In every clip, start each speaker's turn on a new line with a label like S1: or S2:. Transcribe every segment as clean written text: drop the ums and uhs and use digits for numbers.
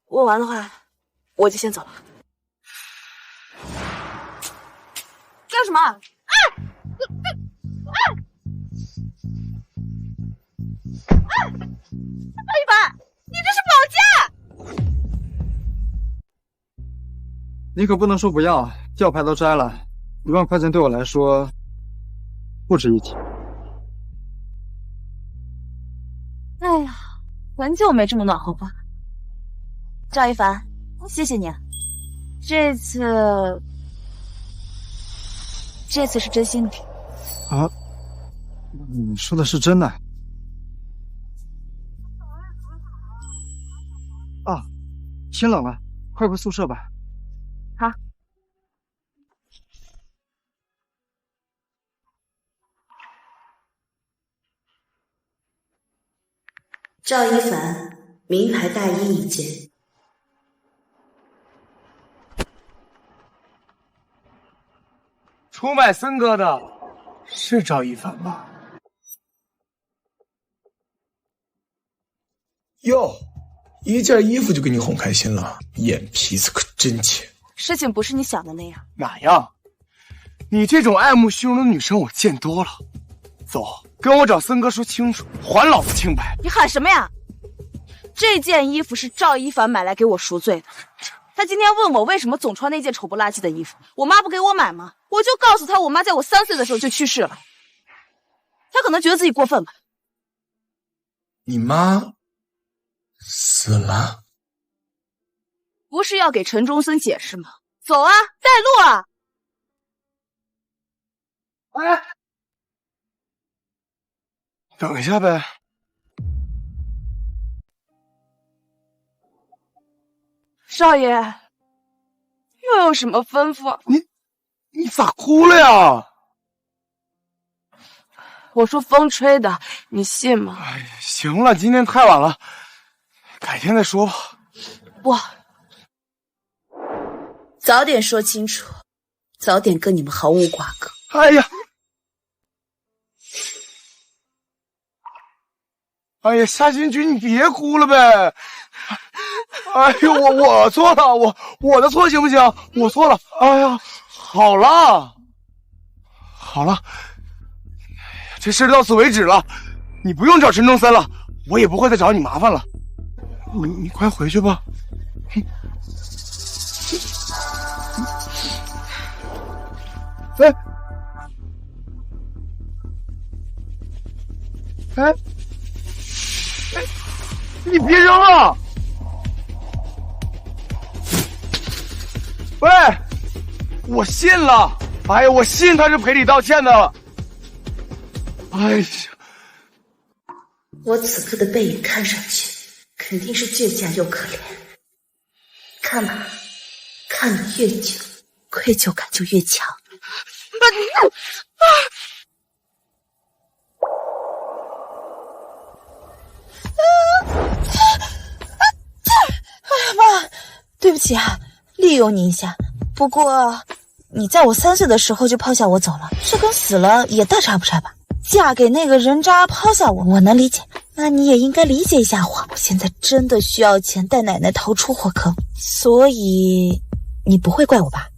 S1: 问完的话，我就先走了。干什么？赵一凡，你这是绑架！
S2: 你可不能说不要，吊牌都摘了，1万块钱对我来说不值一提。
S1: 哎呀，很久没这么暖和过了。赵一凡，谢谢你啊，这次是真心的。
S2: 啊？你说的是真的？啊，天冷了，快回宿舍吧。
S1: 好。
S3: 赵一凡，名牌大衣一件。
S4: 出卖森哥的是赵一凡吧？
S5: 哟，一件衣服就给你哄开心了，眼皮子可真尖。
S1: 事情不是你想的那样。
S4: 哪样？你这种爱慕虚荣的女生我见多了。走，跟我找森哥说清楚，还老子清白！
S1: 你喊什么呀？这件衣服是赵一凡买来给我赎罪的。他今天问我为什么总穿那件丑不拉几的衣服，我妈不给我买吗？我就告诉他，我妈在我3岁的时候就去世了。他可能觉得自己过分吧。
S5: 你妈死了？
S1: 不是要给陈忠森解释吗？走啊，带路啊！
S4: 哎，等一下呗。
S1: 少爷，又有什么吩咐？
S4: 你咋哭了呀？
S1: 我说风吹的，你信吗？
S4: 哎呀，行了，今天太晚了，改天再说吧。
S1: 不，
S3: 早点说清楚，早点跟你们毫无瓜葛。
S4: 哎呀，哎呀，夏金菊，你别哭了呗。哎呦，我错了，我的错行不行？我错了。哎呀，好了，好了，这事到此为止了，你不用找陈忠森了，我也不会再找你麻烦了。你快回去吧。哎，哎，你别扔了！喂，我信了。哎呀，我信他是赔礼道歉的。哎呀，
S3: 我此刻的背影看上去肯定是倔强又可怜。看吧，看得越久，愧疚感就越强。妈，对不起啊，利用你一下。不过，你在我3岁的时候就抛下我走了，这跟死了也大差不差吧？嫁给那个人渣抛下我，我能理解。那你也应该理解一下我，我现在真的需要钱带奶奶逃出火坑，所以你不会怪我吧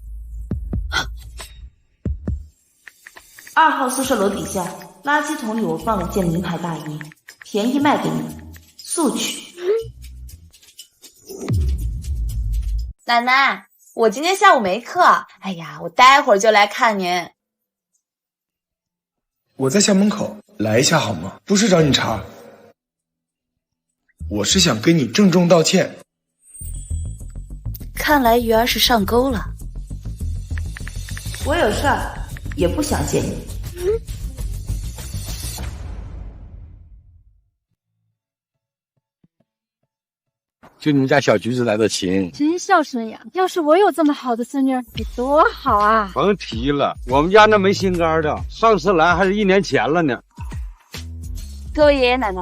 S3: ？2号宿舍楼底下垃圾桶里我放了件名牌大衣，便宜卖给你，速取。奶奶，我今天下午没课，哎呀，我待会儿就来看您。
S5: 我在校门口，来一下好吗？不是找你茬，我是想跟你郑重道歉。
S3: 看来鱼儿是上钩了。我有事儿，也不想见你。
S6: 就你们家小橘子来的勤，
S7: 真孝顺呀！要是我有这么好的孙女，得多好啊！
S6: 甭提了，我们家那没心肝的，上次来还是1年前了呢。
S1: 各位爷爷奶奶，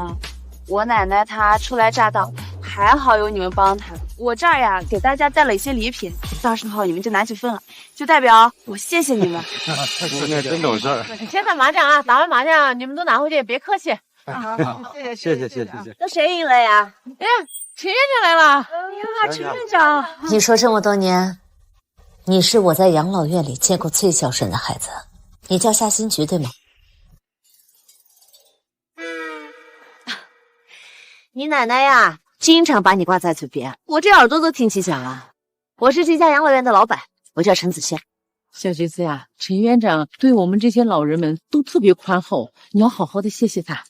S1: 我奶奶她初来乍到，还好有你们帮她。我这儿呀给大家带了一些礼品，到时候你们就拿去分了，就代表我谢谢你们。
S6: 孙女真懂事儿。
S7: 先打麻将啊，打完麻将你们都拿回去，别客气。
S6: 谢谢。
S1: 那谁赢了呀？
S7: 哎，
S8: 陈院长来了！呀，陈院长，
S9: 你说这么多年，你是我在养老院里见过最孝顺的孩子。你叫夏新菊对吗？
S10: 你奶奶呀，经常把你挂在嘴边，我这耳朵都听起响了。我是这家养老院的老板，我叫陈子轩。
S8: 小橘子呀，陈院长对我们这些老人们都特别宽厚，你要好好的谢谢他。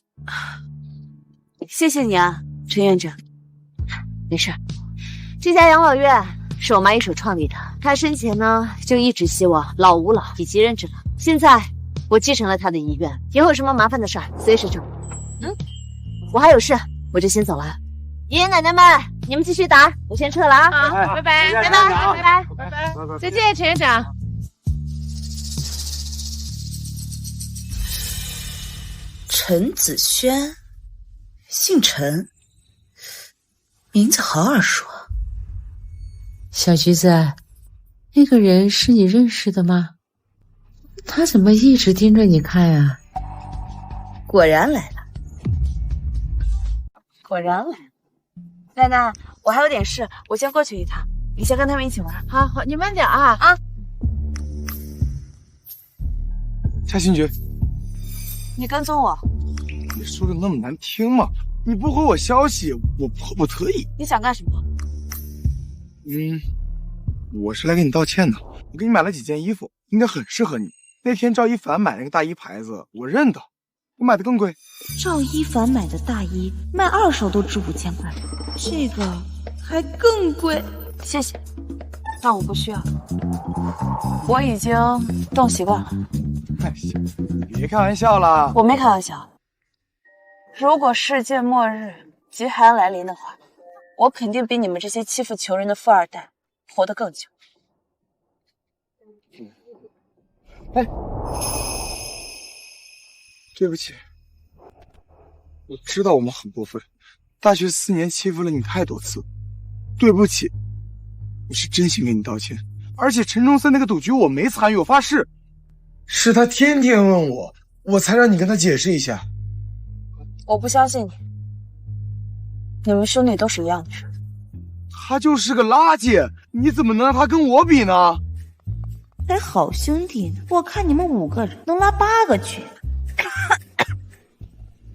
S1: 谢谢你啊，陈院长。
S10: 没事，这家养老院是我妈一手创立的，她生前呢就一直希望老吾老以及人之老。现在我继承了她的遗愿，以后有什么麻烦的事儿随时找我。我还有事，我就先走了。爷爷奶奶们，你们继续打，我先撤了啊！
S8: 好，拜拜，拜拜，拜拜，拜拜，再见，陈院长。
S3: 陈子轩，姓陈，名字好耳熟啊。
S8: 小橘子，那个人是你认识的吗？他怎么一直盯着你看啊？
S3: 果然来了。
S1: 果然来了。奶奶，我还有点事，我先过去一趟，你先跟他们一起玩。
S8: 好好，你慢点啊！
S1: 啊，
S4: 夏新菊，
S1: 你跟踪我？
S4: 你说的那么难听吗？你不回我消息，我迫不得已。
S1: 你想干什么？
S4: 我是来给你道歉的。我给你买了几件衣服，应该很适合你。那天赵一凡买那个大衣牌子，我认得，我买的更贵。
S3: 赵一凡买的大衣卖2手都值5000块，这个还更贵。
S1: 谢谢，但我不需要，我已经冻习惯了。
S4: 哎呀，别开玩笑了，
S1: 我没开玩笑。如果世界末日极寒来临的话，我肯定比你们这些欺负穷人的富二代活得更久。
S4: 哎，对不起，我知道我们很过分，大学4年欺负了你太多次，对不起，我是真心给你道歉。而且陈中森那个赌局我没参与，我发誓。是他天天问我，我才让你跟他解释一下。
S1: 我不相信你，你们兄弟都是一样的人。
S4: 他就是个垃圾，你怎么能让他跟我比呢？
S3: 还好兄弟呢，我看你们5个人能拉8个去。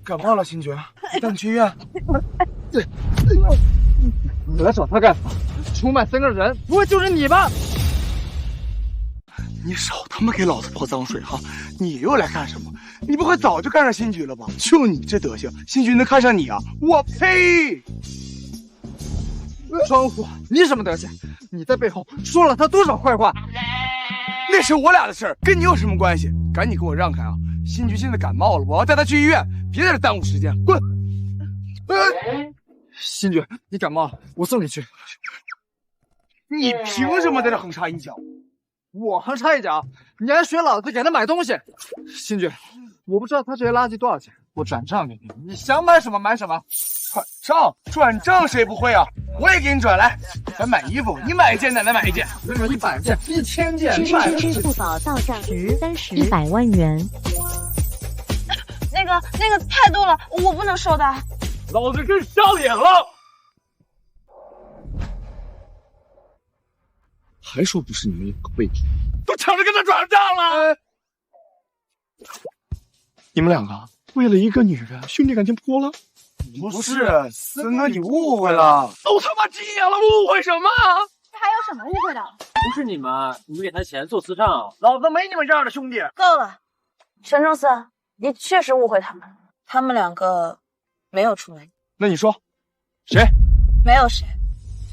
S4: 感冒了，新觉，带你去医院。
S2: 对，你来找他干啥？出卖3个人，不会就是你吧？
S4: 你少他妈给老子泼脏水哈！你又来干什么？你不会早就看上新菊了吧？就你这德行，新菊能看上你啊？我呸！
S2: 庄虎，你什么德行？你在背后说了他多少坏话？
S4: 那是我俩的事儿，跟你有什么关系？赶紧给我让开啊！新菊现在感冒了，我要带她去医院，别在这耽误时间，滚！
S2: 新菊，你感冒了，我送你去。
S4: 你凭什么在这横插一脚？
S2: 我横插一脚，你还学老子给他买东西。新菊，我不知道他这些垃圾多少钱，我转账给你，你想买什么买什么。转账谁不会啊？我也给你转来。咱买衣服，你买一件，奶奶买一件，100件、1000件，
S10: 支付宝到账值30、100万元。
S1: 那个太多了，我不能收的。
S6: 老子真瞎脸了！
S4: 还说不是你们2个位置，都抢着跟他转账了。你们2个为了一个女人，兄弟感情破了？不是，森哥，你误会了。都他妈急眼了，误会什么？
S1: 还有什么误会的？
S6: 不是你们给他钱做私账，老子没你们这样的兄弟。
S1: 够了，陈中森，你确实误会他们，他们2个没有出卖你。
S4: 那你说，谁？
S1: 没有谁，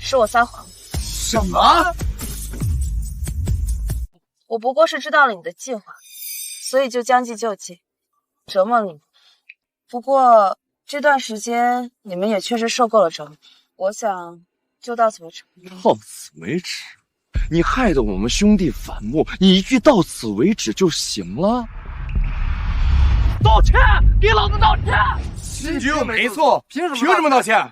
S1: 是我撒谎。
S4: 什么？
S1: 我不过是知道了你的计划，所以就将计就计，折磨你们。不过这段时间你们也确实受够了折磨，我想就到此为止。
S11: 到此为止？你害得我们兄弟反目，你一句到此为止就行了？
S6: 道歉，给老子道歉！
S4: 新菊又没错，凭什么道歉？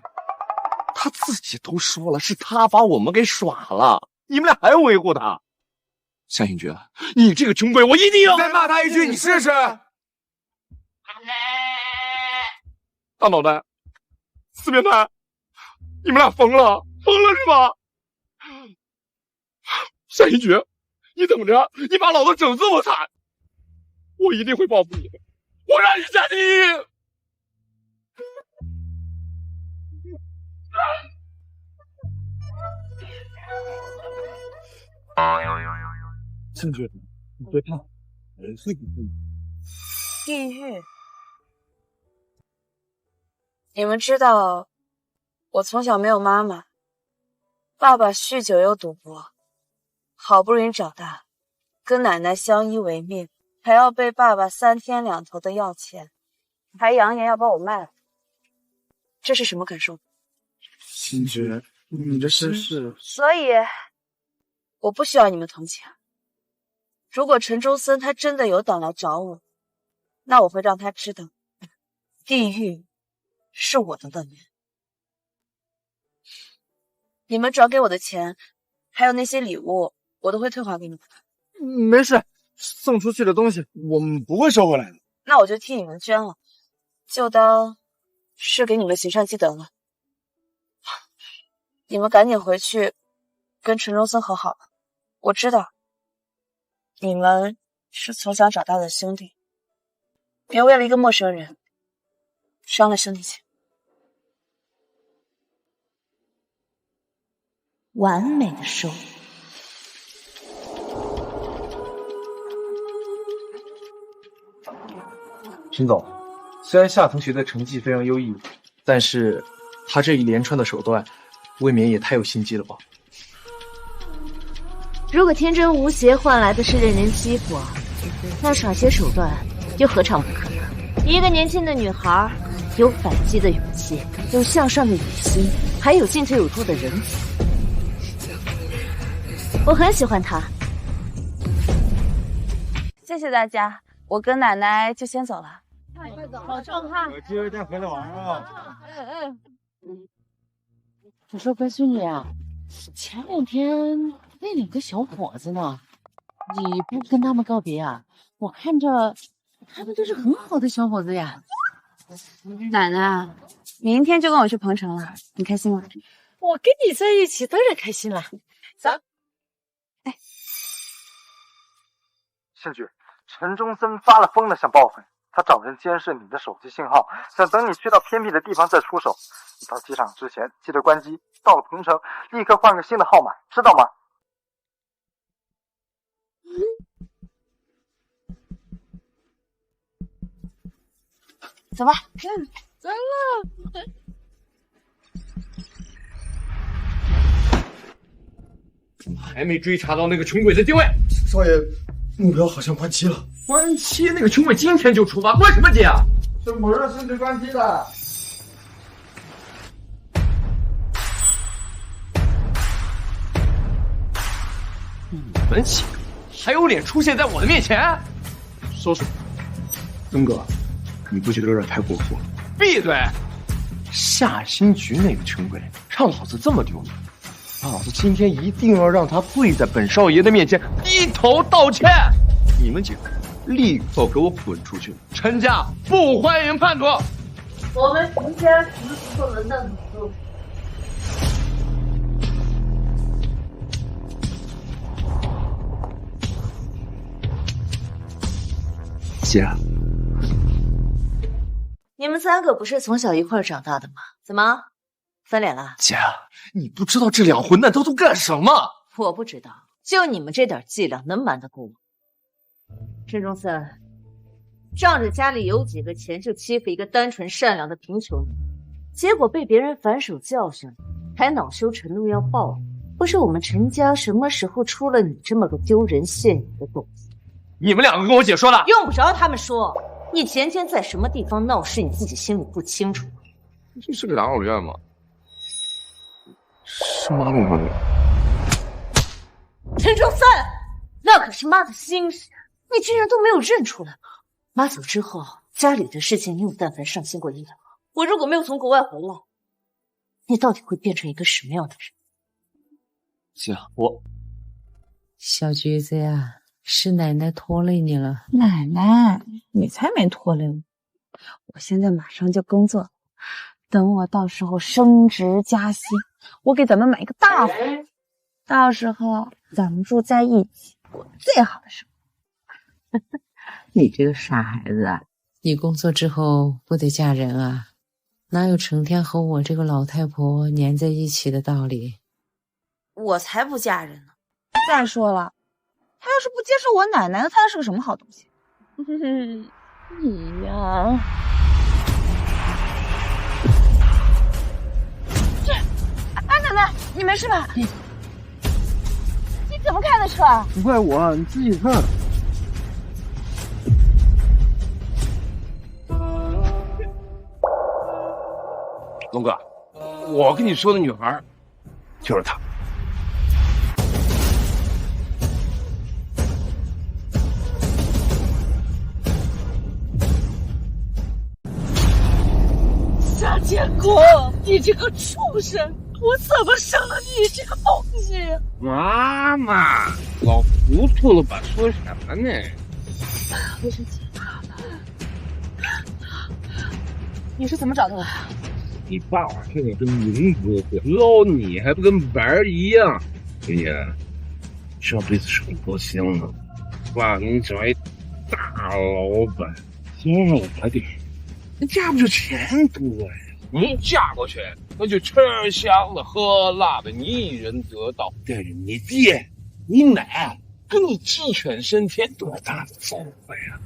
S11: 他自己都说了，是他把我们给耍了，你们俩还维护他？夏新菊，你这个穷鬼，我一定要
S4: 再骂他一句，你试试。
S11: 大脑袋，4变态，你们俩疯了是吧？夏一菊，你等着，你把老子整这么惨，我一定会报复你的，我让你下地狱！
S2: 庆菊，你别怕，人会不会？
S3: 地狱。你们知道，我从小没有妈妈，爸爸酗酒又赌博，好不容易长大，跟奶奶相依为命，还要被爸爸3天2头的要钱，还扬言要把我卖了。这是什么感受？
S2: 庆菊，你这是……
S3: 所以，我不需要你们同情。如果陈忠森他真的有胆来找我，那我会让他知道，地狱是我的乐园。你们转给我的钱，还有那些礼物，我都会退还给你们。
S2: 没事，送出去的东西我们不会收回来的。
S3: 那我就替你们捐了，就当是给你们行善积德了。你们赶紧回去跟陈忠森和好吧。我知道你们是从小长大的兄弟，别为了一个陌生人伤了兄弟情。
S1: 完美的收。
S2: 陈总，虽然夏同学的成绩非常优异，但是他这一连串的手段，未免也太有心机了吧？
S10: 如果天真无邪换来的是任人欺负，那耍些手段又何尝不可能？一个年轻的女孩，有反击的勇气，有向上的野心，还有进退有度的人品。我很喜欢她。
S1: 谢谢大家，我跟奶奶就先走了。
S7: 快走，保重哈。
S6: 有机会再回来玩啊。
S8: 我说乖孙女啊，前2天那2个小伙子呢，你不跟他们告别啊？我看着他们都是很好的小伙子呀。
S1: 奶奶，明天就跟我去彭城了，你开心吗？
S8: 我跟你在一起当然开心了。走。
S2: 庆菊，陈忠森发了疯的想报复你，他找人监视你的手机信号，想等你去到偏僻的地方再出手。你到机场之前记得关机，到了彭城立刻换个新的号码，知道吗？
S1: 走吧。
S8: 走了。
S11: 怎么还没追查到那个穷鬼的定位？
S5: 少爷，目标好像关机了。
S11: 关机？那个穷鬼今天就出发，关什么机啊？
S2: 是某热升级关机的。
S11: 你们几个还有脸出现在我的面前？
S5: 说说，东哥，你不觉得有点太过分了？
S11: 闭嘴！夏新菊那个穷鬼，让老子这么丢脸，老子今天一定要让他跪在本少爷的面前低头道歉！你们几个立刻给我滚出去！陈家不欢迎叛徒！
S10: 我们陈家什么时候轮到你了？
S11: 姐，
S10: 你们3个不是从小一块长大的吗？怎么翻脸了？
S11: 姐，你不知道这2混蛋都干什么？
S10: 我不知道，就你们这点伎俩能瞒得过我？陈忠森，仗着家里有几个钱就欺负一个单纯善良的贫穷人，结果被别人反手叫上来，还恼羞成怒要报复。不是我们陈家什么时候出了你这么个丢人现眼的东西？
S11: 你们2个跟我姐说的，
S10: 用不着他们说。你前天在什么地方闹事，你自己心里不清楚吗？
S11: 这是个养老院吗？是马路上的。
S10: 陈忠森，那可是妈的心事，你居然都没有认出来吗？妈走之后，家里的事情你有但凡上心过1两？我如果没有从国外回来，你到底会变成一个什么样的人？
S11: 姐，我
S8: 小橘子呀，是奶奶拖累你了。
S1: 奶奶，你才没拖累我，我现在马上就工作，等等我到时候升职加薪，我给咱们买一个大房，到时候咱们住在一起，过最好的生活。
S8: 你这个傻孩子啊！你工作之后不得嫁人啊？哪有成天和我这个老太婆粘在一起的道理？
S1: 我才不嫁人呢！再说了，他要是不接受我奶奶，那他是个什么好东西？
S8: 你呀，
S1: 安奶奶，你没事吧？你怎么开的车啊？
S2: 不怪我，你自己看。
S11: 龙哥，我跟你说的女孩，就是她。
S8: 夏建国，你这个畜生！我怎么生了你这个东西？
S11: 妈妈，老糊涂了吧？说什么呢？
S1: 不是姐，你是怎么找到我的？
S11: 你爸是我的名哥哥，捞你还不跟玩儿一样？闺女，这辈子是有多香呢？爸给你找一大老板，先我点，那嫁不就钱多呀？你嫁过去，那就吃香的喝辣的，你一人得道。带着你爹、你奶跟你鸡犬升天，多大的造化呀！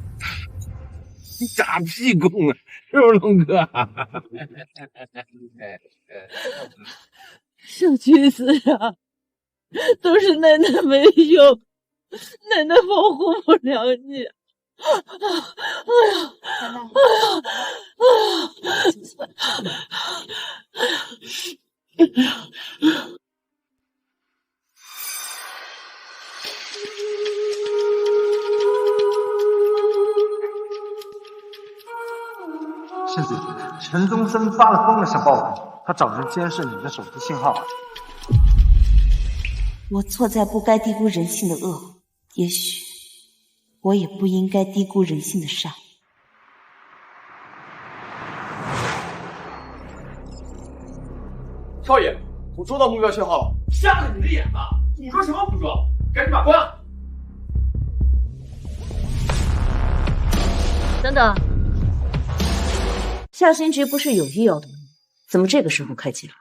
S11: 你打屁功啊，是不是龙哥？
S8: 小橘子啊，都是奶奶没用，奶奶保护不了你。
S2: 世子，陈宗森发了疯了想报复，他找人监视你的手机信号。
S3: 我错在不该低估人性的恶，也许我也不应该低估人性的善。
S2: 少爷，我捉到目标信号了。瞎了你的眼吧！捕捉什么捕捉？赶紧把关！
S10: 等等，夏新菊不是有意要动你，怎么这个时候开机了？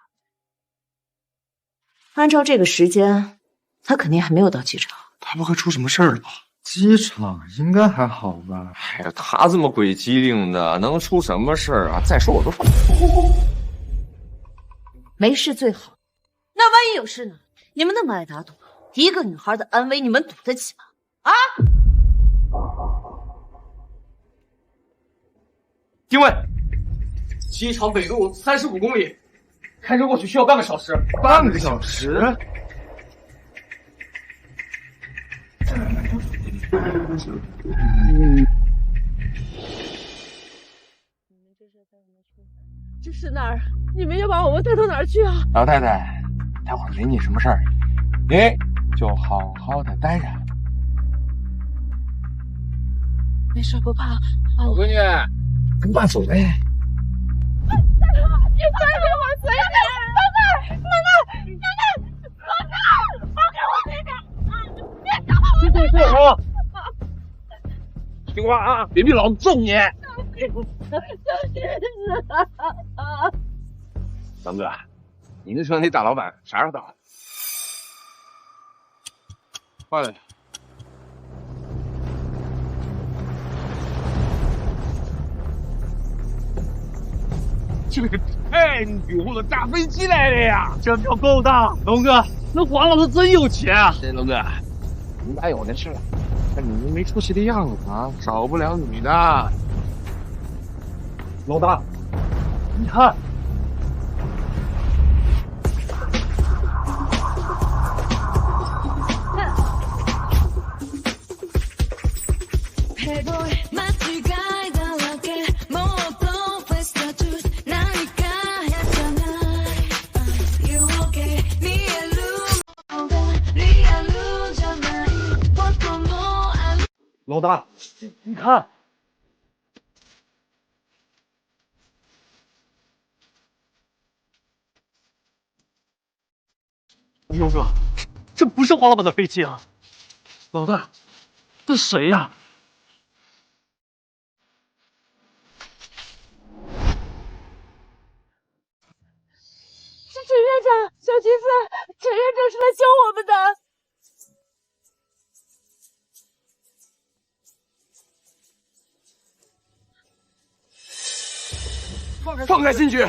S10: 按照这个时间，他肯定还没有到机场。
S11: 他不会出什么事儿了吧？
S2: 机场应该还好吧？
S11: 哎呀，他这么鬼机灵的，能出什么事儿啊？再说我都
S10: 没事最好，那万一有事呢？你们那么爱打赌，一个女孩的安危你们赌得起吗？啊！
S2: 定位，机场北路35公里，开车过去需要半个小时。半个小时？
S8: 这是哪儿？你们要把我们带到哪儿去啊？
S11: 老太太，待会儿没你什么事儿，你就好好的待着。
S8: 没事不怕。
S11: 老闺女，跟爸走呗。
S8: 你放给我随便！奶奶，放开我随便！别打我！
S11: 别动手！听话啊，别逼老子揍你！
S8: 小橘子，
S11: 张哥，你那车那大老板啥时候到？快点！这个太牛了，大飞机来了呀！
S2: 这票够大，龙哥，那黄老子真有钱啊！
S11: 龙哥，你哪有那事？看你们没出息的样子啊，少不了女的。
S2: 老大，你看，老大，你看。
S11: 勇哥，这不是黄老板的飞机啊！老大，这谁呀？
S7: 是陈院长，小橘子，陈院长是来救我们的。
S4: 放开新菊！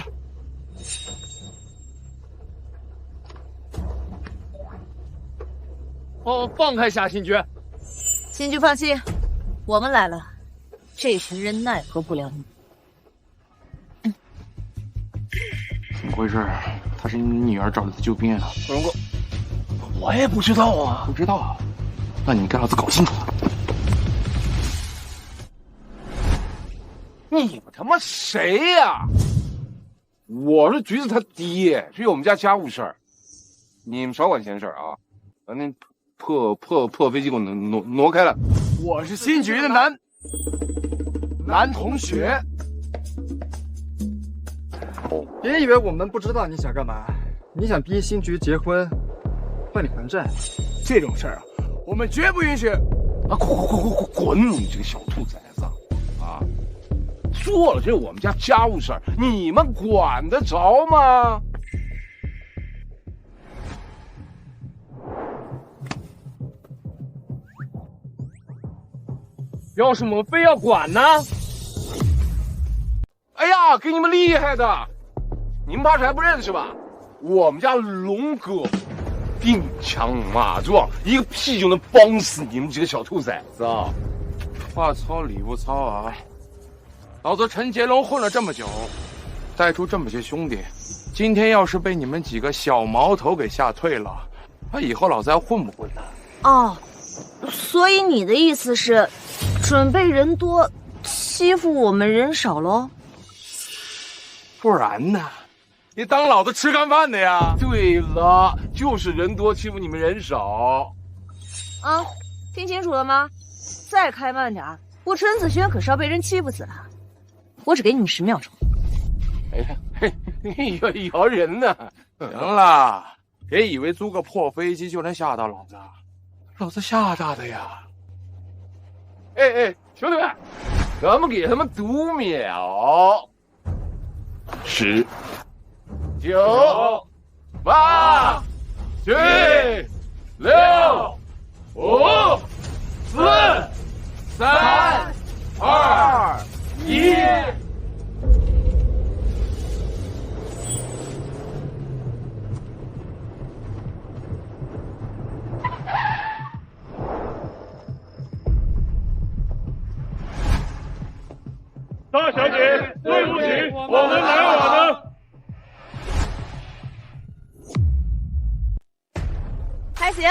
S11: 放开夏新菊！
S10: 新菊放心，我们来了，这群人奈何不了你。
S11: 怎么回事？他是你女儿找来的救兵啊！
S4: 龙哥，我也不知道啊，
S11: 不知道啊？那你们给老子搞清楚！
S4: 你们他妈谁呀？我是橘子他爹，是我们家家务事儿，你们少管闲事儿啊！把那破飞机给我挪开了。我是新菊的男同学。
S2: 别以为我们不知道你想干嘛，你想逼新菊结婚，换你还债。
S4: 这种事儿啊，我们绝不允许！啊，滚！你这个小兔崽子！啊，说了，这是我们家家务事儿，你们管得着吗？
S11: 要是我们非要管呢？
S4: 哎呀，给你们厉害的！你们怕是还不认识吧？我们家龙哥，兵强马壮，一个屁就能帮死你们几个小兔崽子！话糙理不糙啊！老子陈杰龙混了这么久，带出这么些兄弟，今天要是被你们几个小毛头给吓退了，那以后老子还混不混呢？
S1: 哦，所以你的意思是，准备人多欺负我们人少喽？
S4: 不然呢？你当老子吃干饭的呀？对了，就是人多欺负你们人少。
S1: 啊，听清楚了吗？再开慢点，我陈子轩可是要被人欺负死了。我只给你们10秒钟。
S4: 哎呀，摇人呢！行了，别以为租个破飞机就能吓到老子，老子吓大的呀！哎，兄弟们，咱们给他们读秒。10、9、8、7、6、5、4、3、2、1。
S11: 大小姐，对不起，我们来晚了。
S1: 还行，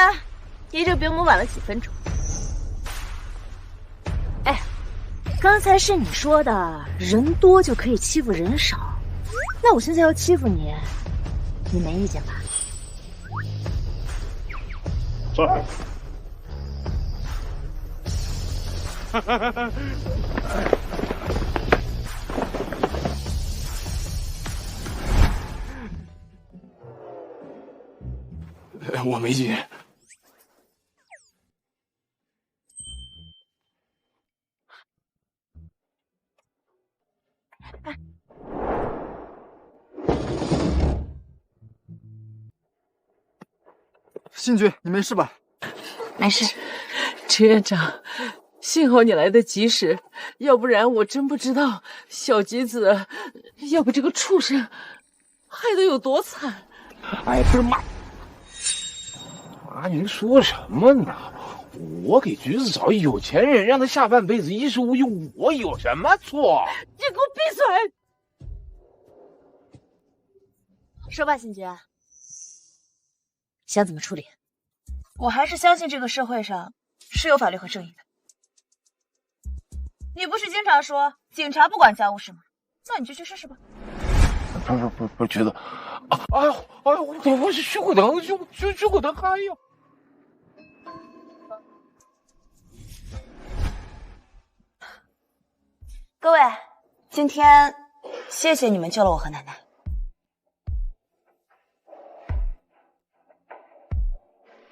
S1: 也就比我们晚了几分钟。哎，刚才是你说的人多就可以欺负人少，那我现在要欺负你，你没意见吧？
S4: 我没劲。
S2: 新菊，你没事吧？
S1: 没事。
S8: 陈院长，幸好你来得及时，要不然我真不知道小吉子要被这个畜生害得有多惨。
S4: 哎，不是妈，您说什么呢？我给橘子找有钱人，让他下半辈子衣食无忧，我有什么错？
S1: 你给我闭嘴！说吧，新菊，想怎么处理？我还是相信这个社会上是有法律和正义的。你不是经常说警察不管家务事吗？那你就去试试吧。
S4: 不是，橘子，哎呦，我是胸口疼，胸口疼，哎呦！
S3: 各位，今天谢谢你们救了我和奶奶。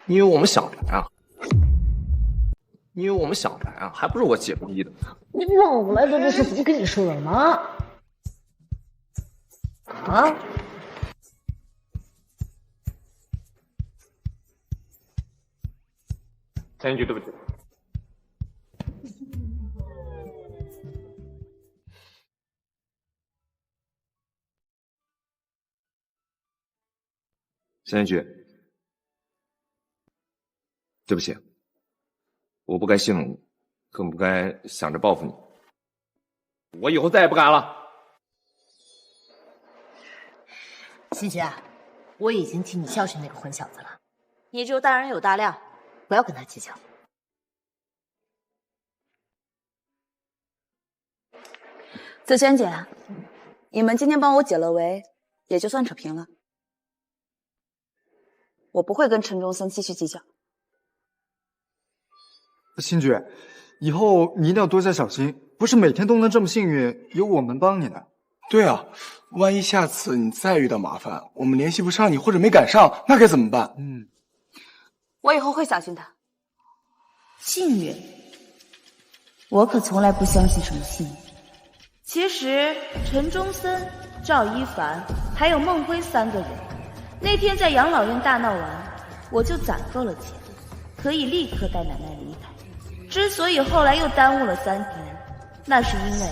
S11: 你以为我们想来啊？你以为我们想来啊？还不是我姐夫逼的。
S8: 你忘了这事不跟你说了吗？啊？
S11: 三句对不起。三句，对不起，我不该信了你，更不该想着报复你。我以后再也不敢了。
S10: 新觉，我已经替你教训那个混小子了，
S1: 你就大人有大量，
S10: 不要跟他计较。
S1: 紫萱姐，你们今天帮我解了围，也就算扯平了。我不会跟陈忠森继续计较。
S2: 星爵，以后你一定要多加小心，不是每天都能这么幸运，有我们帮你的。
S5: 对啊，万一下次你再遇到麻烦，我们联系不上你或者没赶上，那该怎么办？
S1: 我以后会小心的。
S3: 幸运？我可从来不相信什么幸运。其实陈忠森、赵一凡还有孟辉3个人，那天在养老院大闹完，我就攒够了钱，可以立刻带奶奶离开。之所以后来又耽误了3天，那是因为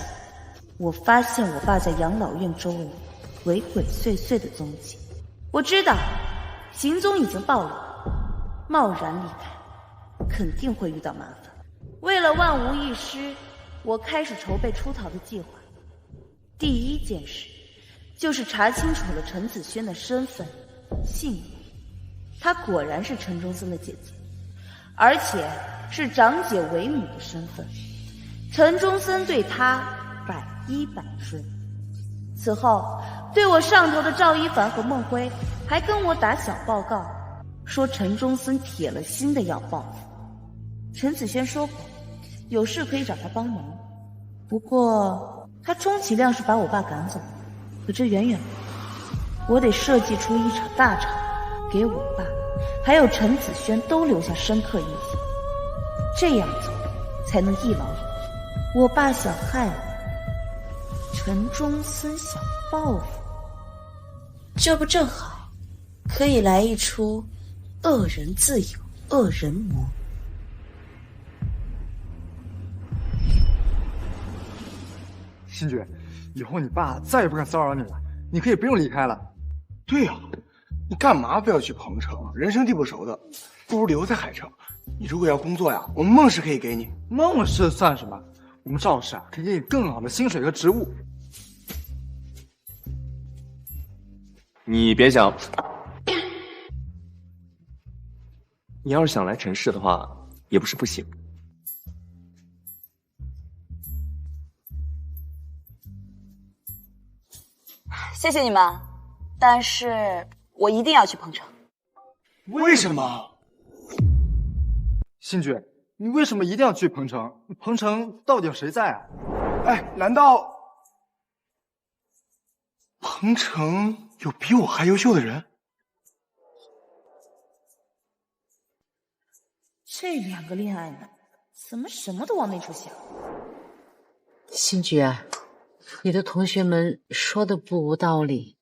S3: 我发现我爸在养老院周围鬼鬼祟祟的踪迹。我知道行踪已经暴露，贸然离开肯定会遇到麻烦。为了万无一失，我开始筹备出逃的计划。第一件事就是查清楚了陈子轩的身份、姓名。她果然是陈忠森的姐姐，而且是长姐为母的身份。陈忠森对她100依100顺。此后，对我上头的赵一凡和孟辉还跟我打小报告，说陈忠森铁了心的要报复。陈子轩说过，有事可以找他帮忙，不过他充其量是把我爸赶走，可这远远不够。我得设计出一场大场，给我爸还有陈子轩都留下深刻印象，这样做才能一劳永逸。我爸想害我，陈忠森想报复，这不正好可以来一出恶人自有恶人磨。
S2: 星爵，以后你爸再也不敢骚扰你了，你可以不用离开了。
S5: 对呀，你干嘛非要去彭城？人生地不熟的，不如留在海城。你如果要工作呀，我们孟氏可以给你。
S2: 孟氏算什么？我们赵氏啊，可以给你更好的薪水和职务。
S11: 你别想，你要是想来陈氏的话，也不是不行。
S1: 谢谢你们，但是我一定要去彭城。
S5: 为什么？
S2: 星爵，你为什么一定要去彭城？彭城到底有谁在啊？
S5: 哎，难道彭城有比我还优秀的人？
S3: 这2个恋爱脑怎么什么都往那处想？
S8: 星爵，你的同学们说的不无道理，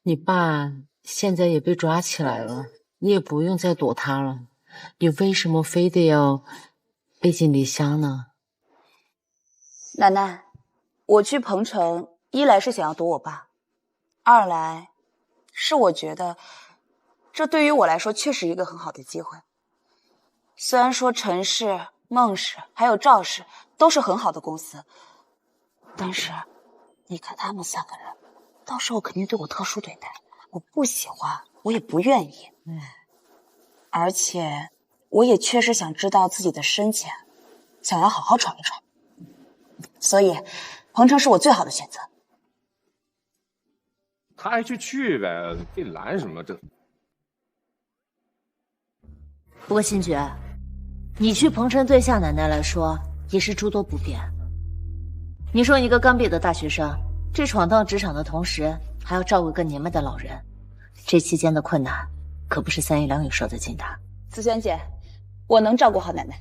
S8: 你爸现在也被抓起来了，你也不用再躲他了，你为什么非得要背井离乡呢？
S1: 奶奶，我去彭城，一来是想要躲我爸，二来是我觉得这对于我来说确实一个很好的机会。虽然说陈氏、孟氏还有赵氏都是很好的公司，但是你看他们3个人，到时候肯定对我特殊对待，我不喜欢，我也不愿意。而且我也确实想知道自己的深浅，想要好好闯一闯，所以彭城是我最好的选择。
S11: 他爱去呗，非拦什么这？
S10: 不过星爵，你去彭城对夏奶奶来说也是诸多不便。你说一个刚毕业的大学生，这闯荡职场的同时，还要照顾一个年迈的老人，这期间的困难可不是3言2语说得尽的。
S1: 紫萱姐，我能照顾好奶奶。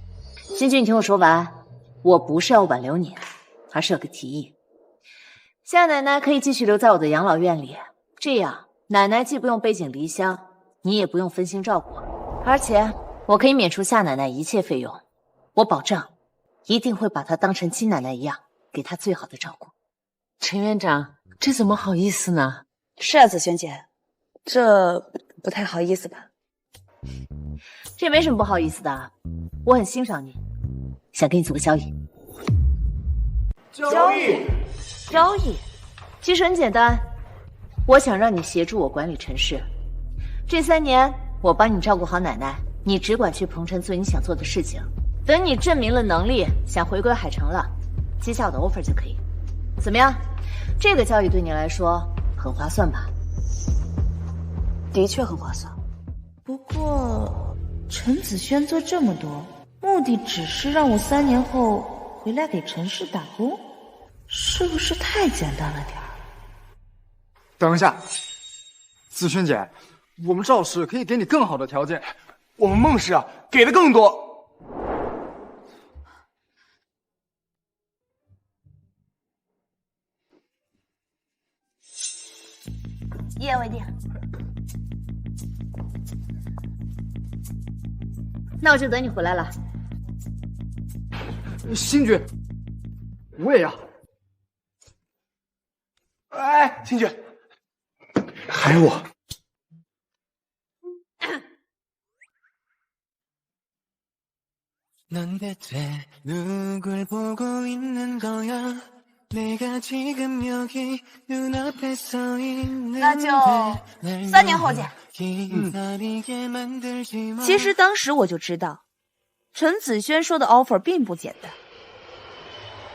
S10: 新君，你听我说完，我不是要挽留你，而是有个提议。夏奶奶可以继续留在我的养老院里，这样奶奶既不用背井离乡，你也不用分心照顾，而且我可以免除夏奶奶一切费用。我保证，一定会把她当成亲奶奶一样，给她最好的照顾。
S8: 陈院长，这怎么好意思呢？
S1: 是啊，紫萱姐，这不太好意思吧？
S10: 这没什么不好意思的，我很欣赏你，想跟你做个交易。交易，其实很简单，我想让你协助我管理陈氏。这3年，我帮你照顾好奶奶，你只管去鹏城做你想做的事情。等你证明了能力，想回归海城了，接下我的 offer 就可以。怎么样？这个交易对你来说很划算吧？
S1: 的确很划算。
S3: 不过，陈子轩做这么多，目的只是让我3年后回来给陈氏打工，是不是太简单了点儿？
S2: 等一下，紫萱姐，我们赵氏可以给你更好的条件，
S5: 我们孟氏啊，给的更多。
S1: 一言为定。
S10: 那我就等你回来了。
S2: 新君，我也要。
S5: 哎，新君，还有我。
S1: 那就3年后见。其实当时我就知道，陈子轩说的 offer 并不简单，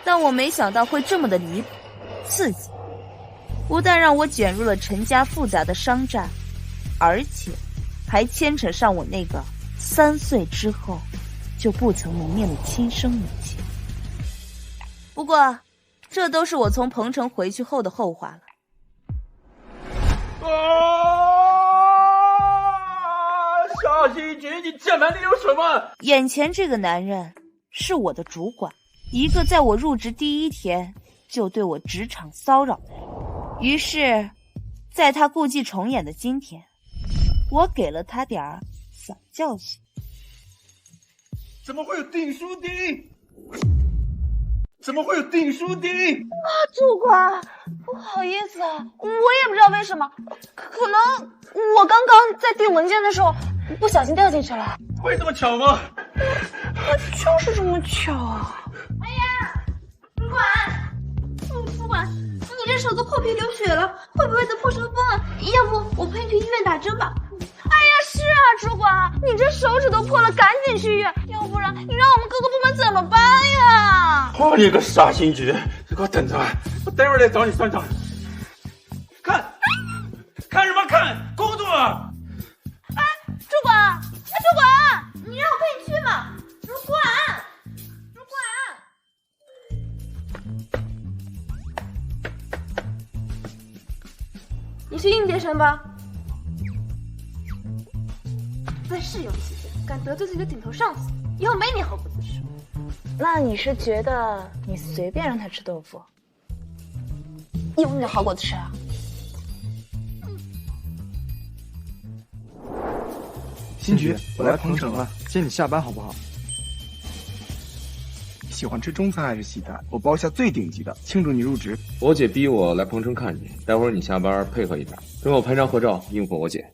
S1: 但我没想到会这么的离谱、刺激。不但让我卷入了陈家复杂的商战，而且还牵扯上我那个3岁之后就不曾谋面的亲生母亲。不过，这都是我从鹏城回去后的后话了。
S11: 夏新菊，你这蛮里有什么？
S1: 眼前这个男人是我的主管，一个在我入职第1天就对我职场骚扰的人。于是，在他故伎重演的今天，我给了他点儿小教训。
S11: 怎么会有订书钉？怎么会有订书钉？
S1: 啊，主管，不好意思啊，我也不知道为什么，可能我刚刚在订文件的时候不小心掉进去了。
S11: 会这么巧吗？
S1: 就是这么巧啊！
S7: 哎呀，主管，主管，你这手都破皮流血了，会不会得破伤风啊？要不我陪你去医院打针吧？哎呀，是啊，主管，你这手指都破了，赶紧去医院，要不然你让我们各个部门怎么办呀？
S11: 哦，你个傻心菊，你给我等着，我待会儿来找你算账。看什么看？工作！
S7: 哎，主管，主管，你让我陪你去嘛？主管。你去应届生吧。在试用期间敢得罪自己的顶头上司，以后没你好过的事。
S1: 那你是觉得你随便让他吃豆腐，有你的好果子吃啊？
S2: 新菊，我来鹏城了，接你下班好不好？
S5: 喜欢吃中餐还是西餐？我包下最顶级的，庆祝你入职。
S12: 我姐逼我来鹏城看你，待会儿你下班配合一点，跟我拍张合照，应付我姐。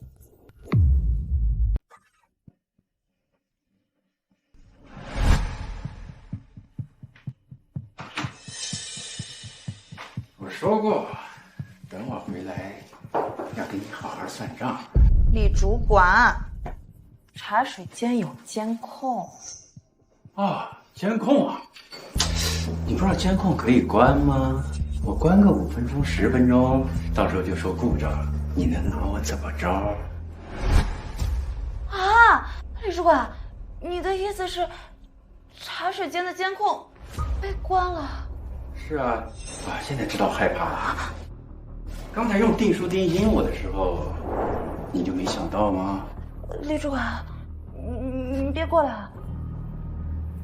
S13: 我说过，等我回来要跟你好好算账。
S1: 李主管，茶水间有监控。
S13: 啊，监控啊！你不知道监控可以关吗？我关个5分钟、10分钟，到时候就说故障了，你能拿我怎么着？
S1: 啊，李主管，你的意思是茶水间的监控被关了？
S13: 是啊，现在知道害怕了。刚才用订书钉阴我的时候，你就没想到吗？
S1: 李主管，别过来啊！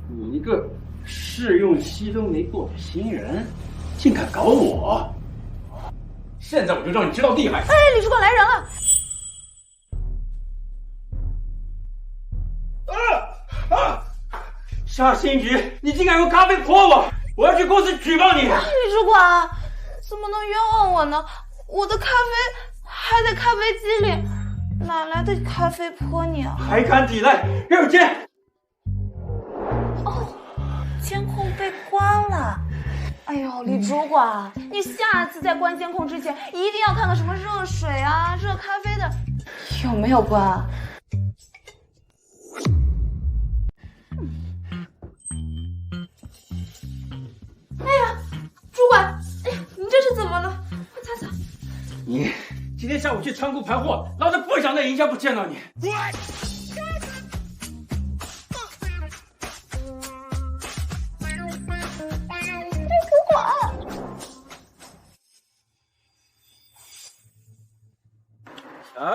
S13: 你一个试用期都没过的新人，竟敢搞我！现在我就让你知道厉害！
S1: 哎，李主管来人了！
S13: 夏新菊，你竟敢用咖啡泼我！我要去公司举报你！
S1: 李主管，怎么能冤枉我呢？我的咖啡还在咖啡机里，哪来的咖啡泼你啊？
S13: 还敢抵赖，让我见！
S1: 哦，监控被关了。哎呦，李主管，你下次在关监控之前，一定要看看什么热水啊、热咖啡的有没有关啊。哎呀，主管，哎呀，你这是怎么了？快擦擦。
S13: 你今天下午去仓库盘货，老子不想在营销部见到你。
S1: 主管，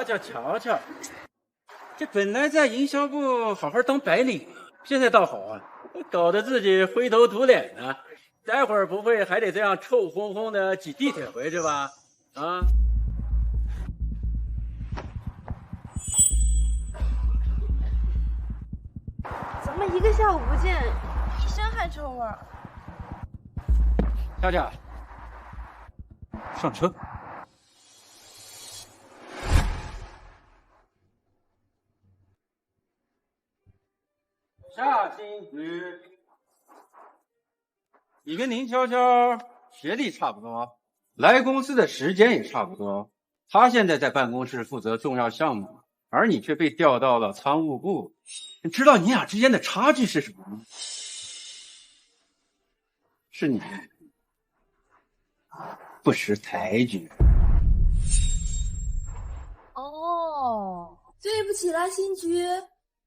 S13: 瞧瞧，这本来在营销部好好当白领，现在倒好啊，搞得自己灰头土脸的。待会儿不会还得这样臭烘烘的挤地铁回去吧？啊！
S7: 怎么一个下午不见，一身汗臭味儿？
S13: 佳佳，上车。夏新菊，你跟林悄悄学历差不多，来公司的时间也差不多。他现在在办公室负责重要项目，而你却被调到了仓务部。你知道你俩之间的差距是什么吗？是你不识抬举。
S7: 哦，对不起啦，新菊，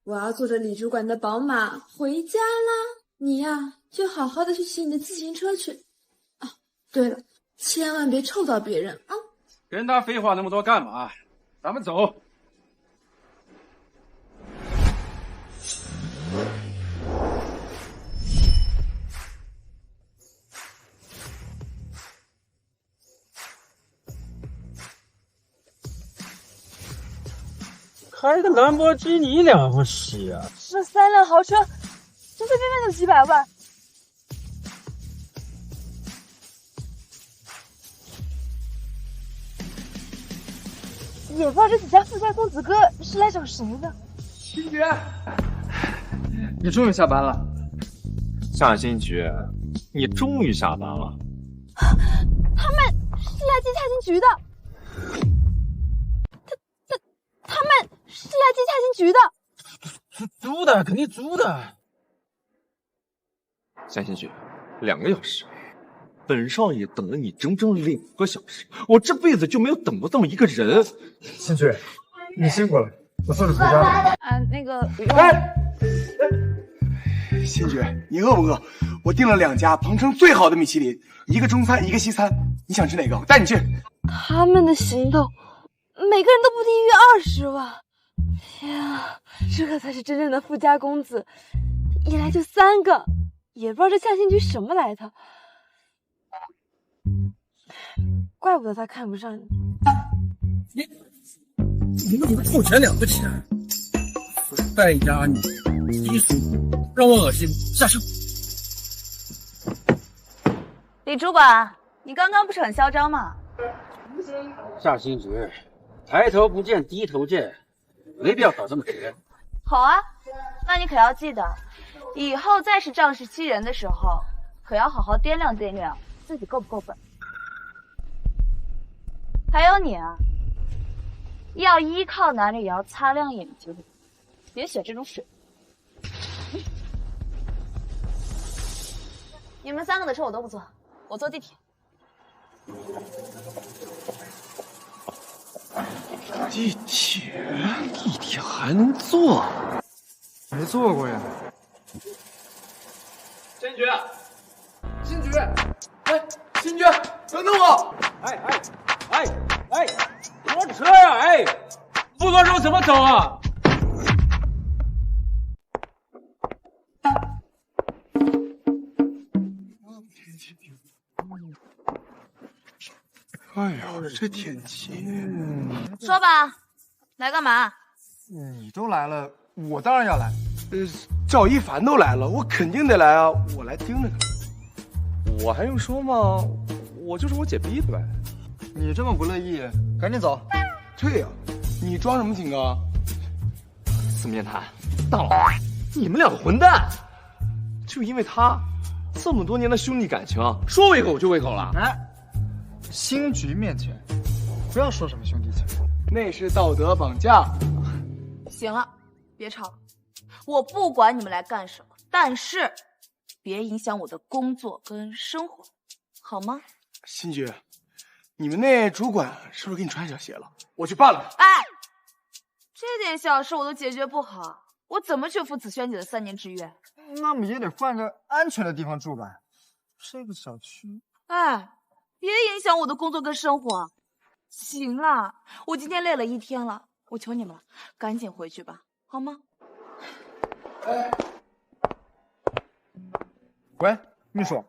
S7: 我要坐着李主管的宝马回家啦。你呀，就好好的去骑你的自行车去。啊，对了，千万别臭到别人啊！
S13: 跟他废话那么多干嘛？咱们走。开个兰博基尼了不起啊！
S7: 这3辆豪车，随随便便就几百万。也不知道这几家富家公子哥是来找谁的。
S2: 新菊，你终于下班了。
S11: 夏新菊，你终于下班了。
S7: 他们是来接夏新菊的。他们是来接夏新菊的。
S13: 租的，肯定租的。
S11: 夏新菊，2个小时，本少爷等了你整整2个小时，我这辈子就没有等过这么一个人。
S2: 新菊，你辛苦了，我送你回家了。
S1: 啊，那个，
S5: 新菊，你饿不饿？我订了2家鹏城最好的米其林，一个中餐，一个西餐，你想吃哪个？我带你去。
S7: 他们的行动，每个人都不低于20万。天啊，这才是真正的富家公子，一来就3个，也不知道这夏新菊什么来头，怪不得他看不上你。
S13: 你们臭钱了不起啊！败家女，低俗，让我恶心，下车。
S1: 李主管，你刚刚不是很嚣张吗？
S13: 夏新菊，抬头不见低头见，没必要搞这么绝。
S1: 好啊，那你可要记得，以后再是仗势欺人的时候，可要好好掂量掂量自己够不够本。还有你啊，要依靠男人也要擦亮眼睛，别选这种水。你们3个的车我都不坐，我坐地铁。
S11: 地铁还能坐？
S2: 没坐过呀。
S5: 新菊，新菊，哎，新菊，等等我！
S13: 坐车呀！哎，不坐车怎么走啊？
S5: 哎呦，这天气！
S1: 说吧，来干嘛？
S2: 你都来了，我当然要来。
S5: 赵一凡都来了，我肯定得来啊！我来盯着他。
S11: 我还用说吗？我就是我姐逼的呗。
S2: 你这么不乐意，赶紧走。
S5: 对呀，你装什么警告？
S11: 死面谈，大佬，你们两个混蛋！就因为他，这么多年的兄弟感情，说胃口就胃口了。
S2: 哎，新局面前，不要说什么兄弟情，
S5: 那是道德绑架。
S1: 行了，别吵了，我不管你们来干什么，但是别影响我的工作跟生活，好吗？
S5: 新局，你们那主管是不是给你穿小鞋了？我去办了。
S1: 哎，这点小事我都解决不好，我怎么去赴子轩姐的3年之约？
S2: 那么也得换个安全的地方住吧。这个小区，
S1: 哎，别影响我的工作跟生活。行了，我今天累了一天了，我求你们了，赶紧回去吧，好吗？
S2: 哎，喂，秘书，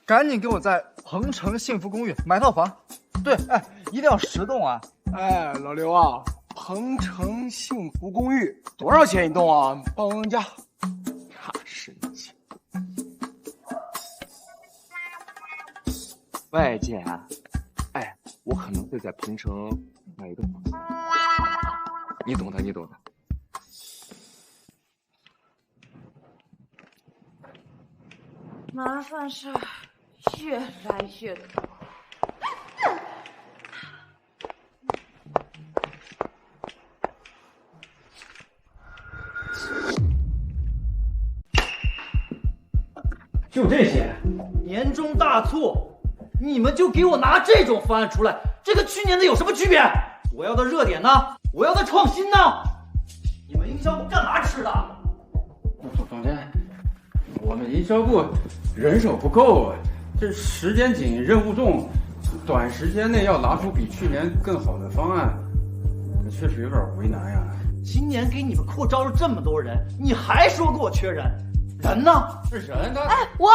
S2: 赶紧给我在鹏城幸福公寓买套房。对，哎，一定要10栋啊！
S5: 哎，老刘啊，鹏城幸福公寓多少钱一栋啊？报问价。
S11: 大神经。喂，姐，哎，我可能会在鹏城买一个房，你懂的，你懂的。
S1: 麻烦事儿越来越多。
S14: 就这些，年终大促，你们就给我拿这种方案出来，这跟去年的有什么区别？我要的热点呢？我要的创新呢？你们营销部干嘛吃的？
S13: 总监，我们营销部人手不够，这时间紧，任务重，短时间内要拿出比去年更好的方案，确实有点为难呀。
S14: 今年给你们扩招了这么多人，你还说给我缺人？人呢？
S13: 人呢？
S1: 哎，我，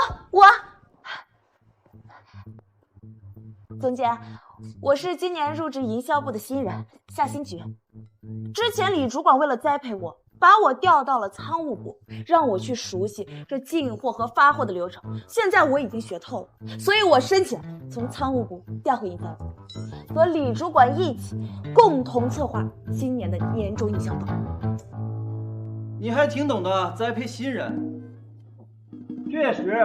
S1: 总监，我是今年入职营销部的新人夏新菊。之前李主管为了栽培我，把我调到了仓务部，让我去熟悉这进货和发货的流程。现在我已经学透了，所以我申请从仓务部调回营销部，和李主管一起共同策划今年的年终营销部。
S14: 你还挺懂得栽培新人。确实，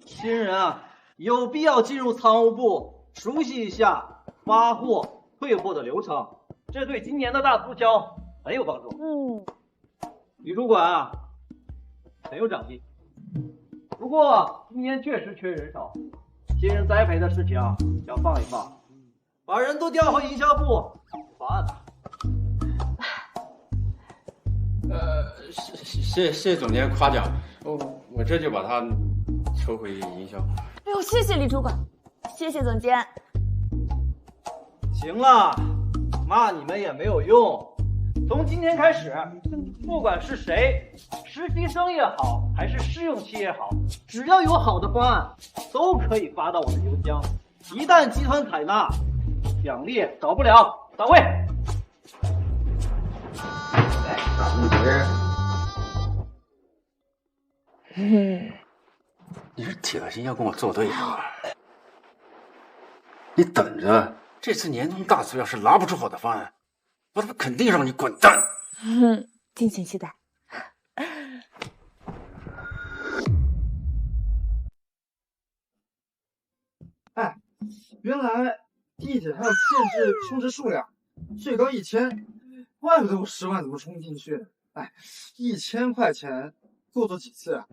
S14: 新人啊，有必要进入仓务部，熟悉一下发货、退货的流程，这对今年的大促销很有帮助。李主管啊，很有长进。不过今年确实缺人手，新人栽培的事情啊，要放一放，把人都调回营销部方案吧。
S13: 谢谢总监夸奖，我这就把他抽回营销。
S1: 哎呦，谢谢李主管，谢谢总监。
S14: 行了，骂你们也没有用。从今天开始，不管是谁，实习生也好，还是试用期也好，只要有好的方案，都可以发到我的邮箱。一旦集团采纳，奖励少不了，到位。
S13: 你是铁了心要跟我作对是吧？你等着，这次年终大促要是拿不出好的方案，我他妈肯定让你滚蛋！
S1: 敬请期待。
S2: 哎，原来地铁还有限制充值数量，最高1000，怪不得我10万怎么充不进去。哎，1000块钱够做几次啊？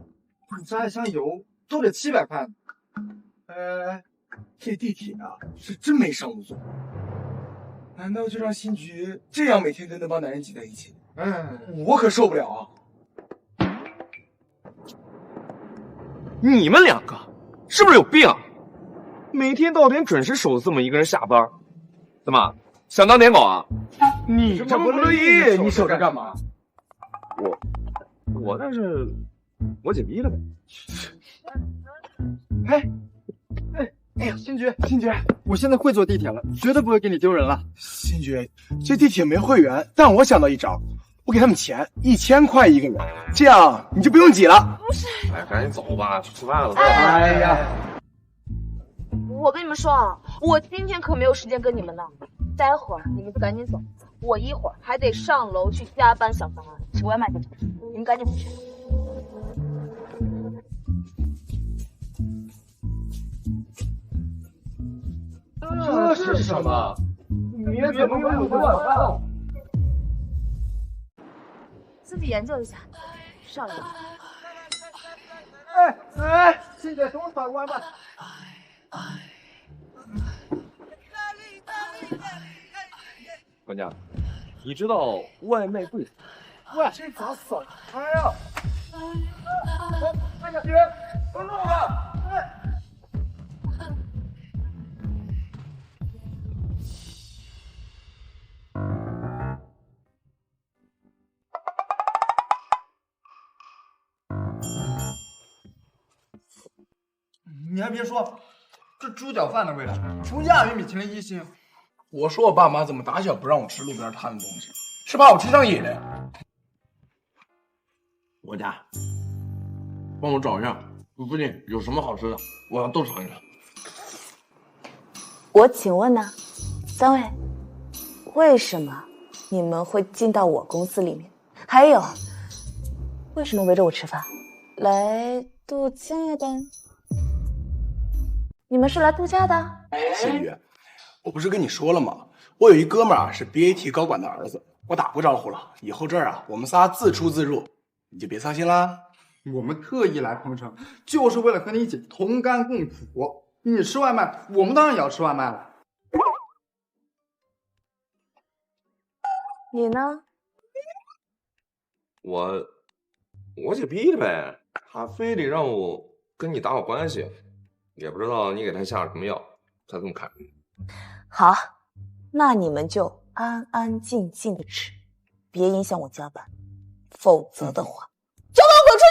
S2: 加一箱油都得700块呢。
S5: 这地铁啊是真没商务座，难道就让新局这样每天跟那帮男人挤在一起？我可受不了啊！
S11: 你们两个是不是有病？每天到点准时守这么一个人下班，怎么想当年狗啊？
S5: 你这么不乐意，你守着干嘛？
S11: 我那是我姐逼的呗。
S5: 哎，
S2: 哎呀，新局，我现在会坐地铁了，绝对不会给你丢人了。
S5: 新局，这地铁没会员，但我想到一招，我给他们钱，1000块一个人，这样你就不用挤了。
S1: 不是，
S11: 哎，赶紧走吧，去吃饭了。
S2: 哎呀，
S1: 我跟你们说啊，我今天可没有时间跟你们闹。待会儿你们就赶紧走，我一会儿还得上楼去加班想方案，吃外卖去。你们赶紧回去。
S11: 这是什么？
S2: 你怎么有晚饭？
S1: 自己研究一下。上楼。
S2: 哎，现在给我把外卖。
S11: 管家，你知道外卖贵死？
S2: 喂，这咋扫？哎呀！哎呀，别不弄了！你还别说，这猪脚饭的味道不亚于米其林1星。
S5: 我说我爸妈怎么打小不让我吃路边摊的东西，是怕我吃上瘾了。
S11: 管家，帮我找一下附近有什么好吃的，我要都尝一尝。
S3: 我请问呢，三位，为什么你们会进到我公司里面？还有，为什么围着我吃饭？来度假的？你们是来度假的？
S5: 新宇，我不是跟你说了吗？我有一哥们儿是 BAT 高管的儿子，我打过招呼了，以后这儿啊，我们仨自出自入，你就别操心啦。
S2: 我们特意来彭城，就是为了和你一起同甘共苦。你吃外卖，我们当然也要吃外卖了。
S3: 你呢？
S11: 我姐逼的呗，她非得让我跟你打好关系，也不知道你给她下了什么药，她这么看。
S3: 好，那你们就安安静静的吃，别影响我加班，否则的话，就给我滚出去！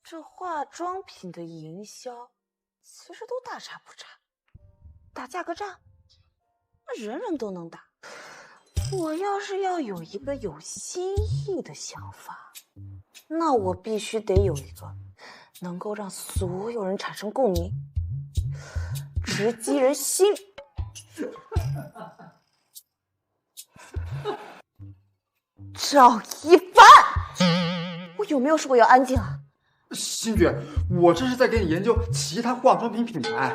S3: 这化妆品的营销其实都大差不差，打价格战，那人人都能打。我要是要有一个有新意的想法，那我必须得有一个能够让所有人产生共鸣，直击人心。赵一凡，我有没有说过要安静啊？
S2: 新觉，我这是在给你研究其他化妆品品牌。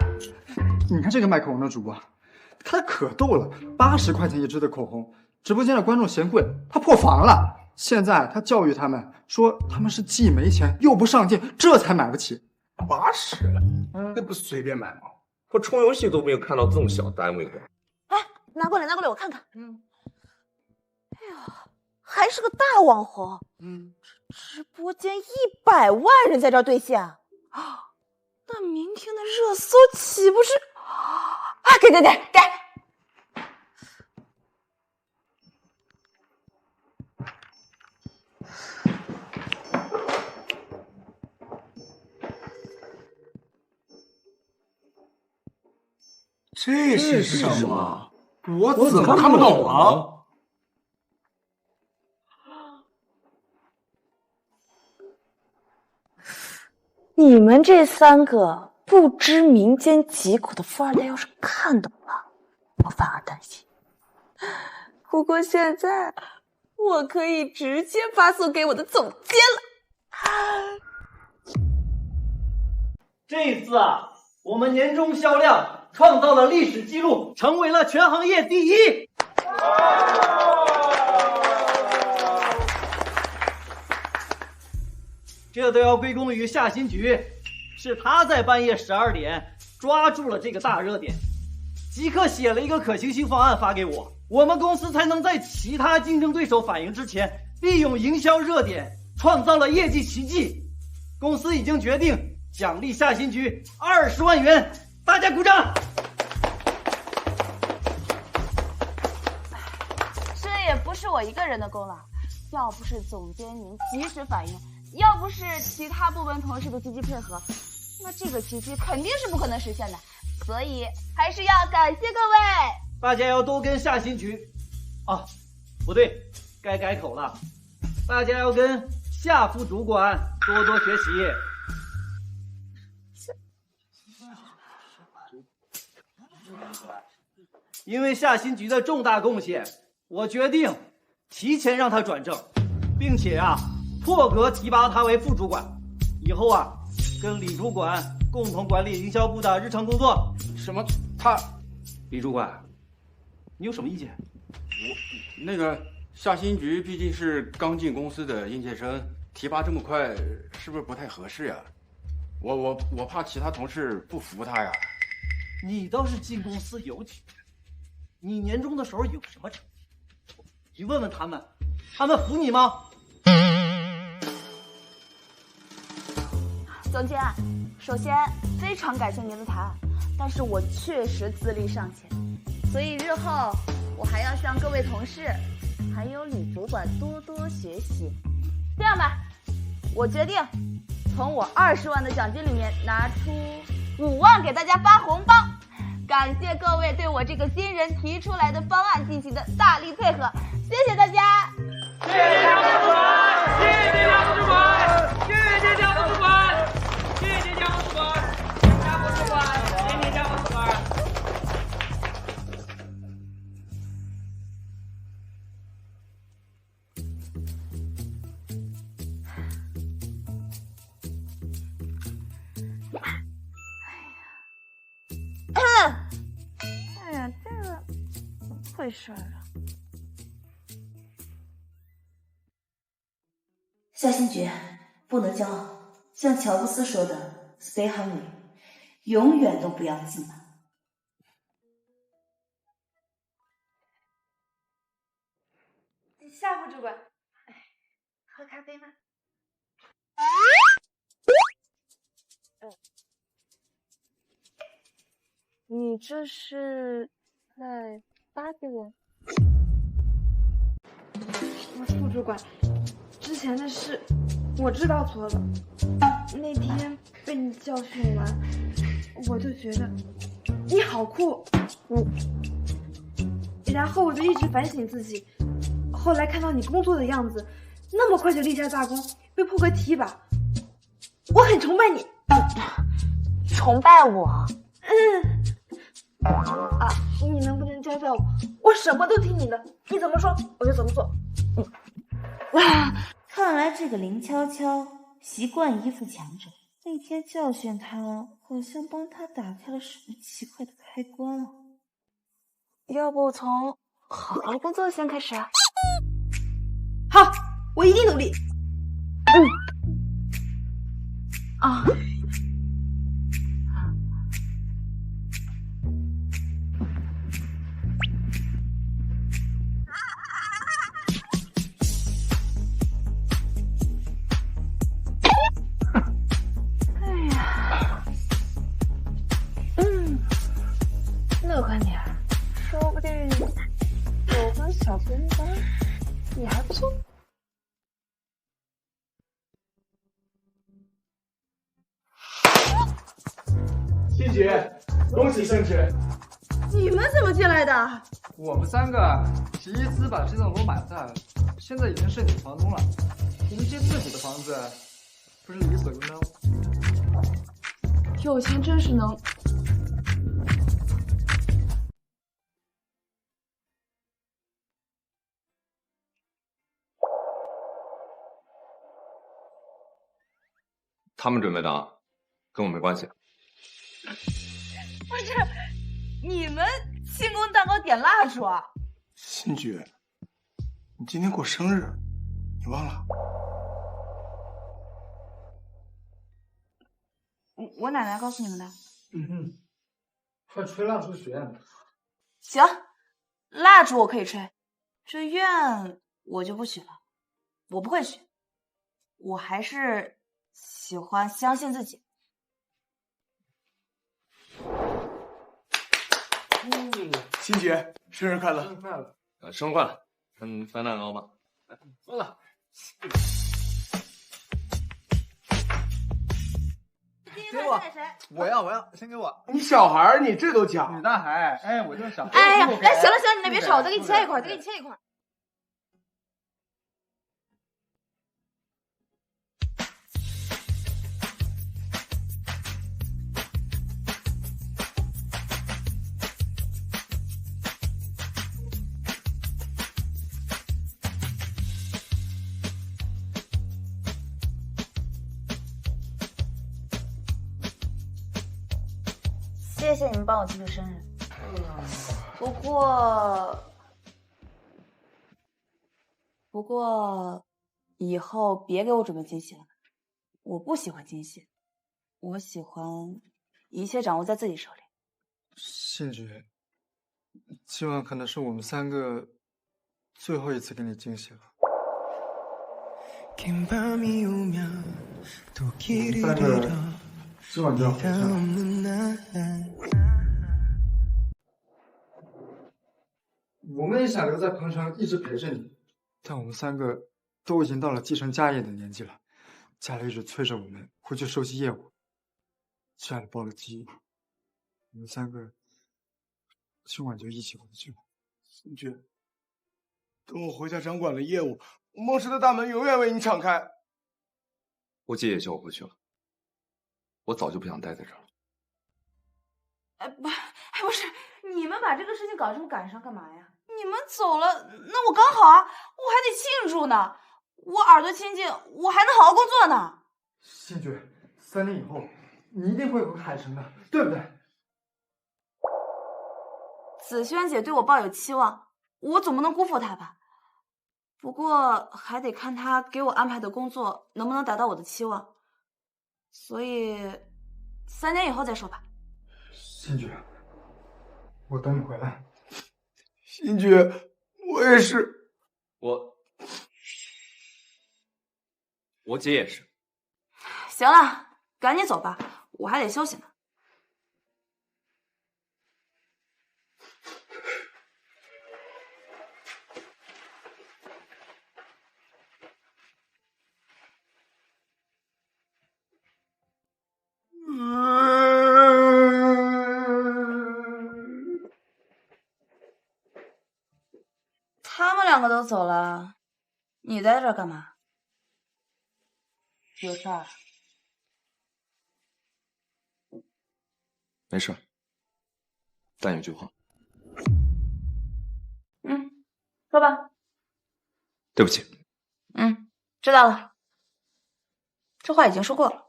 S2: 你看这个卖口红的主播，他可逗了，80块钱一支的口红，直播间的观众嫌贵，他破防了。现在他教育他们说他们是既没钱又不上进，这才买不起。
S5: 80，那不随便买吗？
S11: 我充游戏都没有看到这么小单位的。
S3: 哎，拿过来，拿过来，我看看。哎呀，还是个大网红。直播间100万人在这儿兑现啊！那明天的热搜岂不是啊？给！
S5: 这是什么？我怎么看不懂啊？
S3: 你们这3个不知民间疾苦的富二代，要是看懂了，我反而担心。不过现在，我可以直接发送给我的总监了。
S14: 这一次啊，我们年终销量创造了历史记录，成为了全行业第1。这都要归功于夏新局，是他在半夜12点抓住了这个大热点，即刻写了一个可行性方案发给我，我们公司才能在其他竞争对手反应之前，利用营销热点创造了业绩奇迹。公司已经决定奖励夏新局20万元，大家鼓掌。
S1: 这也不是我一个人的功劳，要不是总监您及时反应，要不是其他部门同事的积极配合，那这个奇迹肯定是不可能实现的，所以还是要感谢各位。
S14: 大家要多跟夏新菊，啊，不对，该改口了，大家要跟夏副主管多多学习。因为夏新菊的重大贡献，我决定提前让他转正，并且啊，破格提拔他为副主管。以后啊，跟李主管共同管理营销部的日常工作。
S5: 什么？他？
S14: 李主管，你有什么意见？
S13: 那个夏新菊毕竟是刚进公司的应届生，提拔这么快，是不是不太合适呀？我怕其他同事不服他呀。
S14: 你倒是进公司有几年？你年终的时候有什么成绩？你问问他们，他们服你吗？
S1: 总监，首先非常感谢您的抬案，但是我确实资历尚浅，所以日后我还要向各位同事还有李主管多多学习。这样吧，我决定从我20万的奖金里面拿出5万给大家发红包，感谢各位对我这个新人提出来的方案进行的大力配合，谢谢大家。
S15: 谢谢江副主管，谢谢江副主管，谢谢江副主管，谢谢江副主管，江副主管，谢谢江副主管。
S1: 哎呀，这个怎么回事啊？
S3: 夏新觉，不能骄傲，像乔布斯说的 "Stay hungry"， 永远都不要自满。
S7: 夏副主管，喝咖啡吗？
S1: 你这是在巴结人？
S7: 副主管，之前的事我知道错了。那天被你教训完，我就觉得你好酷，然后我就一直反省自己。后来看到你工作的样子，那么快就立下大功，被破格提拔，我很崇拜你。
S1: 崇拜我？
S7: 你能不能教教我？我什么都听你的，你怎么说我就怎么做。
S3: 看来这个林悄悄习惯依附强者，那天教训他，好像帮他打开了什么奇怪的开关啊。
S1: 要不从好好工作先开始啊？
S7: 好，我一定努力。
S1: 乐观点，说不定有个小跟班也还不错。
S2: 新菊，恭喜新菊！
S1: 你们怎么进来的？
S2: 我们3个第一次把这栋楼买下，现在已经是你房东了。迎接自己的房子，不是理所应当吗？
S1: 有钱真是能。
S12: 他们准备的啊，跟我没关系。
S1: 不是，你们庆功蛋糕点蜡烛啊？
S5: 新菊，你今天过生日，你忘了？
S1: 我奶奶告诉你们的。
S2: 快吹蜡烛许愿。
S1: 行，蜡烛我可以吹，这愿我就不许了。我不会许，我还是喜欢相信自己。
S5: 新菊，生日快乐！
S2: 生日快乐！
S12: 生日快乐！翻蛋糕吧。
S2: 疯了！给我，我要，先给我。
S5: 你小孩儿，你这都假？
S2: 女大孩，哎，我就是小孩。
S1: 哎呀，哎，行了，你那别吵，我再给你切一块，谢谢你们帮我庆祝生日。不过，以后别给我准备惊喜了。我不喜欢惊喜，我喜欢一切掌握在自己手里。
S2: 信爵，今晚可能是我们3个最后一次给你惊喜了。我们3个今晚就要回家了。我们也想留在彭城一直陪着你，但我们3个都已经到了继承家业的年纪了，家里一直催着我们回去收拾业务，家里包了机，我们3个今晚就一起回去吧。
S5: 信爵，等我回家掌管了业务，梦氏的大门永远为你敞开。
S12: 我姐也叫我回去了，我早就不想待在这儿了。
S1: 不是，你们把这个事情搞这么赶上干嘛呀？你们走了，那我刚好啊，我还得庆祝呢。我耳朵清净，我还能好好工作呢。
S2: 信爵，3年以后你一定会回海城的，对不对？
S1: 紫萱姐对我抱有期望，我总不能辜负她吧。不过还得看她给我安排的工作能不能达到我的期望，所以3年以后再说吧。
S2: 信爵，我等你回来。
S5: 信爵，我也是。
S12: 我姐也是。
S1: 行了，赶紧走吧，我还得休息呢。他们2个都走了，你在这儿干嘛？有事儿？
S12: 没事，但有句话。
S1: 说吧。
S12: 对不起。
S1: 知道了。这话已经说过了。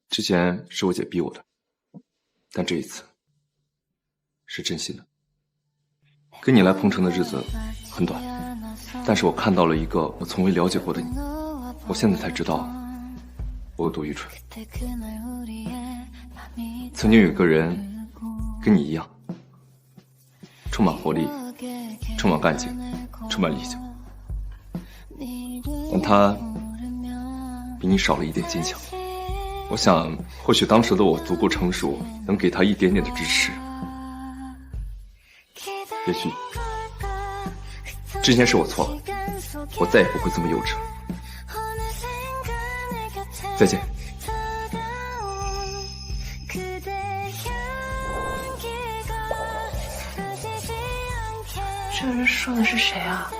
S12: 之前是我姐逼我的，但这一次是真心的。跟你来彭城的日子很短，但是我看到了一个我从未了解过的你，我现在才知道我有多愚蠢。曾经有一个人跟你一样，充满活力，充满干劲，充满理想，但他比你少了一点坚强。我想或许当时的我足够成熟，能给他一点点的支持。也许之前是我错了，我再也不会这么幼稚了。再见。
S1: 这人说的是谁啊？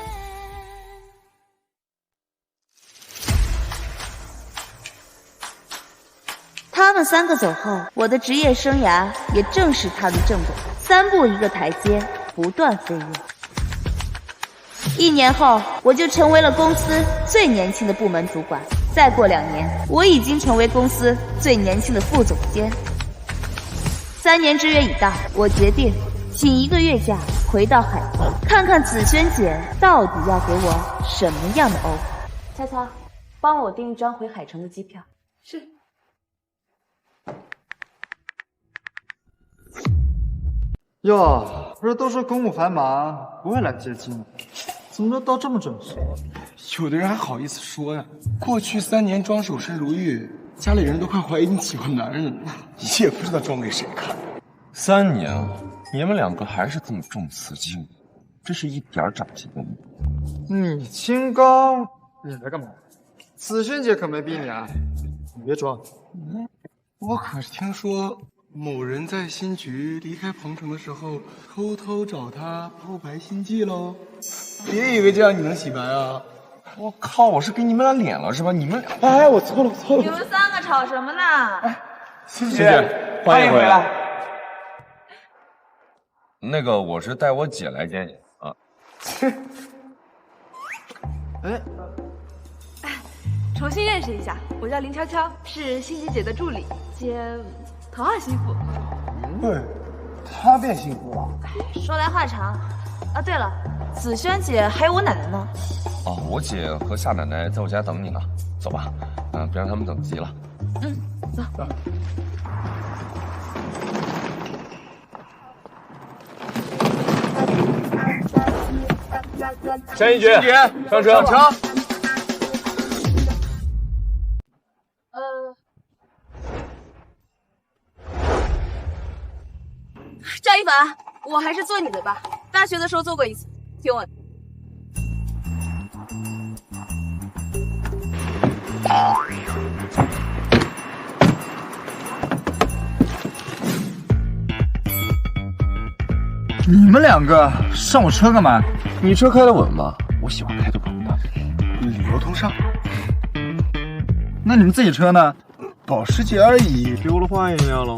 S10: 他们3个走后，我的职业生涯也正式踏入正轨，3步一个台阶，不断飞跃。1年后，我就成为了公司最年轻的部门主管。再过2年，我已经成为公司最年轻的副总监。3年之约已到，我决定请1个月假，回到海城，看看紫萱姐到底要给我什么样的 offer。
S1: 蔡操，帮我订一张回海城的机票。是。
S2: 哟，不是都说公务繁忙不会来接机吗？怎么到这么准时？
S5: 有的人还好意思说呀？过去3年装守身如玉，家里人都快怀疑你喜欢男人了，也不知道装给谁看。
S11: 3年了，你们2个还是这么重词轻语，这是一点长进都没有。
S2: 你清高，你来干嘛？紫萱姐可没逼你啊，你别装。
S5: 我可是听说某人在新局离开鹏城的时候，偷偷找他抛白心计喽。别以为这样你能洗白啊！
S11: 我靠，我是给你们俩脸了是吧？你们俩，哎，我错了，我错了。
S1: 你们三个吵什么呢？
S11: 欣姐，欢迎回来。那个，我是带我姐来接你啊。
S16: 重新认识一下，我叫林悄悄，是欣姐姐的助理兼头号心腹。
S2: 对，她变幸福了。
S1: 说来话长，啊，对了，子轩姐还有我奶奶呢。
S11: 哦，我姐和夏奶奶在我家等你呢，走吧，别让他们等急了。
S1: 嗯，走。
S11: 山一局，上车，上车。
S1: 赵一凡，我还是做你的吧，大学的时候做过一次，挺稳。
S2: 你们两个上我车干嘛？
S11: 你车开得稳吗？我喜欢开得稳的。
S5: 理由通上。
S2: 那你们自己车呢？
S5: 保时捷而已，
S11: 丢了换一辆喽。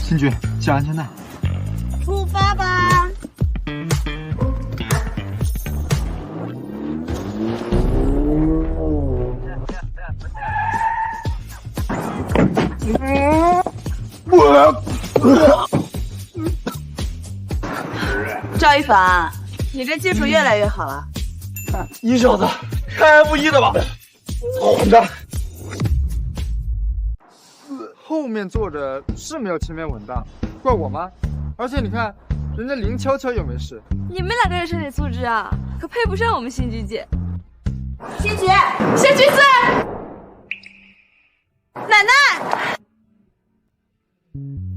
S2: 新局，系安全带。
S1: 出发吧。赵一凡，你这技术越来越好了。
S4: 你小子开 F1 的吧？混蛋！
S2: 后面坐着是没有前面稳当，怪我吗？而且你看，人家林悄悄又没事。
S16: 你们两个人身体素质啊，可配不上我们新菊姐。
S1: 新菊，小橘子，奶奶，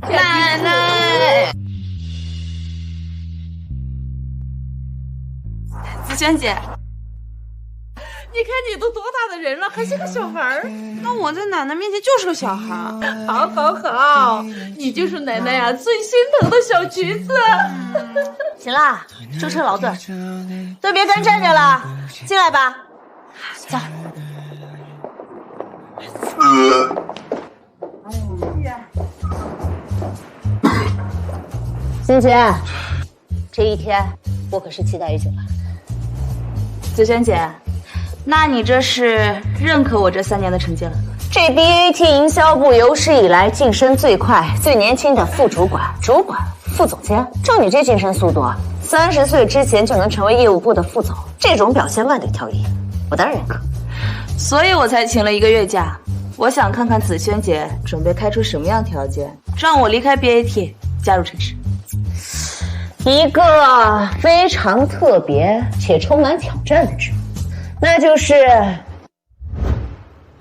S1: 奶奶，子轩姐。
S16: 你看你都多大的人了，还是个小孩儿。
S1: 那我在奶奶面前就是个小孩。
S16: 好，好，好，你就是奶奶呀最心疼的小橘子。
S10: 行啦，舟车劳顿，都别干站着了，进来吧。走。欣姐，这一天我可是期待已久了。
S1: 子轩姐。那你这是认可我这3年的成绩了？
S10: 这 BAT 营销部有史以来晋升最快、最年轻的副主管、主管、副总监，照你这晋升速度，30岁之前就能成为业务部的副总，这种表现万里挑一，我当然认可。
S1: 所以我才请了1个月假，我想看看子轩姐准备开出什么样条件，让我离开 BAT 加入陈氏。
S10: 一个非常特别且充满挑战的职务。那就是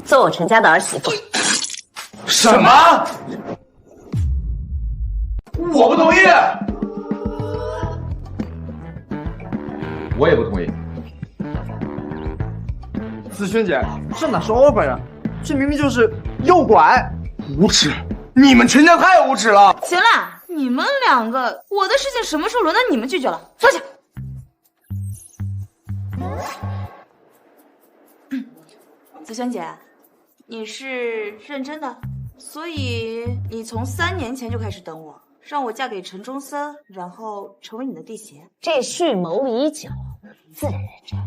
S10: 做我陈家的儿媳妇。
S4: 什么？我不同意。
S11: 我也不同意。
S2: 子轩姐，这哪是 offer 啊？这明明就是诱拐！
S4: 无耻！你们陈家太无耻了！
S1: 行了，你们两个，我的事情什么时候轮到你们拒绝了？坐下。子轩姐，你是认真的，所以你从3年前就开始等我，让我嫁给陈中森，然后成为你的弟媳。
S10: 这蓄谋已久，自然认真。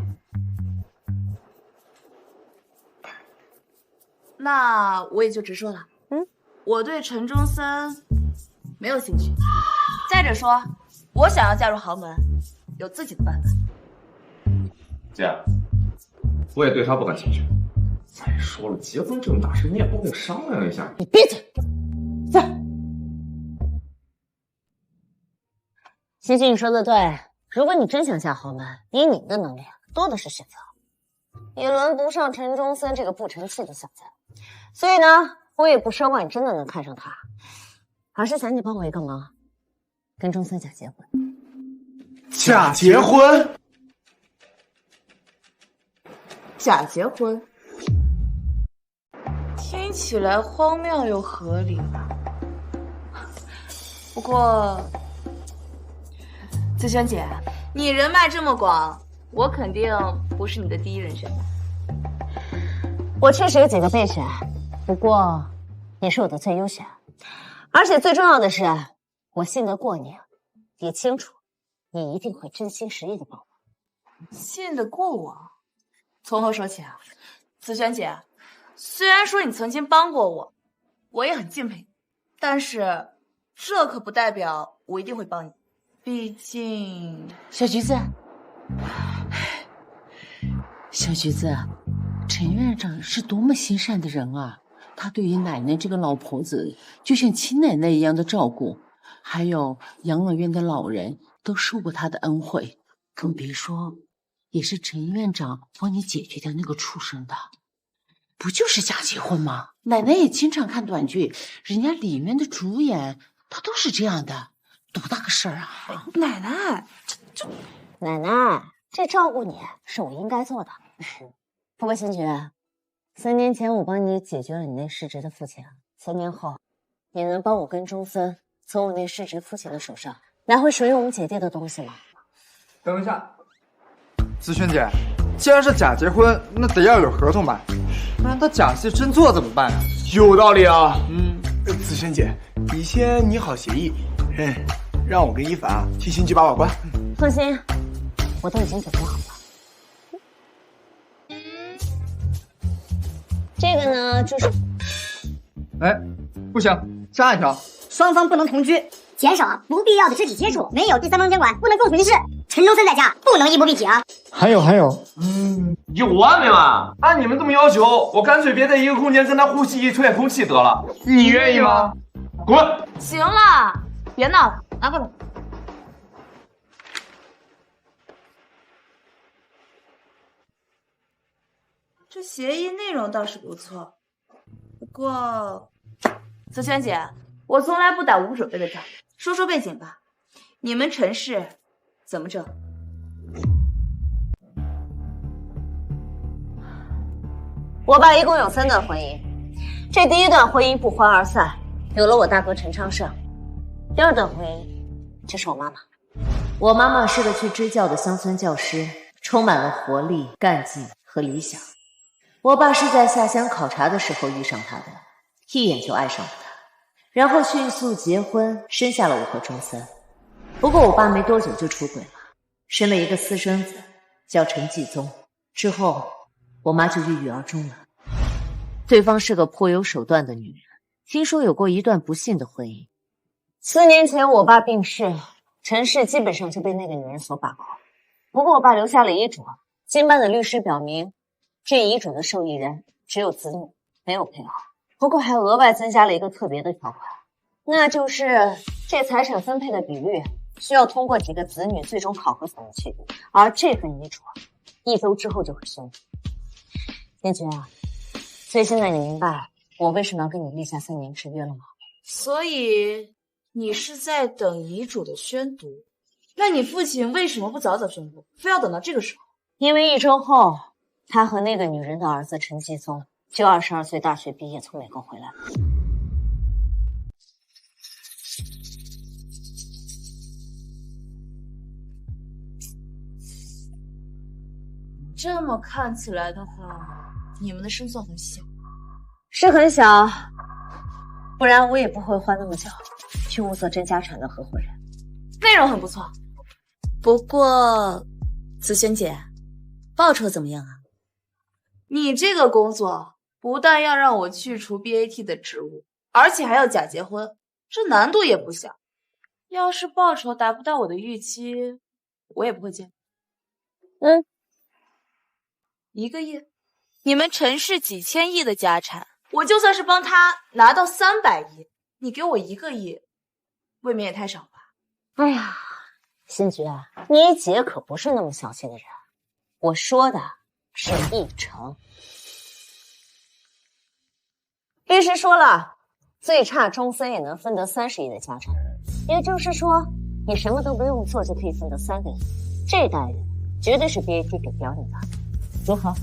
S1: 那我也就直说了，我对陈中森没有兴趣。再者说，我想要嫁入豪门，有自己的办法。
S11: 姐，我也对他不感兴趣。再说了，结婚这么大事，你也不会商量一下？
S10: 你闭嘴！走。欣欣，你说的对，如果你真想下豪门，以你的能力，多的是选择，也轮不上陈中森这个不成器的小子。所以呢，我也不奢望你真的能看上他，而是想你帮我一个忙，跟中森假结婚。
S4: 假结婚？
S1: 假结婚？听起来荒谬又合理。不过，紫萱姐，你人脉这么广，我肯定不是你的第一人选吧？
S10: 我确实有几个备选，不过你是我的最优选，而且最重要的是，我信得过你，也清楚你一定会真心实意的帮我。
S1: 信得过我？从何说起啊？紫萱姐，虽然说你曾经帮过我，我也很敬佩你，但是这可不代表我一定会帮你，毕竟……
S8: 小橘子，小橘子，陈院长是多么心善的人啊！他对于奶奶这个老婆子，就像亲奶奶一样的照顾，还有养老院的老人都受过他的恩惠，更别说也是陈院长帮你解决掉那个畜生的。不就是假结婚吗？奶奶也经常看短剧，人家里面的主演他都是这样的，多大个事儿啊！
S1: 奶奶，
S10: 奶奶，这照顾你是我应该做的。不过新菊，3年前我帮你解决了你那失职的父亲，3年后，你能帮我跟周森从我那失职父亲的手上拿回属于我们姐弟的东西吗？
S2: 等一下，紫萱姐，既然是假结婚，那得要有合同吧？不然他假戏真做怎么办呀？
S5: 有道理啊。紫萱姐，你先拟好协议，让我跟一凡替新菊把关。
S10: 放心，我都已经准备好了。这个呢，就是……
S2: 哎，不行，加一条，
S17: 双方不能同居，减少不必要的肢体接触，没有第三方监管，不能共处浴室。陈周森在家不能衣不蔽体啊。
S11: 还有，有完没完？按你们这么要求，我干脆别在一个空间跟他呼吸一寸空气得了。你愿意吗？滚！
S1: 行了，别闹了，拿过来。这协议内容倒是不错，不过，紫萱姐，我从来不打无准备的仗。说说背景吧，你们陈氏怎么整？
S10: 我爸一共有3段婚姻，这第1段婚姻不欢而散，有了我大哥陈昌盛。第2段婚姻就是我妈妈。我妈妈是个去支教的乡村教师，充满了活力、干劲和理想。我爸是在下乡考察的时候遇上她的，一眼就爱上了她，然后迅速结婚，生下了我和周森。不过我爸没多久就出轨了，生了一个私生子，叫陈继宗。之后我妈就郁郁而终了。对方是个颇有手段的女人，听说有过一段不幸的婚姻。4年前我爸病逝，陈氏基本上就被那个女人所把控。不过我爸留下了遗嘱，经办的律师表明，这遗嘱的受益人只有子女，没有配偶。不过还额外增加了一个特别的条款，那就是这财产分配的比率需要通过几个子女最终考核才能确定，而这份遗嘱1周之后就会宣布。天菊啊，所以现在你明白我为什么要跟你立下3年之约了吗？
S1: 所以你是在等遗嘱的宣读？那你父亲为什么不早早宣布，非要等到这个时候？
S10: 因为1周后，他和那个女人的儿子陈继宗就22岁大学毕业从美国回来了。
S1: 这么看起来的话，你们的胜算很小。
S10: 是很小，不然我也不会花那么久去物色真家产的合伙人。
S1: 内容很不错，不过紫萱姐，报酬怎么样啊？你这个工作不但要让我去除 BAT 的职务，而且还要假结婚，这难度也不小。要是报酬达不到我的预期，我也不会接。1个亿，你们陈氏几千亿的家产，我就算是帮他拿到300亿，你给我1个亿，未免也太少吧？
S10: 哎呀，新菊啊，你姐可不是那么小气的人，我说的是1成。律师说了，最差周森也能分得30亿的家产，也就是说，你什么都不用做就可以分得3个亿，这待遇绝对是 BAT 给不了你的。如何？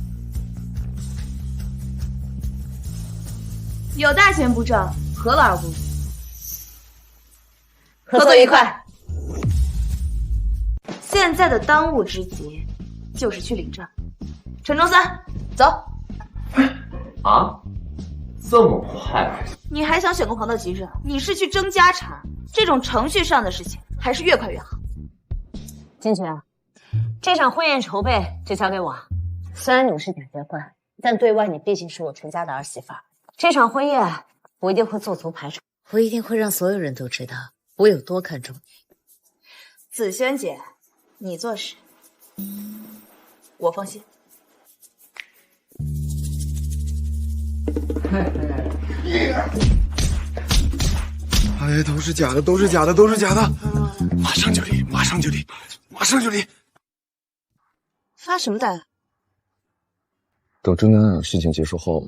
S1: 有大钱不挣，何乐而不为？合作愉快。现在的当务之急就是去领证。陈中三，走。
S11: 啊？这么快？
S1: 你还想选个黄道吉日？你是去争家产，这种程序上的事情还是越快越好。
S10: 金菊啊，这场婚宴筹备就交给我。虽然你们是假结婚，但对外你毕竟是我陈家的儿媳妇儿。这场婚宴我一定会做足排场，
S9: 我一定会让所有人都知道我有多看重你。
S1: 紫萱姐，你做事我放心。
S4: 哎，都是假的，都是假的，都是假的！马上就离，马上就离，马上就离！
S1: 发什么呆？
S12: 等郑丹安事情结束后，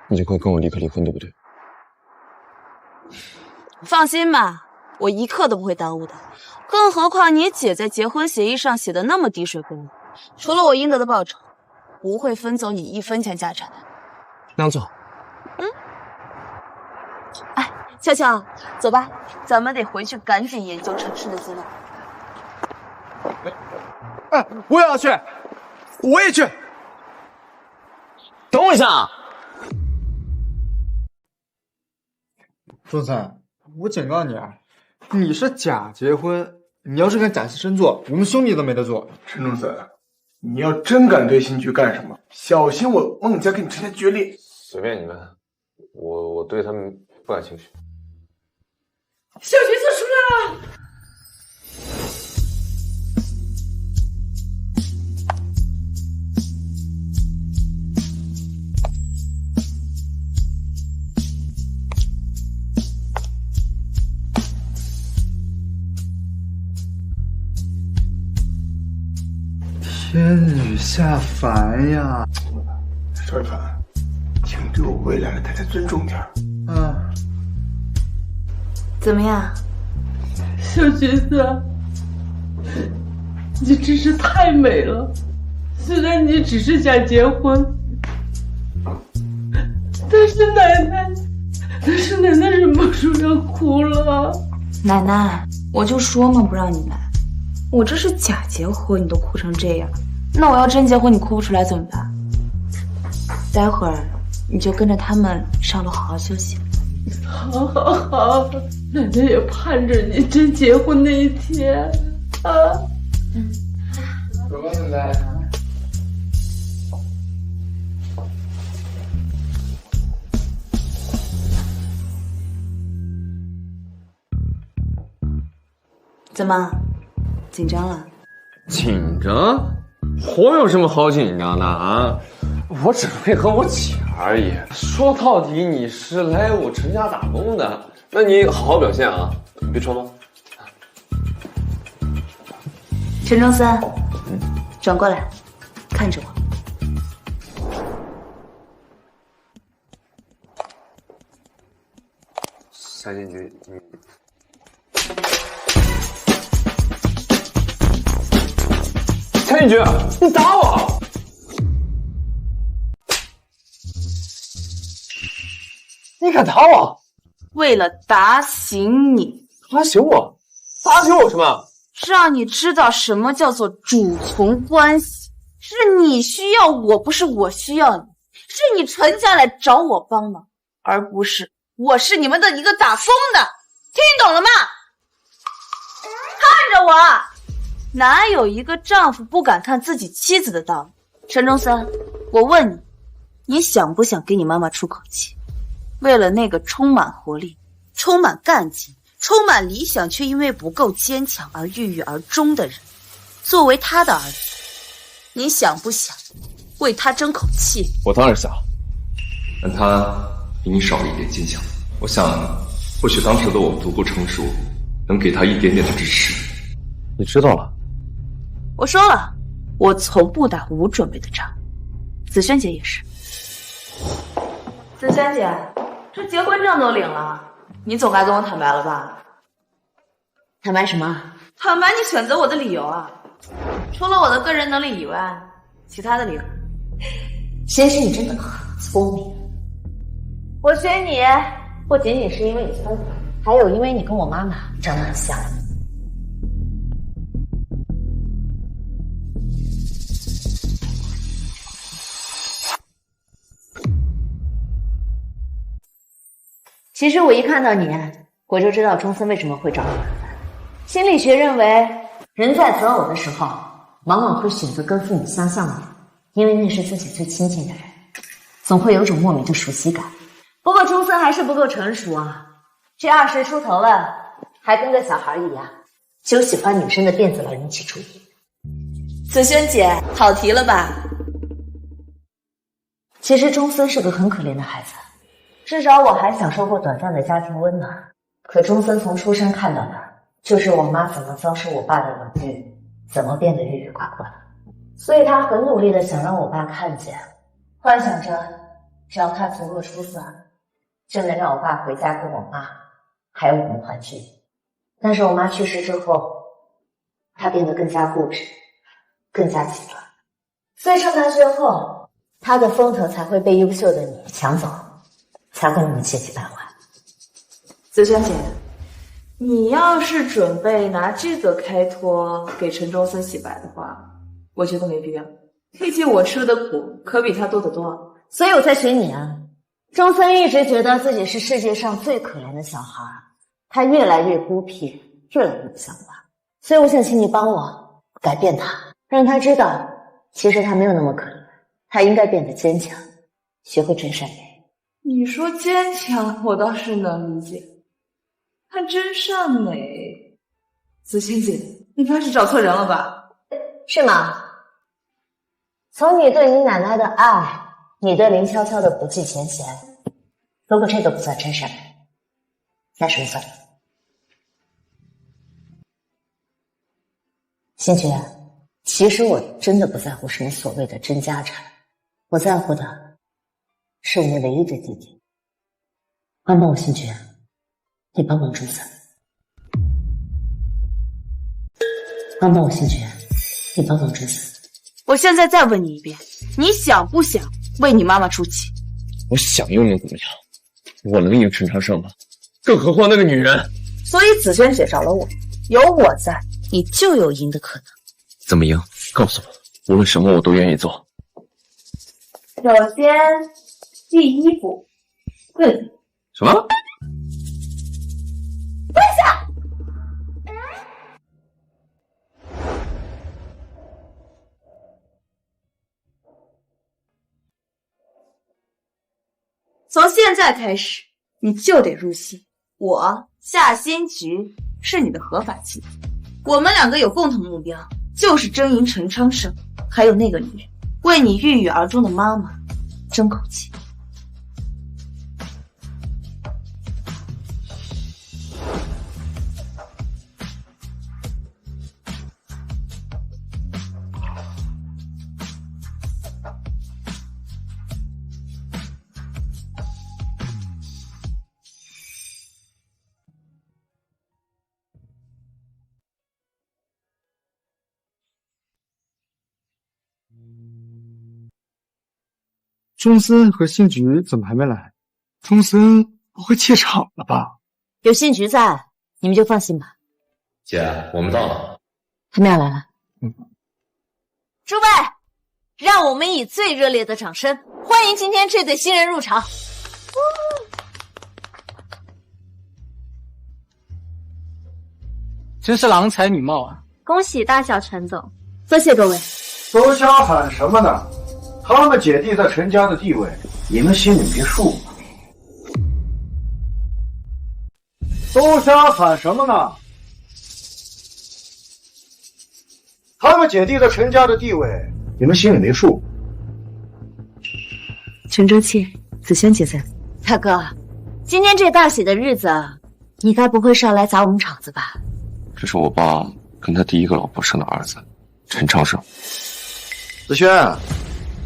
S12: 你就会跟我立刻离婚，对不对？
S1: 放心吧，我一刻都不会耽误的。更何况你姐在结婚协议上写的那么滴水不漏，除了我应得的报酬，不会分走你1分钱家产的。
S12: 那样做。
S1: 哎，俏俏，走吧，咱们得回去赶紧研究城市的资料。
S2: 哎，我也要去，我也去。
S11: 等我一下。
S2: 中三，我警告你啊，你是假结婚，你要是敢假戏真做，我们兄弟都没得做。
S5: 陈中三，你要真敢对新居干什么，小心我孟家跟你陈家决裂。
S12: 随便你们，我对他们不感兴趣。
S15: 小橘子出来了。
S2: 天女下凡呀！
S5: 邵一凡，请对我未来的太太尊重点。
S1: 怎么样，
S15: 小橘子，你真是太美了。虽然你只是假结婚，但是奶奶忍不住要哭了。
S1: 奶奶，我就说嘛，不让你来。我这是假结婚，你都哭成这样，那我要真结婚，你哭不出来怎么办？待会儿你就跟着他们上楼好好休息。
S15: 好好好，奶奶也盼着你真结婚那一天啊。
S2: 走吧，奶奶。
S1: 怎么，紧张了？
S11: 紧张？我有什么好紧张的啊？我只是配合我姐而已。说到底，你是来我陈家打工的，那你好好表现啊，别穿帮。
S1: 陈中三，转过来，看着我。
S12: 夏金菊，
S11: 夏金菊，你打我！你敢打我？
S1: 为了打醒你。
S11: 打醒我？打醒我什么？
S1: 让你知道什么叫做主从关系，是你需要我，不是我需要你，是你陈家来找我帮忙，而不是我是你们的一个打工的，听懂了吗？看着我，哪有一个丈夫不敢看自己妻子的道理？陈中三，我问你，你想不想给你妈妈出口气？为了那个充满活力、充满干劲、充满理想却因为不够坚强而郁郁而终的人，作为他的儿子，你想不想为他争口气？
S12: 我当然想，但他比你少了一点坚强。我想，或许当时的我足够成熟，能给他一点点的支持。你知道了？
S1: 我说了，我从不打无准备的仗。紫萱姐也是。紫萱姐，这结婚证都领了，你总该跟我坦白了吧？
S10: 坦白什么？
S1: 坦白你选择我的理由啊！除了我的个人能力以外，其他的理由。
S10: 先生，你真的很聪明。我选你，不仅仅是因为你聪明，还有因为你跟我妈妈长得很像。其实我一看到你，我就知道钟森为什么会找我麻烦。心理学认为，人在择偶的时候，往往会选择跟父母相像的人，因为那是自己最亲近的人，总会有种莫名的熟悉感。不过钟森还是不够成熟啊，这20出头了，还跟个小孩一样，就喜欢女生的辫子来引起注意。
S1: 子轩姐，跑题了吧？
S10: 其实钟森是个很可怜的孩子。至少我还享受过短暂的家庭温暖，可钟森从出生看到的就是我妈怎么遭受我爸的冷遇，怎么变得郁郁寡欢，所以他很努力的想让我爸看见，幻想着只要他足够出色，就能让我爸回家跟我妈还有我们团聚。但是我妈去世之后，他变得更加固执，更加极端，所以上大学后，他的风头才会被优秀的你抢走，才会那么气急败坏。
S1: 子轩姐，你要是准备拿这个开脱给陈钟森洗白的话，我觉得没必要。毕竟我吃的苦可比他多得多，
S10: 所以我才选你啊。钟森一直觉得自己是世界上最可怜的小孩，他越来越孤僻，越来越不像爸，所以我想请你帮我改变他，让他知道其实他没有那么可怜，他应该变得坚强，学会真善美。
S1: 你说坚强，我倒是能理解。看真善美，子轩姐，你怕是找错人了吧？
S10: 是吗？从你对你奶奶的爱，你对林悄悄的不计前嫌，如果这个不算真善美，那什么算？星爵，其实我真的不在乎什么所谓的真家产，我在乎的是我们唯一的弟弟。帮帮我，星爵，你帮帮钟森。帮帮我，星爵，你帮帮钟森。
S1: 我现在再问你一遍，你想不想为你妈妈出气？
S11: 我想又能怎么样？我能赢陈长胜吗？更何况那个女人。
S1: 所以子轩姐找了我，有我在，你就有赢的可能。
S11: 怎么赢？告诉我，无论什么我都愿意做。
S1: 首先，第一步，跪下。
S11: 什么？
S1: 跪下！从现在开始，你就得入戏。我夏新菊是你的合法妻子，我们两个有共同目标，就是争赢陈昌胜，还有那个女人，为你郁郁而终的妈妈争口气。
S2: 钟森和新菊怎么还没来？钟森不会怯场了吧？
S10: 有新菊在，你们就放心吧。
S12: 姐，我们到了。
S10: 他们要来了。
S1: 诸位，让我们以最热烈的掌声欢迎今天这对新人入场。
S2: 真是郎才女貌啊！
S7: 恭喜大小陈总，
S1: 多谢各位。
S4: 都瞎喊什么呢？他们姐弟在陈家的地位，你们心里没数吗？都瞎喊什么呢？他们姐弟在陈家的地位，你们心里没数。
S10: 陈周倩，子轩姐在。大哥，今天这大喜的日子，你该不会是要来砸我们场子吧？
S12: 这是我爸跟他第一个老婆生的儿子，陈昌胜。
S4: 子轩，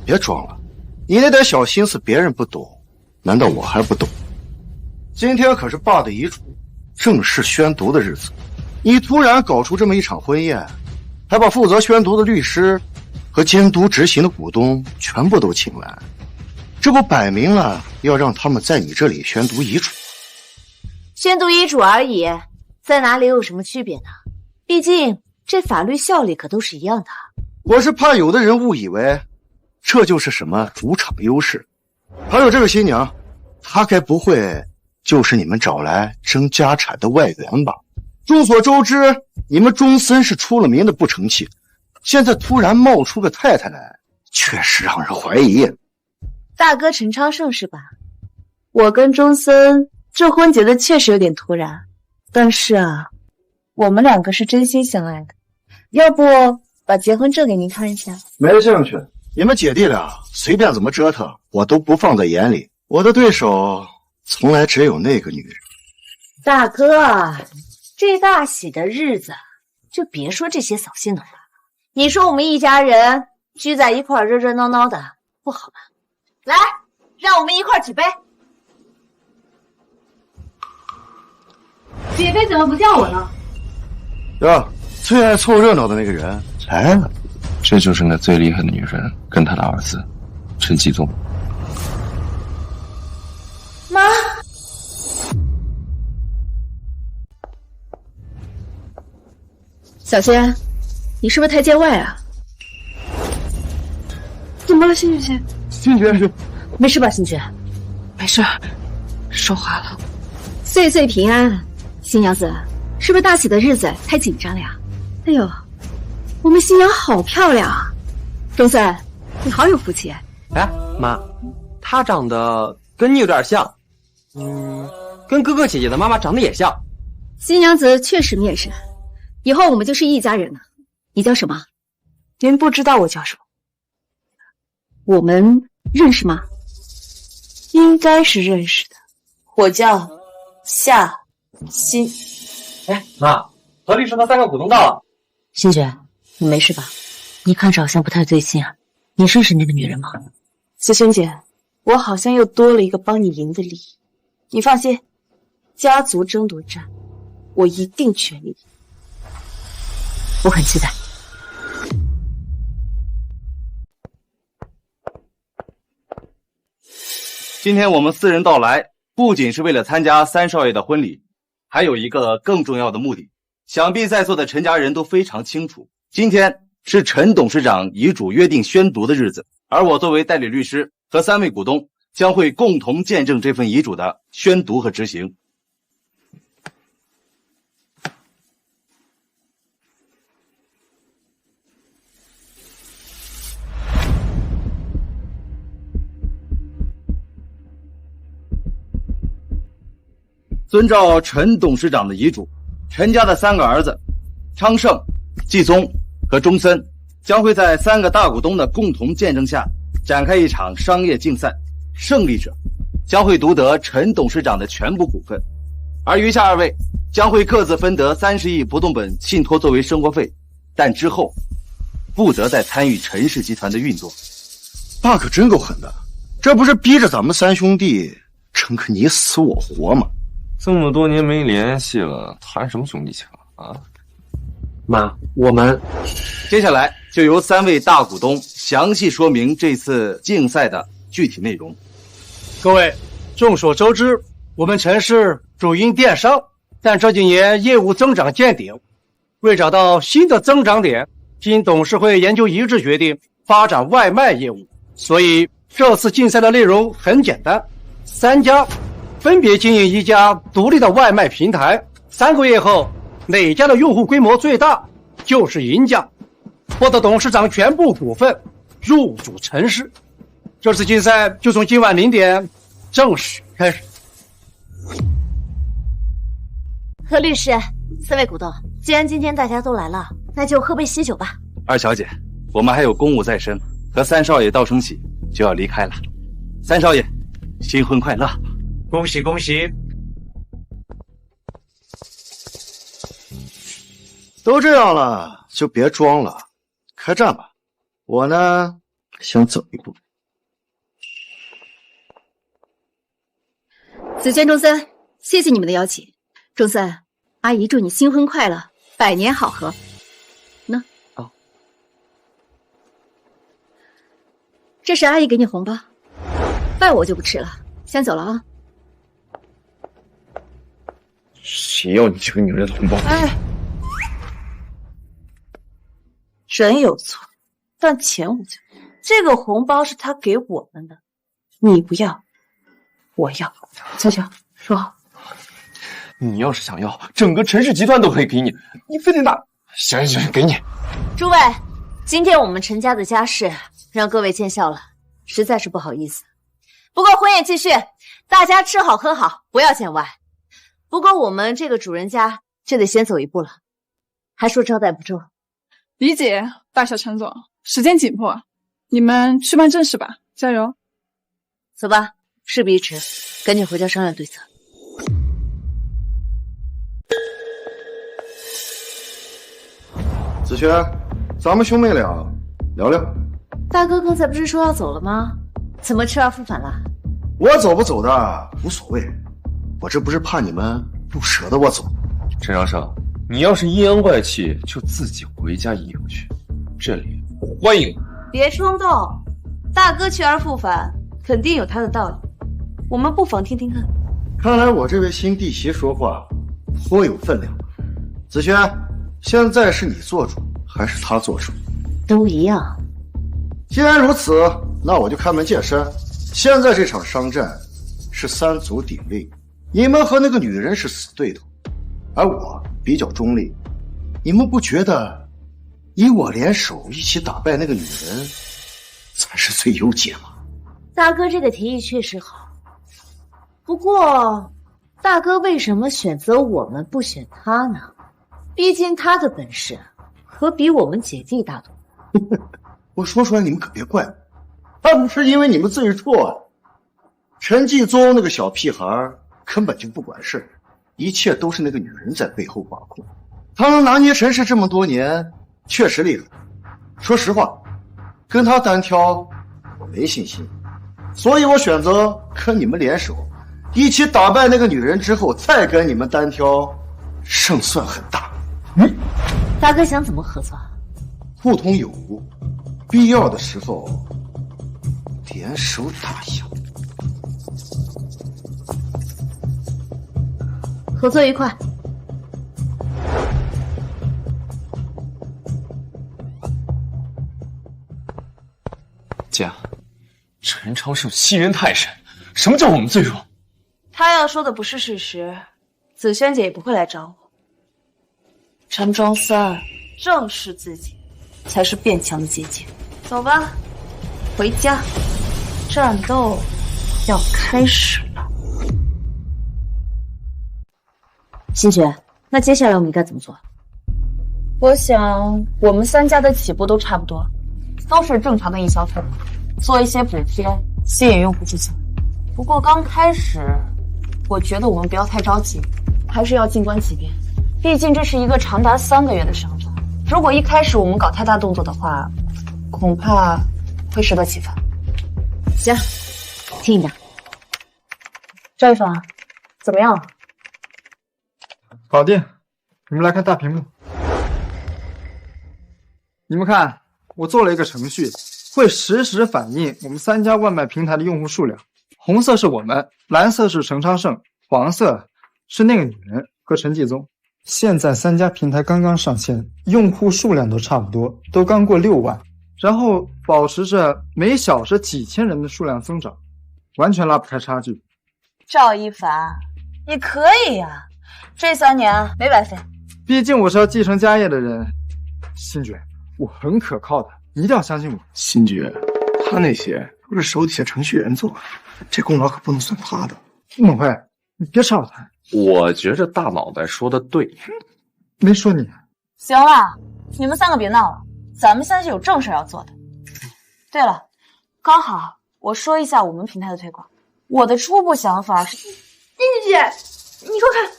S4: 别装了，你那点小心思别人不懂，难道我还不懂？今天可是爸的遗嘱正式宣读的日子，你突然搞出这么一场婚宴，还把负责宣读的律师和监督执行的股东全部都请来，这不摆明了要让他们在你这里宣读遗嘱？
S10: 宣读遗嘱而已，在哪里有什么区别呢？毕竟这法律效力可都是一样的。
S4: 我是怕有的人误以为这就是什么主场优势。还有这个新娘，她该不会就是你们找来争家产的外援吧？众所周知，你们中森是出了名的不成器，现在突然冒出个太太来，确实让人怀疑。
S1: 大哥陈昌盛是吧？我跟中森这婚结的确实有点突然，但是啊，我们两个是真心相爱的。要不把结婚证给您看一下？
S4: 没兴趣，你们姐弟俩随便怎么折腾，我都不放在眼里。我的对手从来只有那个女人。
S10: 大哥，这大喜的日子就别说这些扫兴的话了。你说我们一家人聚在一块儿热热闹闹的，不好吗？来，让我们一块儿举杯。
S16: 姐妹怎么不叫我呢？
S4: 呀，最爱凑热闹的那个人来了。
S12: 这就是那最厉害的女人跟她的儿子陈继宗。
S16: 妈，小仙，你是不是太见外啊？怎么了，新菊？
S2: 新菊，
S10: 没事吧，新菊？
S16: 没事，说话了。岁岁平安，新娘子，是不是大喜的日子太紧张了呀？哎呦，我们新娘好漂亮啊！中森，你好有福气。
S18: 哎，妈，她长得跟你有点像，跟哥哥姐姐的妈妈长得也像。
S16: 新娘子确实面善，以后我们就是一家人了。你叫什么？
S1: 您不知道我叫什么？
S16: 我们认识吗？
S1: 应该是认识的。我叫夏新。
S18: 哎，妈，何律师和3个股东到了。
S10: 新觉，你没事吧？你看着好像不太对劲啊。你认识那个女人吗？
S1: 思萱姐，我好像又多了一个帮你赢的利益。你放心，家族争夺战，我一定全力。
S10: 我很期待。
S19: 今天我们4人到来，不仅是为了参加3少爷的婚礼，还有一个更重要的目的。想必在座的陈家人都非常清楚，今天是陈董事长遗嘱约定宣读的日子，而我作为代理律师和3位股东将会共同见证这份遗嘱的宣读和执行。遵照陈董事长的遗嘱，陈家的3个儿子昌盛、继宗和中森将会在3个大股东的共同见证下展开一场商业竞赛，胜利者将会独得陈董事长的全部股份，而余下2位将会各自分得30亿不动本信托作为生活费，但之后不得再参与陈氏集团的运作。
S4: 爸可真够狠的，这不是逼着咱们3兄弟争个你死我活吗？
S12: 这么多年没联系了，谈什么兄弟情啊？
S18: 妈，我们
S19: 接下来就由3位大股东详细说明这次竞赛的具体内容。
S20: 各位，众所周知，我们陈氏主营电商，但这几年业务增长见顶，为找到新的增长点，经董事会研究一致决定发展外卖业务。所以这次竞赛的内容很简单，3家分别经营一家独立的外卖平台，3个月后哪家的用户规模最大就是赢家，获得董事长全部股份，入主陈氏。这次竞赛就从今晚0点正式开始。
S10: 何律师，4位股东，既然今天大家都来了，那就喝杯喜酒吧。
S19: 二小姐，我们还有公务在身，和3少爷道声喜就要离开了。3少爷，新婚快乐！
S20: 恭喜恭喜！
S4: 都这样了，就别装了，开战吧。我呢，想走一步。
S16: 子轩、中森，谢谢你们的邀请。中森，阿姨祝你新婚快乐，百年好合。呢？
S18: 哦，
S16: 这是阿姨给你红包，饭我就不吃了，先走了啊。
S11: 谁要你这个女人的红包？
S1: 哎，人有错，但钱无罪。这个红包是他给我们的，你不要，我要。小九，说好。
S11: 你要是想要，整个陈氏集团都可以给你，你非得拿……行行行，给你。
S10: 诸位，今天我们陈家的家事让各位见笑了，实在是不好意思。不过婚宴继续，大家吃好喝好，不要见外。不过我们这个主人家就得先走一步了，还说招待不周。
S21: 理解，大小陈总，时间紧迫，你们去办正事吧，加油。
S10: 走吧，事不宜迟，赶紧回家商量对策。
S19: 子轩，咱们兄妹俩聊聊。
S10: 大哥刚才不是说要走了吗？怎么吃而复返了？
S19: 我走不走的无所谓，我这不是怕你们不舍得我走。
S12: 陈长胜，你要是阴阳怪气，就自己回家应用去，这里不欢迎你。
S1: 别冲动，大哥去而复返，肯定有他的道理，我们不妨听听看。
S19: 看来我这位新弟媳说话颇有分量。子轩，现在是你做主还是他做主？
S10: 都一样。
S19: 既然如此，那我就开门见山。现在这场商战是三足鼎立，你们和那个女人是死对头，而我比较中立。你们不觉得以我联手一起打败那个女人才是最优解吗？
S10: 大哥这个提议确实好，不过大哥为什么选择我们不选他呢？毕竟他的本事可比我们姐弟大多。
S19: 我说出来你们可别怪我，还不是因为你们自己错啊。陈继宗那个小屁孩根本就不管事，一切都是那个女人在背后把控。他能拿捏陈氏这么多年，确实厉害。说实话，跟他单挑我没信心，所以我选择跟你们联手，一起打败那个女人之后再跟你们单挑，胜算很大。
S10: 大哥想怎么合作？
S19: 互通有无，必要的时候联手打呀。
S10: 合作愉快。
S12: 姐，陈昌胜欺人太甚，什么叫我们最弱？
S1: 他要说的不是事实，子轩姐也不会来找我。陈中森，正视自己，才是变强的捷径。走吧，回家，战斗要开始了。
S10: 星爵，那接下来我们该怎么做？
S1: 我想我们三家的起步都差不多，都是正常的营销策略，做一些补贴，吸引用户注册。不过刚开始，我觉得我们不要太着急，还是要静观其变。毕竟这是一个长达3个月的商战，如果一开始我们搞太大动作的话，恐怕会适得其反。
S10: 行，听你的。
S1: 赵一凡，怎么样？
S2: 搞定。你们来看大屏幕。你们看，我做了一个程序，会实时反映我们3家外卖平台的用户数量。红色是我们，蓝色是陈昌胜，黄色是那个女人和陈继宗。现在3家平台刚刚上线，用户数量都差不多，都刚过6万，然后保持着每小时几千人的数量增长，完全拉不开差距。
S1: 赵一凡，你可以呀，这3年没白费。
S2: 毕竟我是要继承家业的人，星爵，我很可靠的，你一定要相信我。
S5: 星爵，他那些都是手底下程序员做的，这功劳可不能算他的。
S2: 孟慧，你别吵他。
S12: 我觉着大脑袋说的对，
S2: 没说你。
S1: 行了，你们3个别闹了，咱们现在是有正事要做的。对了，刚好我说一下我们平台的推广。我的初步想法是，
S7: 静姐，你快看，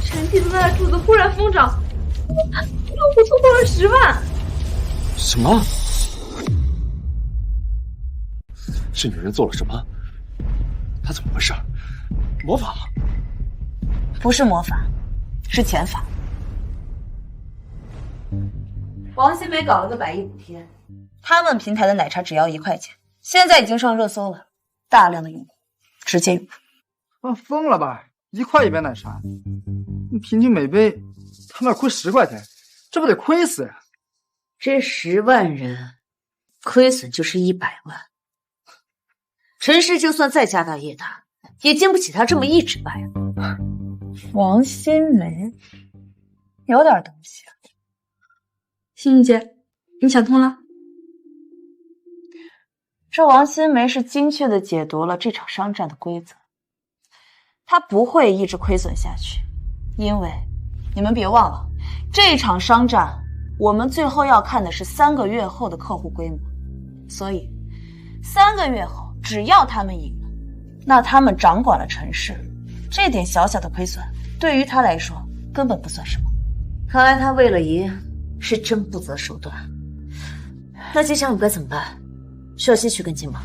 S7: 陈继宗的数字忽然疯涨，用户突破了10万。
S12: 什么？这女人做了什么？她怎么回事？魔法吗？
S1: 不是魔法，是钱法。王新梅搞了个100亿补贴，他们平台的奶茶只要1块钱，现在已经上热搜了。大量的用户，直接用。
S2: 疯了吧？1块一杯奶茶，平均每杯他们亏10块钱，这不得亏死呀？
S8: 这10万人，亏损就是100万。陈氏就算再家大业大，也经不起他这么一直掰啊。
S1: 王新梅，有点东西啊。欣怡姐，你想通了？这王新梅是精确的解读了这场商战的规则，他不会一直亏损下去，因为你们别忘了，这场商战我们最后要看的是3个月后的客户规模，所以3个月后只要他们赢了，那他们掌管了陈氏，这点小小的亏损对于他来说根本不算什么。
S8: 看来他为了赢是真不择手段。那接下来我们该怎么办？需要继续跟进吗？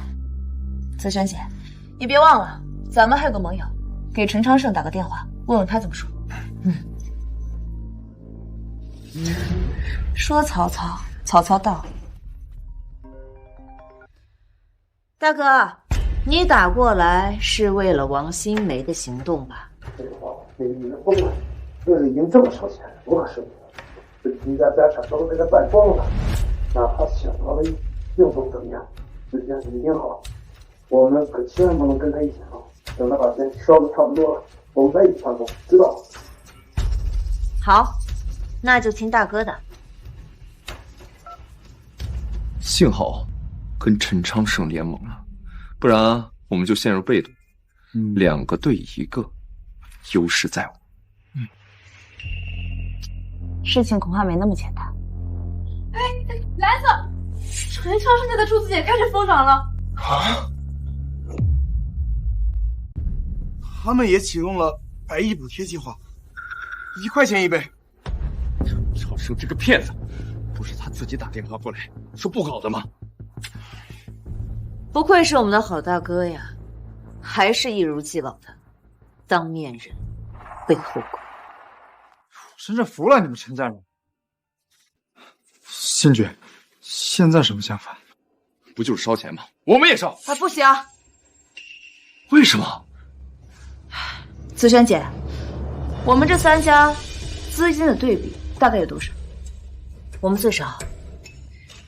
S1: 紫萱姐，你别忘了，咱们还有个盟友，给陈昌盛打个电话，问问他怎么说。说曹操，曹操到。
S8: 大哥，你打过来是为了王新梅的行动吧？
S4: 这个话那个女人疯了，为了赢这么少钱，我可受不了。这秦家家产都被他败光了，哪怕小到了又能怎么样？紫萱你听好，我们可千万不能跟他一起放。等他把钱烧的差不多了，我们再一起上工，知道？
S8: 好，那就听大哥的。
S12: 幸好跟陈昌盛联盟了，不然我们就陷入被动。2个对1个，优势在我。
S1: 事情恐怕没那么简单。
S7: 哎，兰子，陈昌盛家的柱子也开始疯长了
S4: 啊！他们也启动了100亿补贴计划，1块钱一杯。
S11: 昌盛这个骗子，不是他自己打电话过来说不搞的吗？
S8: 不愧是我们的好大哥呀，还是一如既往的当面人背后鬼。
S2: 真是服了你们陈家人。新爵，现在什么想法？
S12: 不就是烧钱吗？我们也烧。
S1: 不行。
S12: 为什么？
S1: 紫萱姐，我们这3家资金的对比大概有多少？
S8: 我们最少，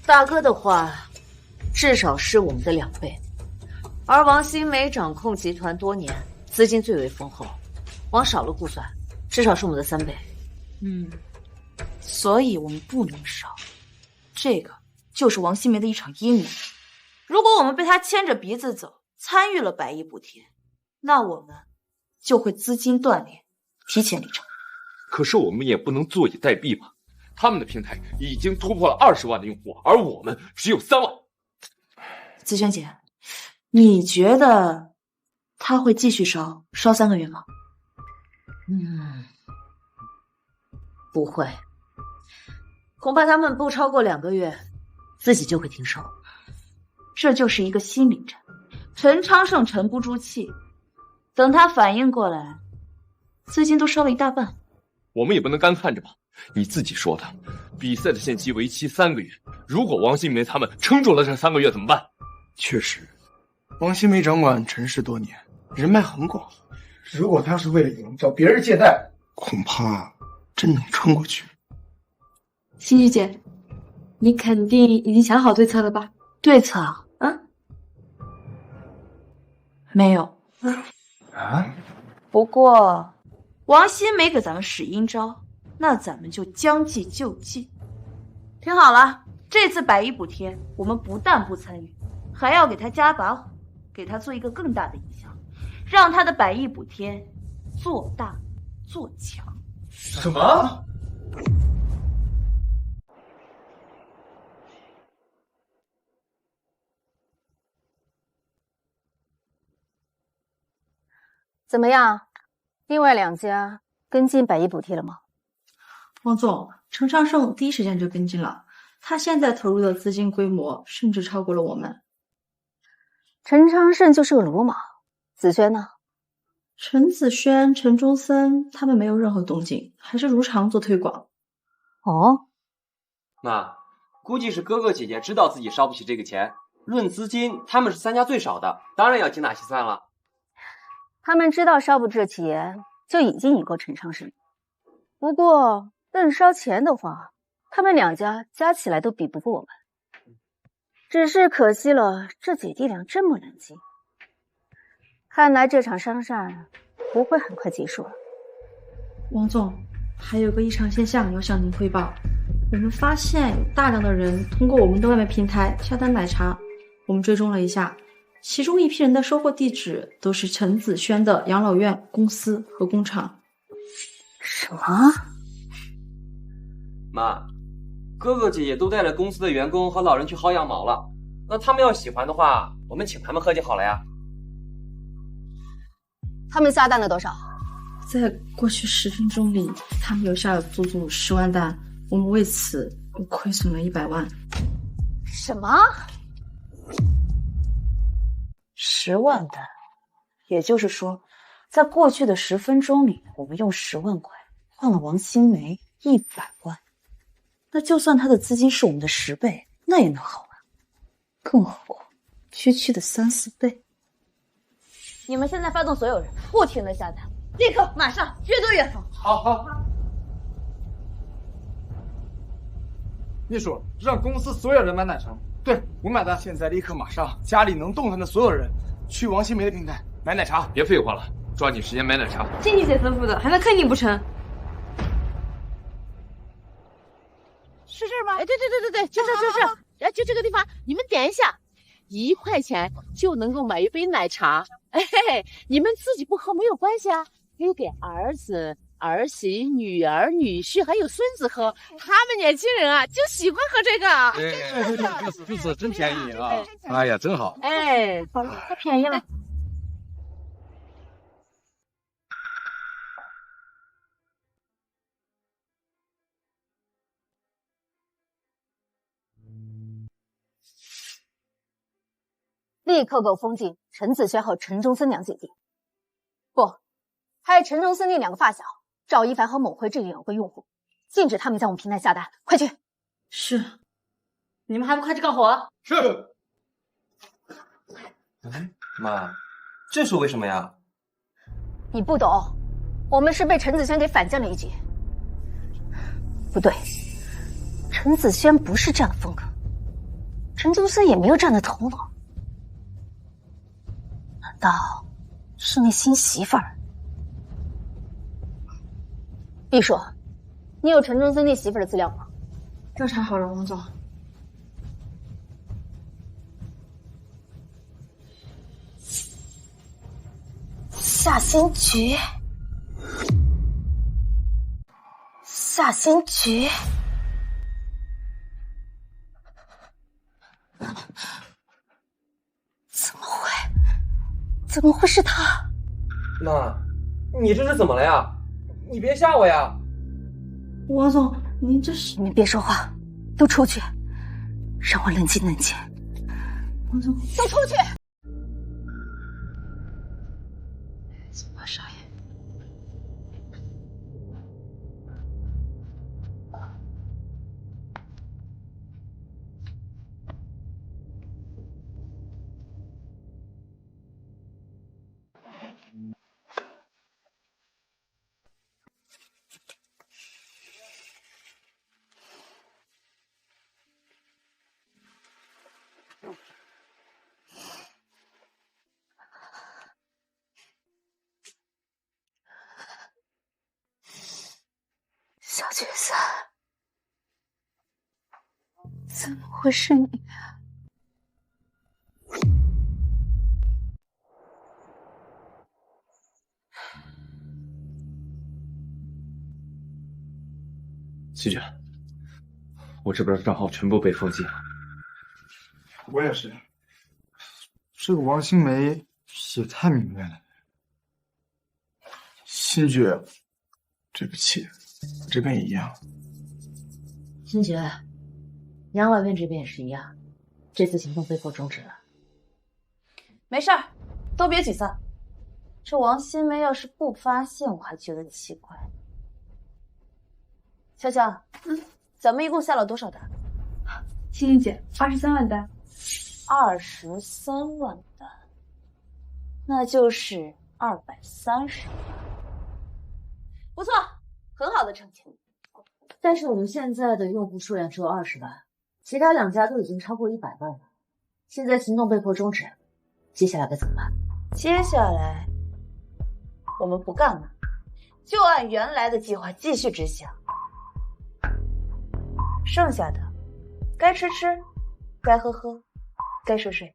S8: 大哥的话至少是我们的2倍，而王新梅掌控集团多年，资金最为丰厚，往少了估算，至少是我们的3倍。
S1: 所以我们不能少。这个就是王新梅的一场阴谋。如果我们被他牵着鼻子走，参与了100亿补贴，那我们就会资金断裂，提前离场。
S12: 可是我们也不能坐以待毙吧？他们的平台已经突破了20万的用户，而我们只有3万。
S1: 紫萱姐，你觉得他会继续烧3个月吗？
S8: 不会，恐怕他们不超过2个月，自己就会停手。
S1: 这就是一个心理战。陈昌盛沉不住气，等他反应过来，资金都烧了一大半。
S12: 我们也不能干看着吧？你自己说的，比赛的限期为期3个月，如果王新梅他们撑住了这3个月怎么办？
S5: 确实，王新梅掌管陈氏多年，人脉很广。如果他是为了赢找别人借贷，恐怕真能撑过去。
S16: 新玉姐，你肯定已经想好对策了吧？
S1: 对策没有不过王新梅给咱们使阴招，那咱们就将计就计。听好了，这次100亿补贴，我们不但不参与，还要给他加把火，给他做一个更大的影响，让他的100亿补贴做大做强。
S11: 什么？
S16: 怎么样？另外2家跟进100亿补贴了吗？
S6: 王总，陈昌盛第一时间就跟进了，他现在投入的资金规模甚至超过了我们。
S16: 陈昌盛就是个鲁莽，紫萱呢？
S6: 陈子轩、陈中森他们没有任何动静，还是如常做推广。
S18: 妈，估计是哥哥姐姐知道自己烧不起这个钱，论资金，他们是3家最少的，当然要精打细算了。
S16: 他们知道烧不这钱，就已经赢过陈昌盛。不过论烧钱的话，他们2家加起来都比不过我们。只是可惜了，这姐弟俩这么冷静。看来这场商战不会很快结束了。
S6: 王总，还有个异常现象要向您汇报。我们发现有大量的人通过我们的外卖平台下单奶茶，我们追踪了一下，其中一批人的收货地址都是陈子轩的养老院、公司和工厂。
S16: 什么？
S18: 妈，哥哥姐姐都带着公司的员工和老人去薅羊毛了，那他们要喜欢的话，我们请他们喝就好了呀。
S16: 他们下单了多少？
S6: 在过去10分钟里，他们留下了足足10万单，我们为此亏损了100万。
S16: 什么？10万单？也就是说，在过去的10分钟里，我们用10万块换了王新梅100万。那就算他的资金是我们的10倍，那也能好啊。更何况，区区的3、4倍。你们现在发动所有人，不停的下单，立刻马上越多越好。
S2: 好。秘书，让公司所有人买奶茶。对，我买单。
S5: 现在立刻马上，家里能动弹的所有人，去王新梅的平台买奶茶。
S12: 别废话了，抓紧时间买奶茶。
S1: 经理姐吩咐的，还能坑你不成？
S13: 是这儿吗？哎，对，就这，哎，就这个地方，你们点一下，1块钱就能够买一杯奶茶。哎嘿嘿，你们自己不喝没有关系啊，可以给儿子、儿媳、女儿、女婿还有孙子喝。他们年轻人啊，就喜欢喝这个。
S19: 就是真便宜啊！哎呀，真好。
S13: 哎，好了，太便宜了。
S16: 立刻给我封禁陈子轩和陈中森两姐弟，不，还有陈中森那2个发小赵一凡和某辉这2个用户，禁止他们在我们平台下单，快去！
S6: 是。
S16: 你们还不快去干活？
S2: 是。
S18: 妈，这是为什么呀？
S16: 你不懂，我们是被陈子轩给反将了一局。不对，陈子轩不是这样的风格，陈中森也没有这样的头脑。难道是那新媳妇儿？秘书，你有陈中森那媳妇儿的资料吗？
S6: 调查好了，王总。
S3: 夏新菊，夏新菊，怎么会是他？
S18: 妈，你这是怎么了呀？你别吓我呀！
S6: 王总，您这是……
S16: 你们别说话，都出去，让我冷静冷静。
S6: 王总，
S16: 都出去！
S6: 马少爷，
S16: 小角色，怎么会是你啊？
S12: 季姐，我这边的账号全部被封禁了。
S2: 我也是，这个王新梅也太明白了。新菊，对不起。这边也一样。
S10: 新觉，养老院这边也是一样，这次行动被迫终止了。
S1: 没事儿，都别沮丧。这王新梅要是不发现，我还觉得奇怪。乔乔，咱们一共下了多少单？
S6: 青青姐，23万单。
S1: 23万单，那就是230万。不错，很好的成绩。
S10: 但是我们现在的用户数量只有20万，其他2家都已经超过100万了。现在行动被迫终止，接下来该怎么办？
S1: 接下来我们不干了，就按原来的计划继续执行。剩下的该吃吃，该喝喝，该睡睡。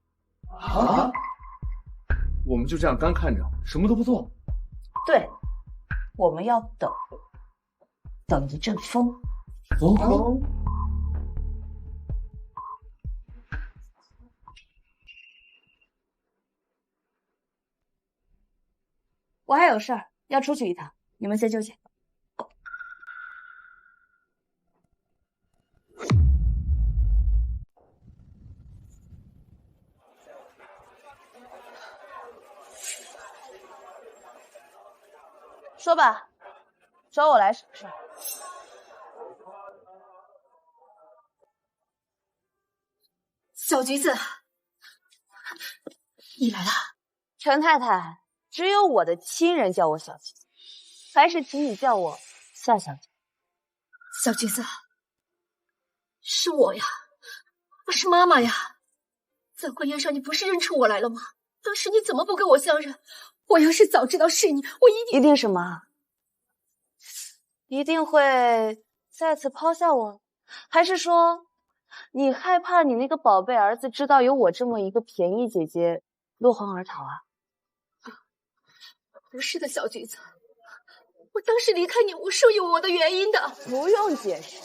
S12: 啊？我们就这样干看着，什么都不做？
S1: 对，我们要等一阵风。
S12: 风？
S1: 我还有事儿要出去一趟，你们先休息。说吧，找我来什么事儿？
S16: 小橘子，你来了。
S1: 陈太太，只有我的亲人叫我小姐，还是请你叫我夏小姐。
S16: 小橘子，是我呀，我是妈妈呀。在婚宴上你不是认出我来了吗？当时你怎么不跟我相认？我要是早知道是你，我一
S1: 定什么？一定会再次抛下我？还是说你害怕你那个宝贝儿子知道有我这么一个便宜姐姐落荒而逃啊？
S16: 不是的，小橘子，我当时离开你，我是有我的原因的。
S1: 不用解释，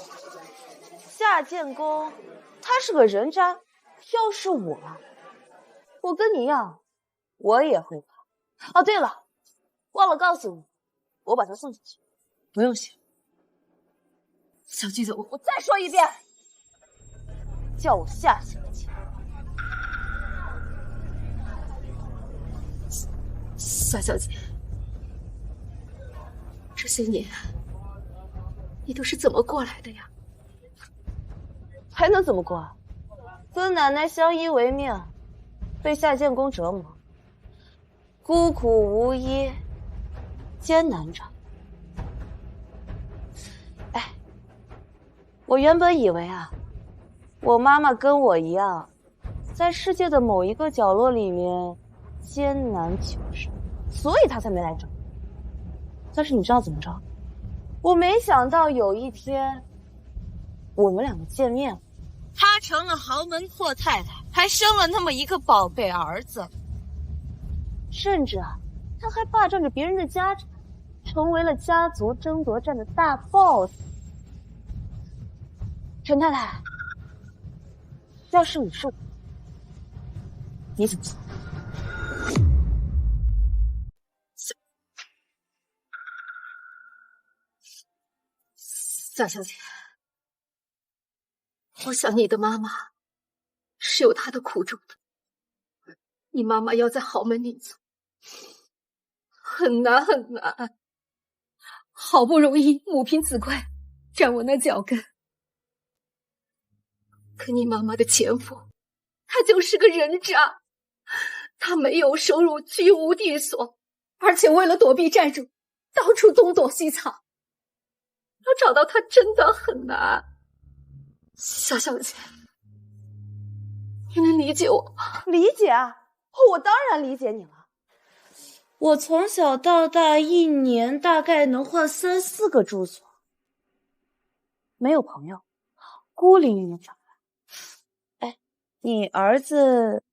S1: 夏建功他是个人渣，要是我跟你一样，我也会怕。哦，对了，忘了告诉你，我把他送下去，不用谢。
S16: 小橘子，
S1: 我再说一遍，叫我夏小姐。
S16: 夏小姐，这些年你都是怎么过来的呀？
S1: 还能怎么过啊？跟奶奶相依为命，被夏建功折磨，孤苦无依，艰难着。哎，我原本以为啊，我妈妈跟我一样，在世界的某一个角落里面艰难求生，所以她才没来找。但是你知道怎么着？我没想到有一天，我们两个见面了。她成了豪门阔太太，还生了那么一个宝贝儿子，甚至啊，她还霸占着别人的家产，成为了家族争夺战的大 boss。陈太太，要是你是我，你怎么做？
S16: 夏小姐，我想你的妈妈是有她的苦衷的。你妈妈要在豪门立足，很难很难。好不容易母凭子贵，站稳了脚跟。可你妈妈的前夫，他就是个人渣，他没有收入，居无定所，而且为了躲避债主，到处东躲西藏。要找到他真的很难。夏小姐，你能理解我吗？
S1: 理解啊，我当然理解你了。我从小到大一年大概能换3、4个住所，没有朋友，孤零零的长大。哎，你儿子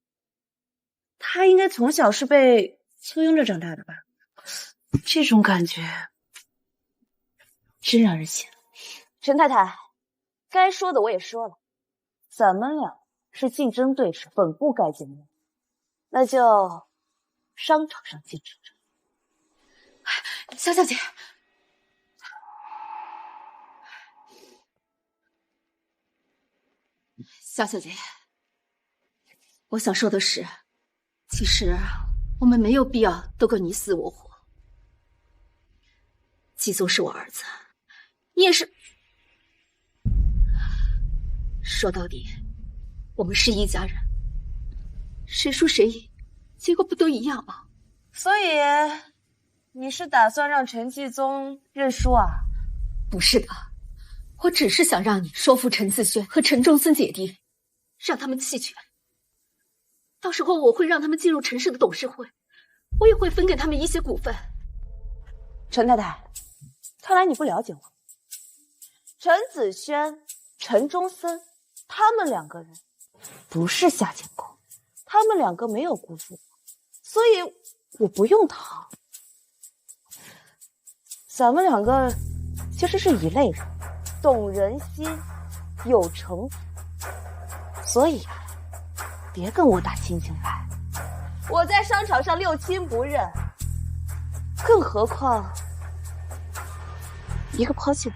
S1: 他应该从小是被簇拥着长大的吧？这种感觉真让人羡慕。陈太太，该说的我也说了，咱们俩是竞争对手，本不该见面，那就商场上见识着。
S16: 夏小姐，夏小姐，我想说的是，其实我们没有必要斗个你死我活。季宗是我儿子，你也是。说到底，我们是一家人。谁输谁赢，结果不都一样吗？
S1: 所以，你是打算让陈继宗认输啊？
S16: 不是的，我只是想让你说服陈自轩和陈仲森姐弟，让他们弃权。到时候我会让他们进入陈氏的董事会，我也会分给他们一些股份。
S1: 陈太太，看来你不了解我。陈子轩、陈忠森，他们两个人不是下贱狗，他们两个没有辜负我，所以我不用逃。咱们两个其实是一类人，懂人心，有城府，所以啊，别跟我打亲情牌。我在商场上六亲不认，更何况一个抛弃我。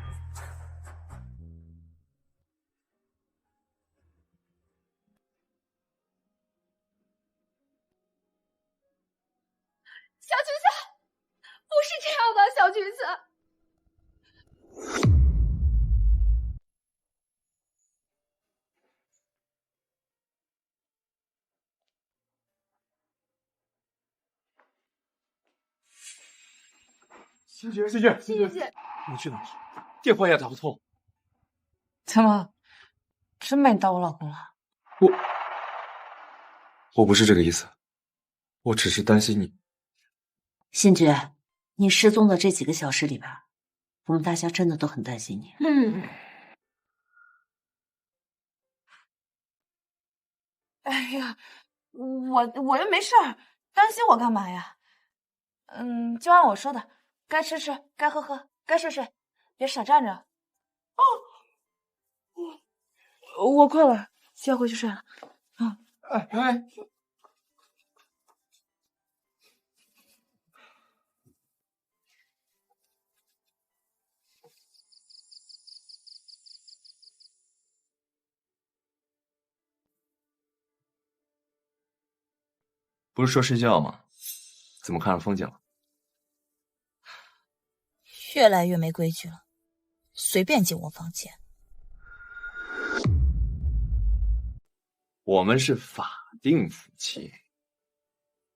S16: 小橘子，不是这样的，小橘子。
S11: 星爵，
S16: 星爵，
S11: 你去哪儿？电话也打不通。
S1: 怎么，真把你当我老公了？
S12: 我不是这个意思，我只是担心你。
S9: 星爵，你失踪的这几个小时里边，我们大家真的都很担心你。
S1: 哎呀，我又没事儿，担心我干嘛呀？就按我说的，该吃吃，该喝喝，该睡睡，别傻站着。我困了，先回去睡了。
S12: 不是说睡觉吗？怎么看上风景了？
S3: 越来越没规矩了，随便进我房间。
S12: 我们是法定夫妻，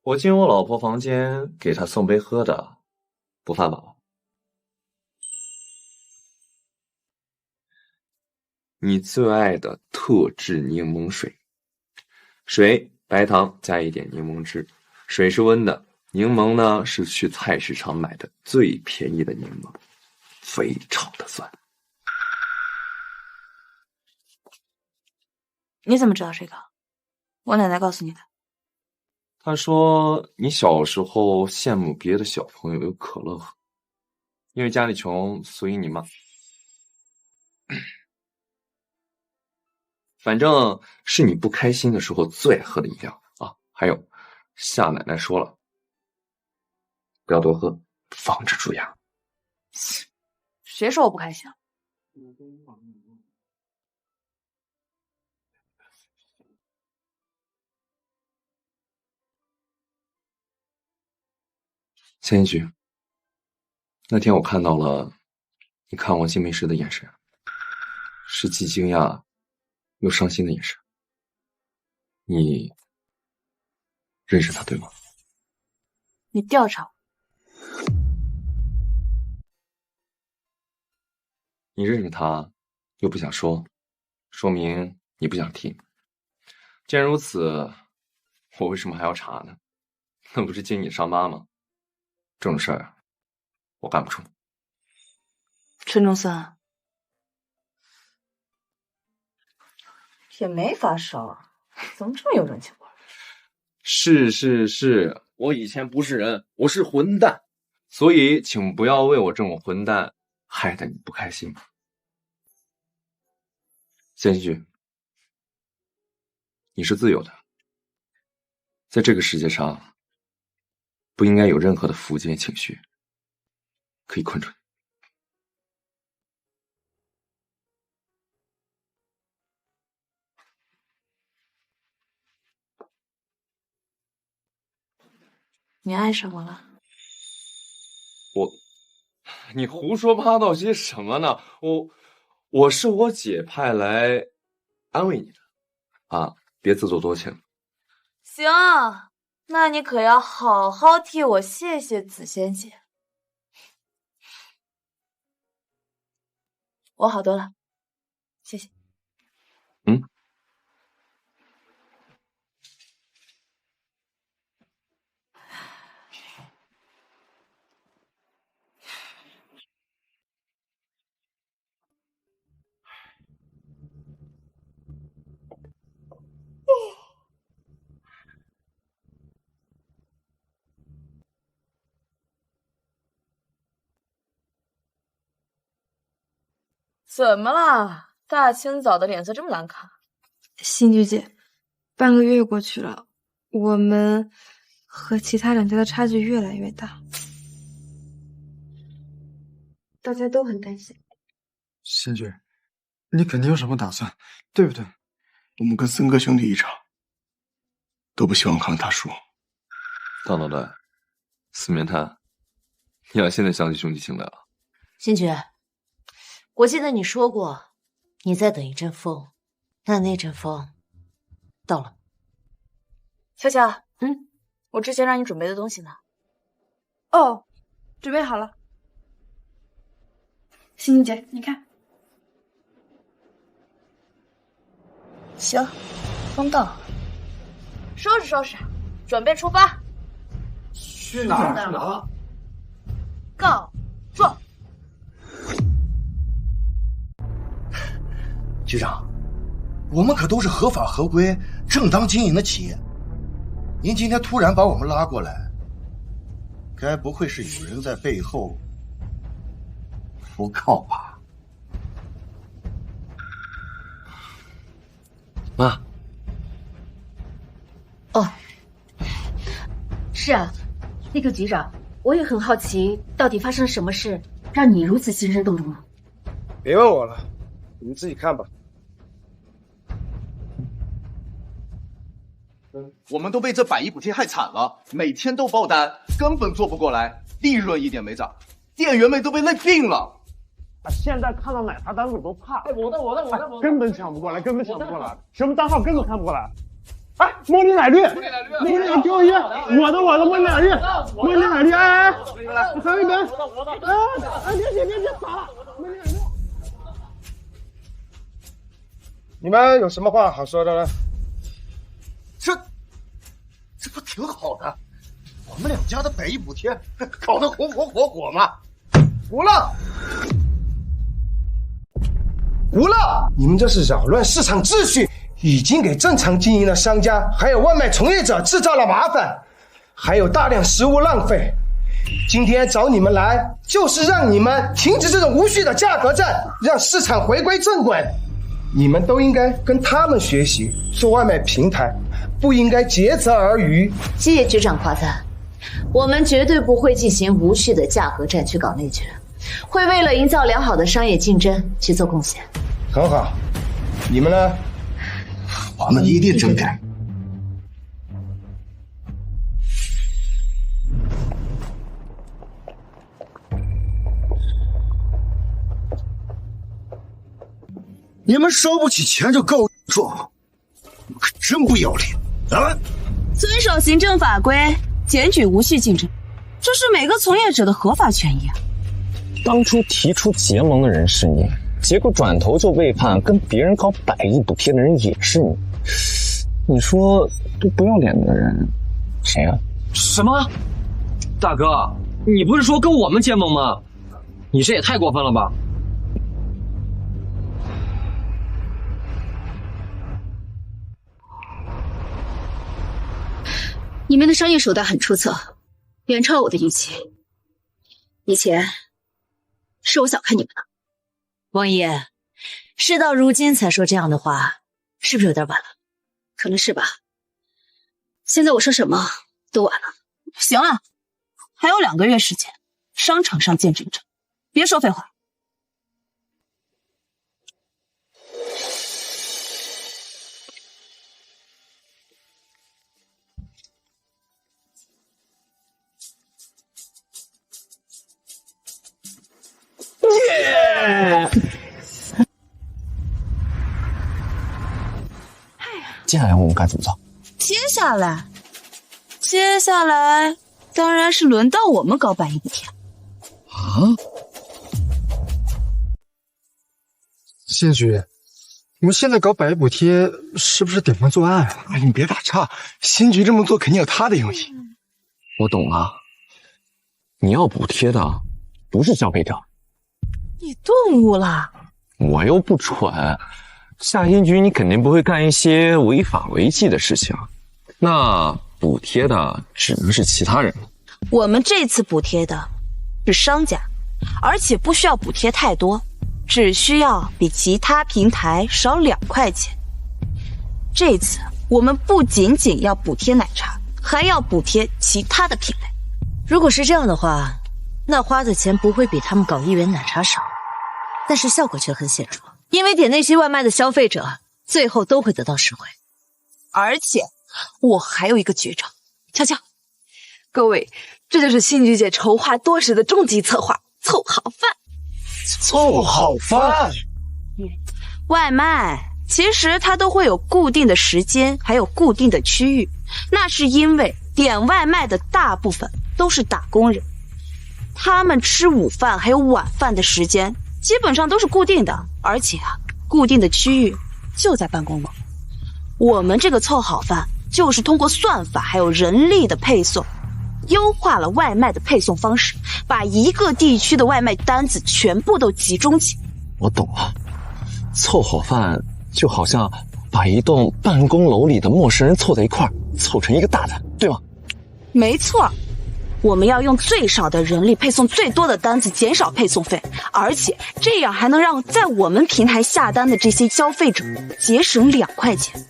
S12: 我进我老婆房间给她送杯喝的，不犯法吧？你最爱的特制柠檬水，水白糖加一点柠檬汁，水是温的，柠檬呢是去菜市场买的最便宜的柠檬，非常的酸。
S1: 你怎么知道这个？我奶奶告诉你的。
S12: 她说你小时候羡慕别的小朋友有可乐喝，因为家里穷，所以你妈……反正是你不开心的时候最爱喝的饮料啊！还有，夏奶奶说了，不要多喝，防止蛀牙。
S1: 谁说我不开心？
S12: 千一菊，那天我看到了你看王新梅时的眼神，是既惊讶又伤心的眼神。你认识他对吗？
S1: 你调查我。
S12: 你认识他又不想说，说明你不想听。既然如此，我为什么还要查呢？那不是揭你伤疤吗？这种事儿我干不出。
S1: 陈忠森也没发烧，怎么这么有人情味？
S12: 是，我以前不是人，我是混蛋，所以请不要为我这种混蛋害得你不开心。谢希菊，你是自由的，在这个世界上不应该有任何的负面情绪可以困住你。
S1: 你爱上我了？
S12: 你胡说八道些什么呢？我是我姐派来安慰你的啊，别自作多情。
S1: 行，那你可要好好替我谢谢紫仙姐。我好多了，谢谢。怎么了？大清早的脸色这么难看。
S6: 新菊姐，半个月过去了，我们和其他两家的差距越来越大，大家都很担心。
S2: 新菊，你肯定有什么打算，对不对？
S5: 我们跟森哥兄弟一场，都不希望看到他输。
S12: 大脑袋，四面瘫，你俩现在想起兄弟情来了？
S10: 新菊，我记得你说过，你在等一阵风，那阵风到了。
S1: 巧巧，我之前让你准备的东西呢？
S6: 哦，准备好了。欣姐，你看。
S1: 行，风到了，收拾收拾，准备出发。
S2: 去哪儿？
S1: 告状。
S4: 局长，我们可都是合法合规、正当经营的企业。您今天突然把我们拉过来，该不会是有人在背后诬告吧？
S18: 妈。
S16: 哦，是啊，那个局长，我也很好奇，到底发生了什么事，让你如此心生动容呢？
S20: 别问我了，你们自己看吧。
S19: 我们都被这百亿补贴害惨了，每天都爆单，根本做不过来，利润一点没涨，店员们都被累病了。
S20: 现在看到奶茶单子都怕，根本抢不过来，什么单号根本看不过来。哎，茉莉奶绿，给我一个，我的茉莉奶绿，哎，还有一本，别洒了，茉莉奶绿。你们有什么话好说的呢？
S4: 这不挺好的？我们两家的百亿补贴搞得红火嘛！
S20: 胡闹！你们这是扰乱市场秩序，已经给正常经营的商家还有外卖从业者制造了麻烦，还有大量食物浪费。今天找你们来，就是让你们停止这种无序的价格战，让市场回归正轨。你们都应该跟他们学习，做外卖平台，不应该竭泽而渔。
S10: 谢谢局长夸赞，我们绝对不会进行无序的价格战去搞内卷，会为了营造良好的商业竞争去做贡献。
S20: 很好，你们呢？
S4: 我们一定整改。你们收不起钱就告状，可真不要脸啊！
S1: 遵守行政法规，检举无序竞争，这是每个从业者的合法权益啊。
S14: 当初提出结盟的人是你，结果转头就背叛跟别人搞百亿补贴的人也是你。你说这不要脸的人谁啊？
S18: 什么？大哥，你不是说跟我们结盟吗？你这也太过分了吧！
S16: 你们的商业手段很出色，远超我的预期。以前是我小看你们了。
S10: 王姨，事到如今才说这样的话，是不是有点晚了？
S16: 可能是吧。现在我说什么都晚了。
S1: 行了，还有2个月时间，商场上见真章，别说废话。
S14: 接下来我们该怎么做？
S1: 接下来当然是轮到我们搞百亿补贴
S2: 啊！谢局，你们现在搞百亿补贴是不是典范作案啊？
S5: 哎，你别打岔，新局这么做肯定有他的用意。
S14: 我懂了，你要补贴的不是消费者。
S1: 你顿悟了？
S14: 我又不蠢，夏新局你肯定不会干一些违法违纪的事情，那补贴的只能是其他人了。
S1: 我们这次补贴的是商家，而且不需要补贴太多，只需要比其他平台少2块钱。这次我们不仅仅要补贴奶茶，还要补贴其他的品类。
S10: 如果是这样的话，那花的钱不会比他们搞1元奶茶少，但是效果却很显著，因为点那些外卖的消费者最后都会得到实惠。
S1: 而且我还有一个绝招，瞧瞧，
S17: 各位，这就是新菊姐筹划多时的终极策划——凑好饭。
S2: 凑好饭，
S1: 外卖其实它都会有固定的时间，还有固定的区域，那是因为点外卖的大部分都是打工人，他们吃午饭还有晚饭的时间基本上都是固定的，而且固定的区域就在办公楼。我们这个凑好饭就是通过算法还有人力的配送，优化了外卖的配送方式，把一个地区的外卖单子全部都集中起来。
S14: 我懂了，凑好饭就好像把一栋办公楼里的陌生人凑在一块儿，凑成一个大的，对吗？
S1: 没错，我们要用最少的人力配送最多的单子，减少配送费，而且这样还能让在我们平台下单的这些消费者节省2块钱，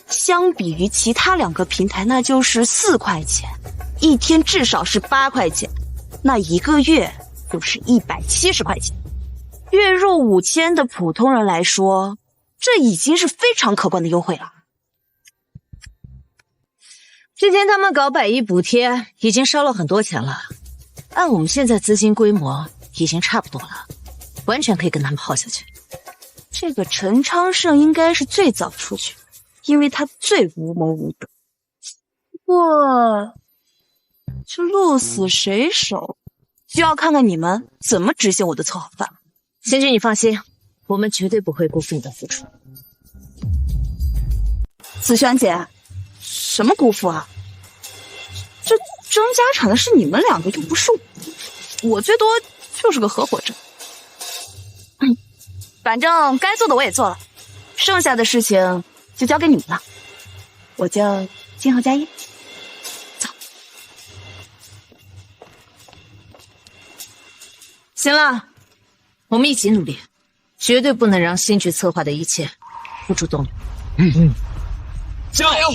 S1: 相比于其他2个平台那就是4块钱，一天至少是8块钱，那1个月就是170块钱。月入5000的普通人来说，这已经是非常可观的优惠了。
S10: 之前他们搞百亿补贴已经烧了很多钱了，按我们现在资金规模已经差不多了，完全可以跟他们耗下去。
S1: 这个陈昌盛应该是最早出去，因为他最无谋无德。不过这鹿死谁手，就要看看你们怎么执行我的凑好饭。
S10: 仙君，你放心，我们绝对不会辜负你的付出。
S1: 紫萱姐，什么辜负啊？这争家产的是你们2个，又不是我最多就是个合伙者。反正该做的我也做了，剩下的事情就交给你们了，我就静候佳音。走。
S10: 行了，我们一起努力，绝对不能让新局策划的一切付诸动力。
S14: 加油！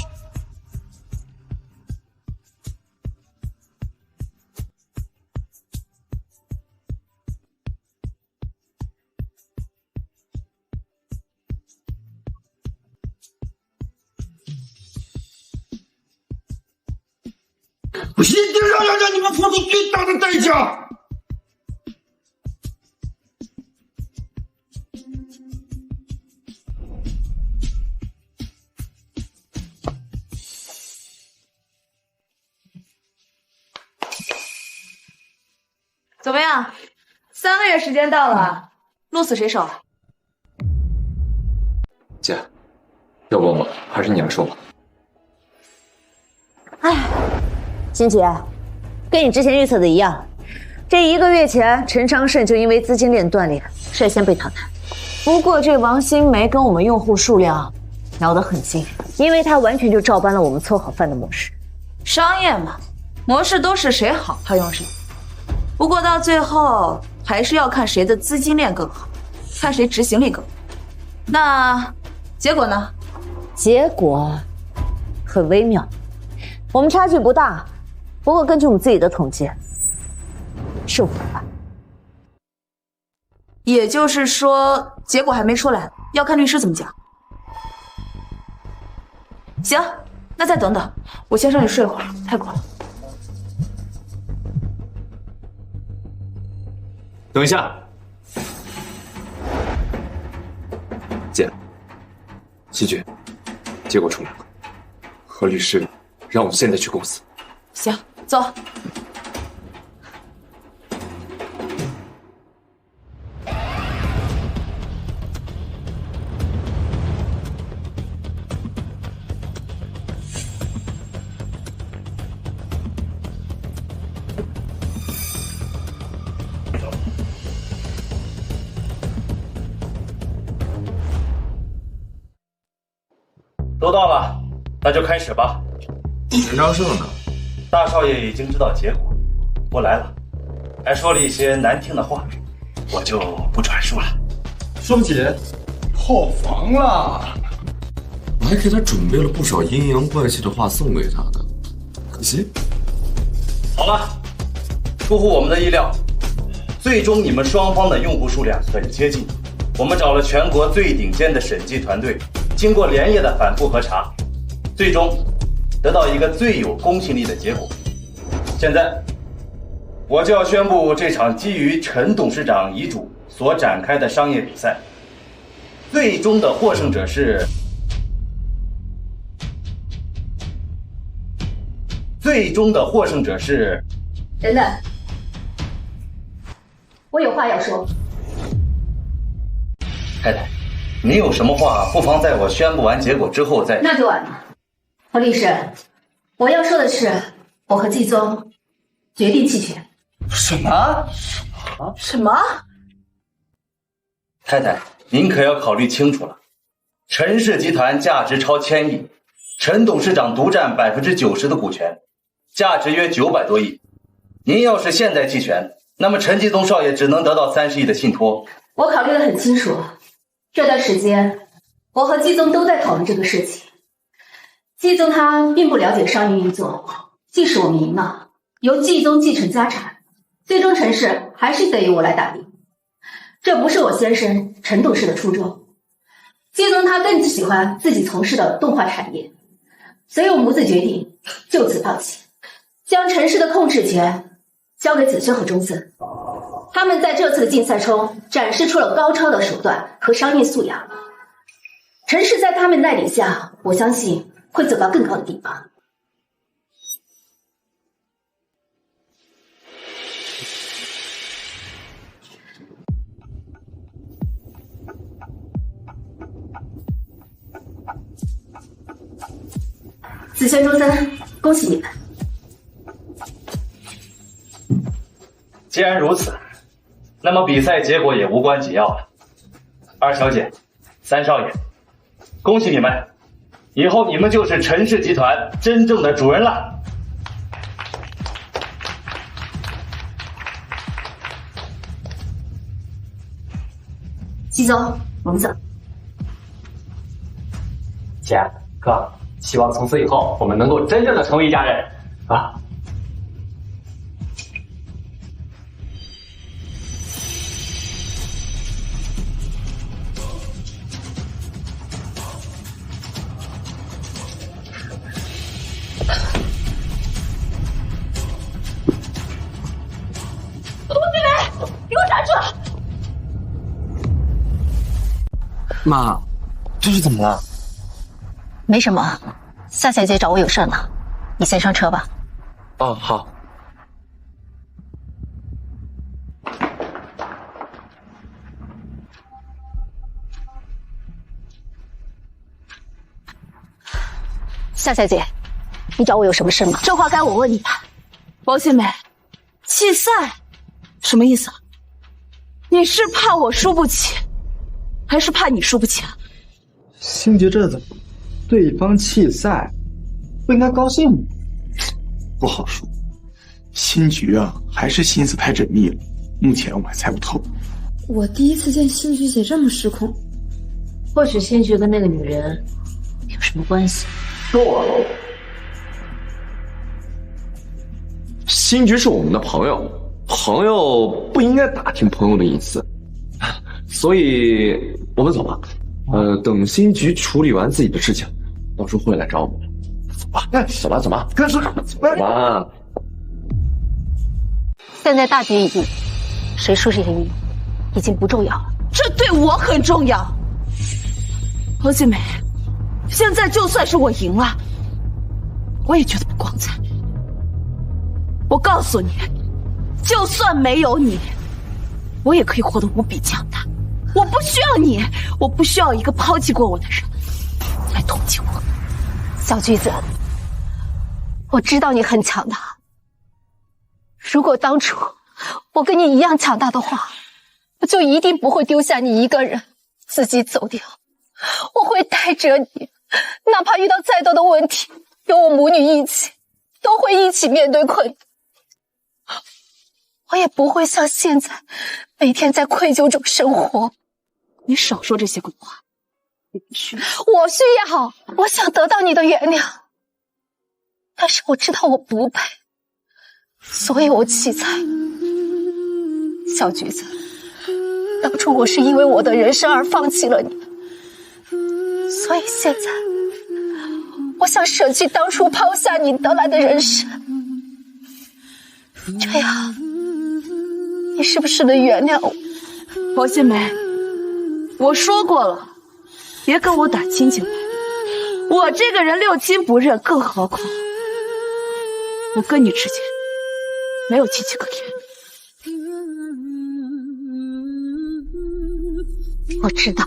S4: 我一定要让你们付出最大的代价！
S1: 怎么样？3个月时间到了，鹿死谁手了？
S12: 姐，要问我还是你来说吧。
S10: 新菊，跟你之前预测的一样，这1个月前陈昌盛就因为资金链断裂率先被淘汰。不过这王新梅跟我们用户数量聊得很近，因为他完全就照搬了我们凑好饭的模式。
S1: 商业嘛，模式都是谁好他用谁。不过到最后还是要看谁的资金链更好，看谁执行力更好。那结果呢？
S10: 结果很微妙，我们差距不大，不过根据我们自己的统计，是5万。
S1: 也就是说，结果还没出来，要看律师怎么讲。行，那再等等，我先上去睡会儿，太困了。
S12: 等一下，姐，新局，结果出来了。何律师，让我现在去公司。
S1: 行，走。
S19: 都到了，那就开始吧。
S12: 陈章胜呢？
S19: 大少爷已经知道结果，不来了，还说了一些难听的话，我就不转述了。
S12: 双姐，破防了！我还给他准备了不少阴阳怪气的话送给他的，可惜。
S19: 好了，出乎我们的意料，最终你们双方的用户数量很接近。我们找了全国最顶尖的审计团队，经过连夜的反复核查，最终得到一个最有公信力的结果。现在，我就要宣布这场基于陈董事长遗嘱所展开的商业比赛，最终的获胜者是。最终的获胜者是。
S16: 等等，我有话要说。
S19: 太太，你有什么话，不妨在我宣布完结果之后再。
S16: 那就晚了。何律师，我要说的是，我和季宗决定弃权。
S19: 什么？
S1: 什么？
S19: 太太，您可要考虑清楚了。陈氏集团价值超1000亿，陈董事长独占90%的股权，价值约900多亿。您要是现在弃权，那么陈继宗少爷只能得到30亿的信托。
S16: 我考虑得很清楚，这段时间我和季宗都在讨论这个事情。季宗他并不了解商业运作，即使我们赢了，由季宗继承家产，最终陈氏还是得由我来打理。这不是我先生陈董事的初衷。季宗他更喜欢自己从事的动画产业，所以我母子决定就此放弃，将陈氏的控制权交给子轩和钟森。他们在这次的竞赛中展示出了高超的手段和商业素养。陈氏在他们带领下，我相信会走到更高的地方。子轩、钟森，恭喜你们！
S19: 既然如此，那么比赛结果也无关紧要了。二小姐、三少爷，恭喜你们！以后你们就是陈氏集团真正的主人了。
S16: 季宗，我们走。
S18: 姐、哥，希望从此以后我们能够真正的成为一家人啊！
S12: 妈，这是怎么了？
S16: 没什么，夏小姐找我有事呢，你先上车吧。
S12: 哦，好。
S16: 夏小姐，你找我有什么事吗？
S1: 这话该我问你吧。包新梅，弃赛什么意思啊？你是怕我输不起，还是怕你输不起啊？
S2: 星爵这怎么？对方弃赛，不应该高兴吗？
S5: 不好说，新局啊，还是心思太缜密了，目前我还猜不透。
S6: 我第一次见新菊姐这么失控，
S10: 或许新菊跟那个女人有什么关系？
S12: 够了！新菊是我们的朋友，朋友不应该打听朋友的隐私，所以我们走吧。等新菊处理完自己的事情，到时候会来找我们。走吧，走吧，走吧，
S2: 可是，
S12: 走吧。
S16: 现在大局已定，谁输谁赢已经不重要了。
S1: 这对我很重要。何锦梅，现在就算是我赢了，我也觉得不光彩。我告诉你，就算没有你，我也可以活得无比强大。我不需要你，我不需要一个抛弃过我的人来同情我。
S16: 小橘子，我知道你很强大。如果当初我跟你一样强大的话，我就一定不会丢下你一个人自己走掉。我会带着你，哪怕遇到再多的问题，有我母女一起，都会一起面对困难。我也不会像现在每天在愧疚中生活。
S1: 你少说这些鬼话。你不需要。
S16: 我需要，我想得到你的原谅，但是我知道我不配，所以我弃菜。小橘子，当初我是因为我的人生而放弃了你，所以现在我想舍弃当初抛下你得来的人生。这样你是不是能原谅我？
S1: 王新梅，我说过了，别跟我打亲情牌。我这个人六亲不认，更何况我跟你之间没有亲情可言。
S16: 我知道，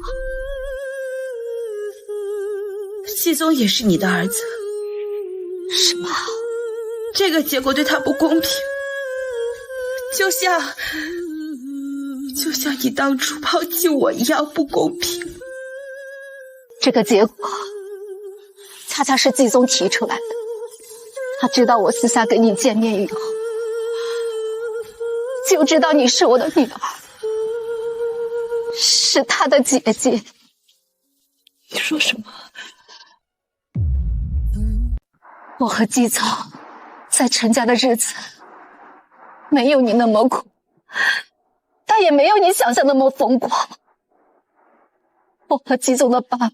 S3: 季宗也是你的儿子。
S16: 什么？
S3: 这个结果对他不公平，就像你当初抛弃我一样不公平。
S16: 这个结果恰恰是季宗提出来的。他知道我私下跟你见面以后，就知道你是我的女儿，是他的姐姐。
S3: 你说什么？
S16: 我和季宗在陈家的日子没有你那么苦，但也没有你想象那么风光。我和季宗的爸爸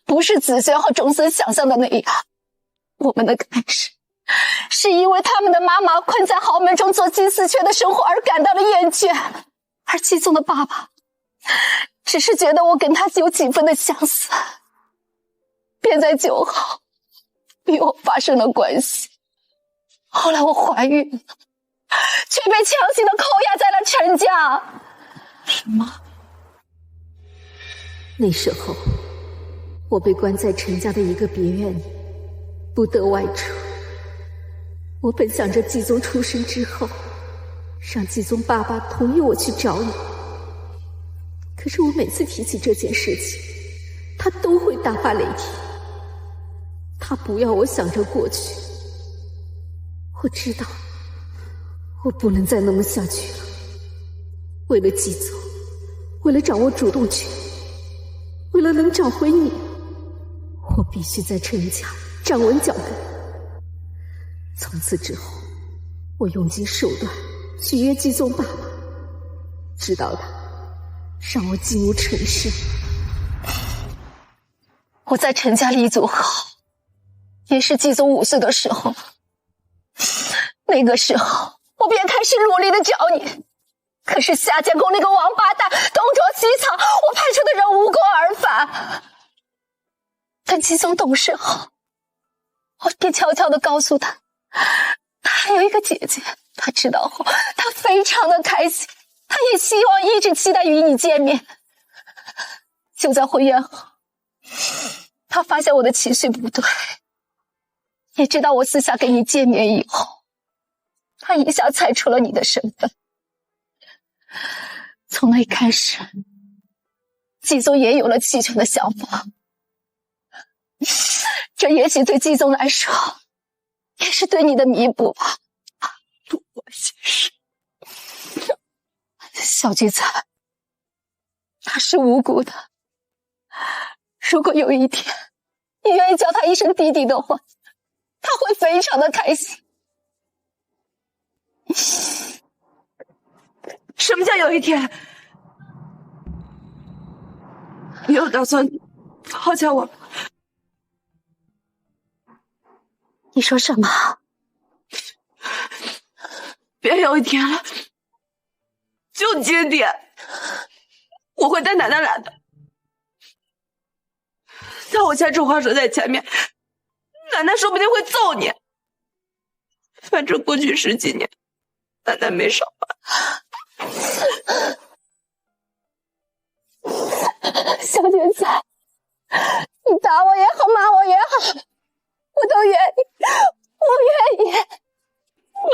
S16: 不是子轩和钟森想象的那样，我们的开始是因为他们的妈妈困在豪门中做金丝雀的生活而感到了厌倦，而季宗的爸爸只是觉得我跟他有几分的相似，便在酒后与我发生了关系。后来我怀孕了，却被强行的扣押在了陈家。
S3: 什么？
S16: 那时候我被关在陈家的一个别院里，不得外出。我本想着季宗出生之后，让季宗爸爸同意我去找你，可是我每次提起这件事情，他都会大发雷霆。他不要我想着过去。我知道我不能再那么下去了。为了季宗，为了掌握主动权，为了能找回你，我必须在陈家站稳脚跟。从此之后，我用尽手段去约季宗爸爸，直到他让我进入陈氏。我在陈家立足后，也是季宗5岁的时候。那个时候我便开始努力的找你，可是夏建功那个王八蛋东躲西藏，我派出的人无功而返。等季宗懂事后，我便悄悄地告诉他，他还有一个姐姐。他知道后，他非常的开心，他也希望一直期待与你见面。就在婚宴后，他发现我的情绪不对，也知道我私下跟你见面以后，他一下猜出了你的身份。从那开始，季宗也有了弃权的想法。这也许对季宗来说，也是对你的弥补吧。不关心事。小橘子，他是无辜的。如果有一天你愿意叫他一声弟弟的话，他会非常的开心。
S3: 什么叫有一天？你有打算抛下我吗？
S16: 你说什么？
S3: 别有一天了，就今天，我会带奶奶来的。当我牵着花守在前面，
S17: 奶奶说不定会揍你。反正过去10几年，奶奶没少办。
S16: 小姐姐，你打我也好，骂我也好，我都愿意，我愿意。妈，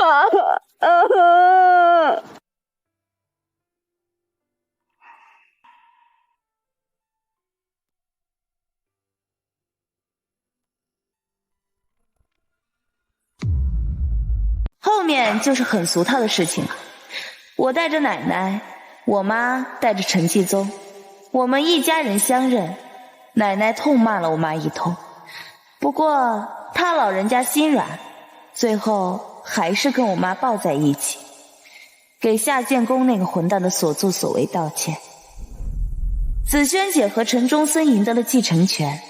S1: 后面就是很俗套的事情了。我带着奶奶，我妈带着陈继宗，我们一家人相认。奶奶痛骂了我妈一通，不过她老人家心软，最后还是跟我妈抱在一起，给夏建功那个混蛋的所作所为道歉。紫萱姐和陈忠森赢得了继承权，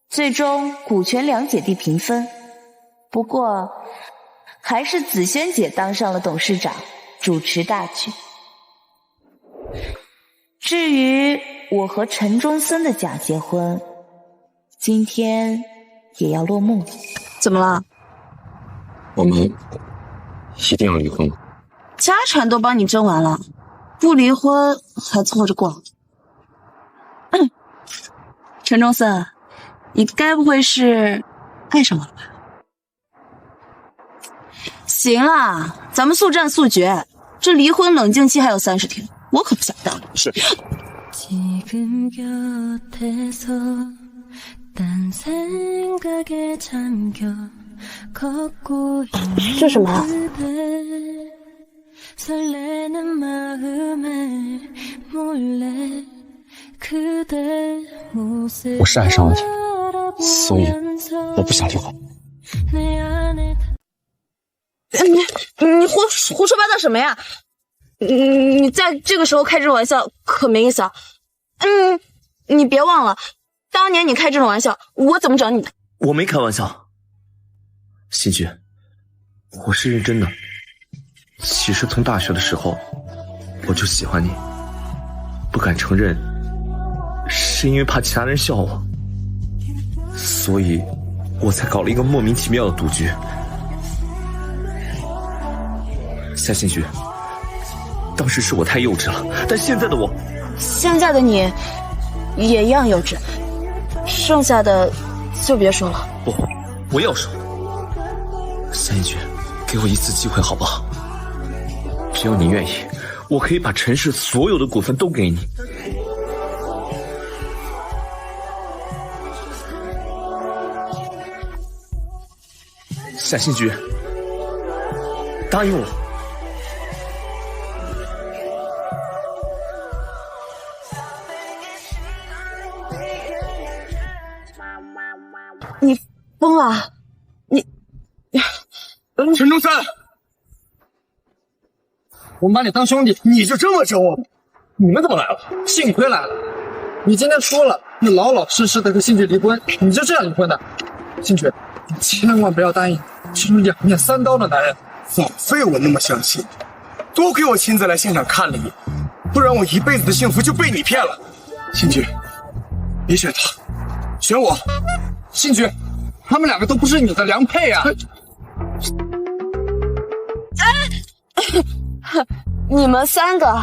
S1: 最终股权2姐弟平分，不过还是紫萱姐当上了董事长，主持大局。至于我和陈忠森的假结婚，今天也要落幕。
S17: 怎么了？
S14: 我们一定要离婚吗？
S17: 家产都帮你争完了，不离婚还凑着过。陈忠森，你该不会是爱上我了吧？行了，咱们速战速决，这离婚冷静期还有30天，我可不想当。
S14: 是。
S16: 这什么？
S14: 我是爱上了你，所以我不想离婚。
S17: 你胡说八道什么呀？你在这个时候开这种玩笑可没意思啊！你别忘了，当年你开这种玩笑，我怎么找你的？
S15: 我没开玩笑，新菊，我是认真的。其实从大学的时候我就喜欢你，不敢承认，是因为怕其他人笑我，所以我才搞了一个莫名其妙的赌局。夏新菊，当时是我太幼稚了，但现在的我，
S17: 现在的你也一样幼稚，剩下的就别说了。
S15: 不，我要说，夏新菊，给我一次机会好不好？只要你愿意，我可以把陈氏所有的股份都给你。夏新菊，答应我。
S17: 你疯了？
S4: 陈忠森，
S2: 我们把你当兄弟，
S4: 你就这么整我？
S2: 你们怎么来了？幸亏来了。你今天说了，你老老实实的和新菊离婚，你就这样离婚的？新菊，你千万不要答应这种2面3刀的男人。
S4: 枉费我那么相信，多亏我亲自来现场看了一眼，不然我一辈子的幸福就被你骗了。新菊，别选他，选我。
S2: 新菊，他们2个都不是你的良配啊！
S17: 你们3个，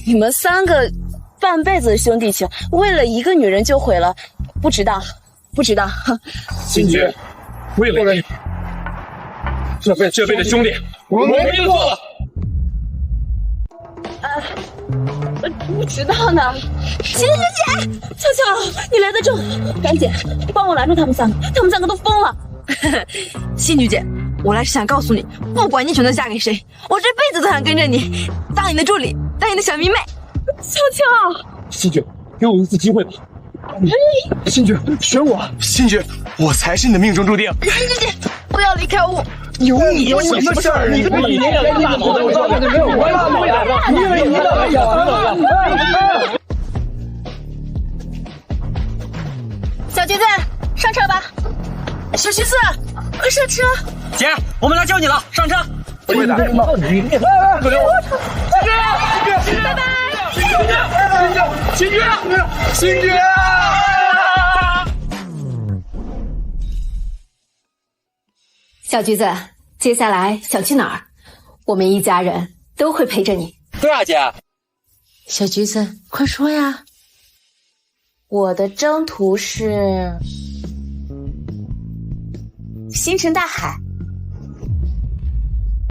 S17: 你们3个半辈子的兄弟情，为了一个女人就毁了，不值当。
S2: 新菊，为了你，这辈子兄弟，我们拼错了。
S17: 不知道呢。姐，悄悄，你来得正，赶紧帮我拦住他们3个，他们3个都疯了。
S16: 新菊姐，我来是想告诉你，不管你选择嫁给谁，我这辈子都想跟着你，当你的助理，当你的小迷妹。
S17: 悄悄，
S2: 新菊，给我一次机会吧。新菊，选我。
S4: 新菊，我才是你的命中注定。
S17: 新菊姐，不要离开我。
S4: 有你什么事儿？你跟你没有
S17: 小橘子，上车吧。小橘子，快上车。
S18: 姐，我们来叫你了，上车。
S4: 会的。
S17: 拜拜。
S4: 新菊。
S16: 小橘子，接下来想去哪儿？我们一家人都会陪着你。
S11: 对啊，姐。
S8: 小橘子，快说呀！
S1: 我的征途是星辰大海。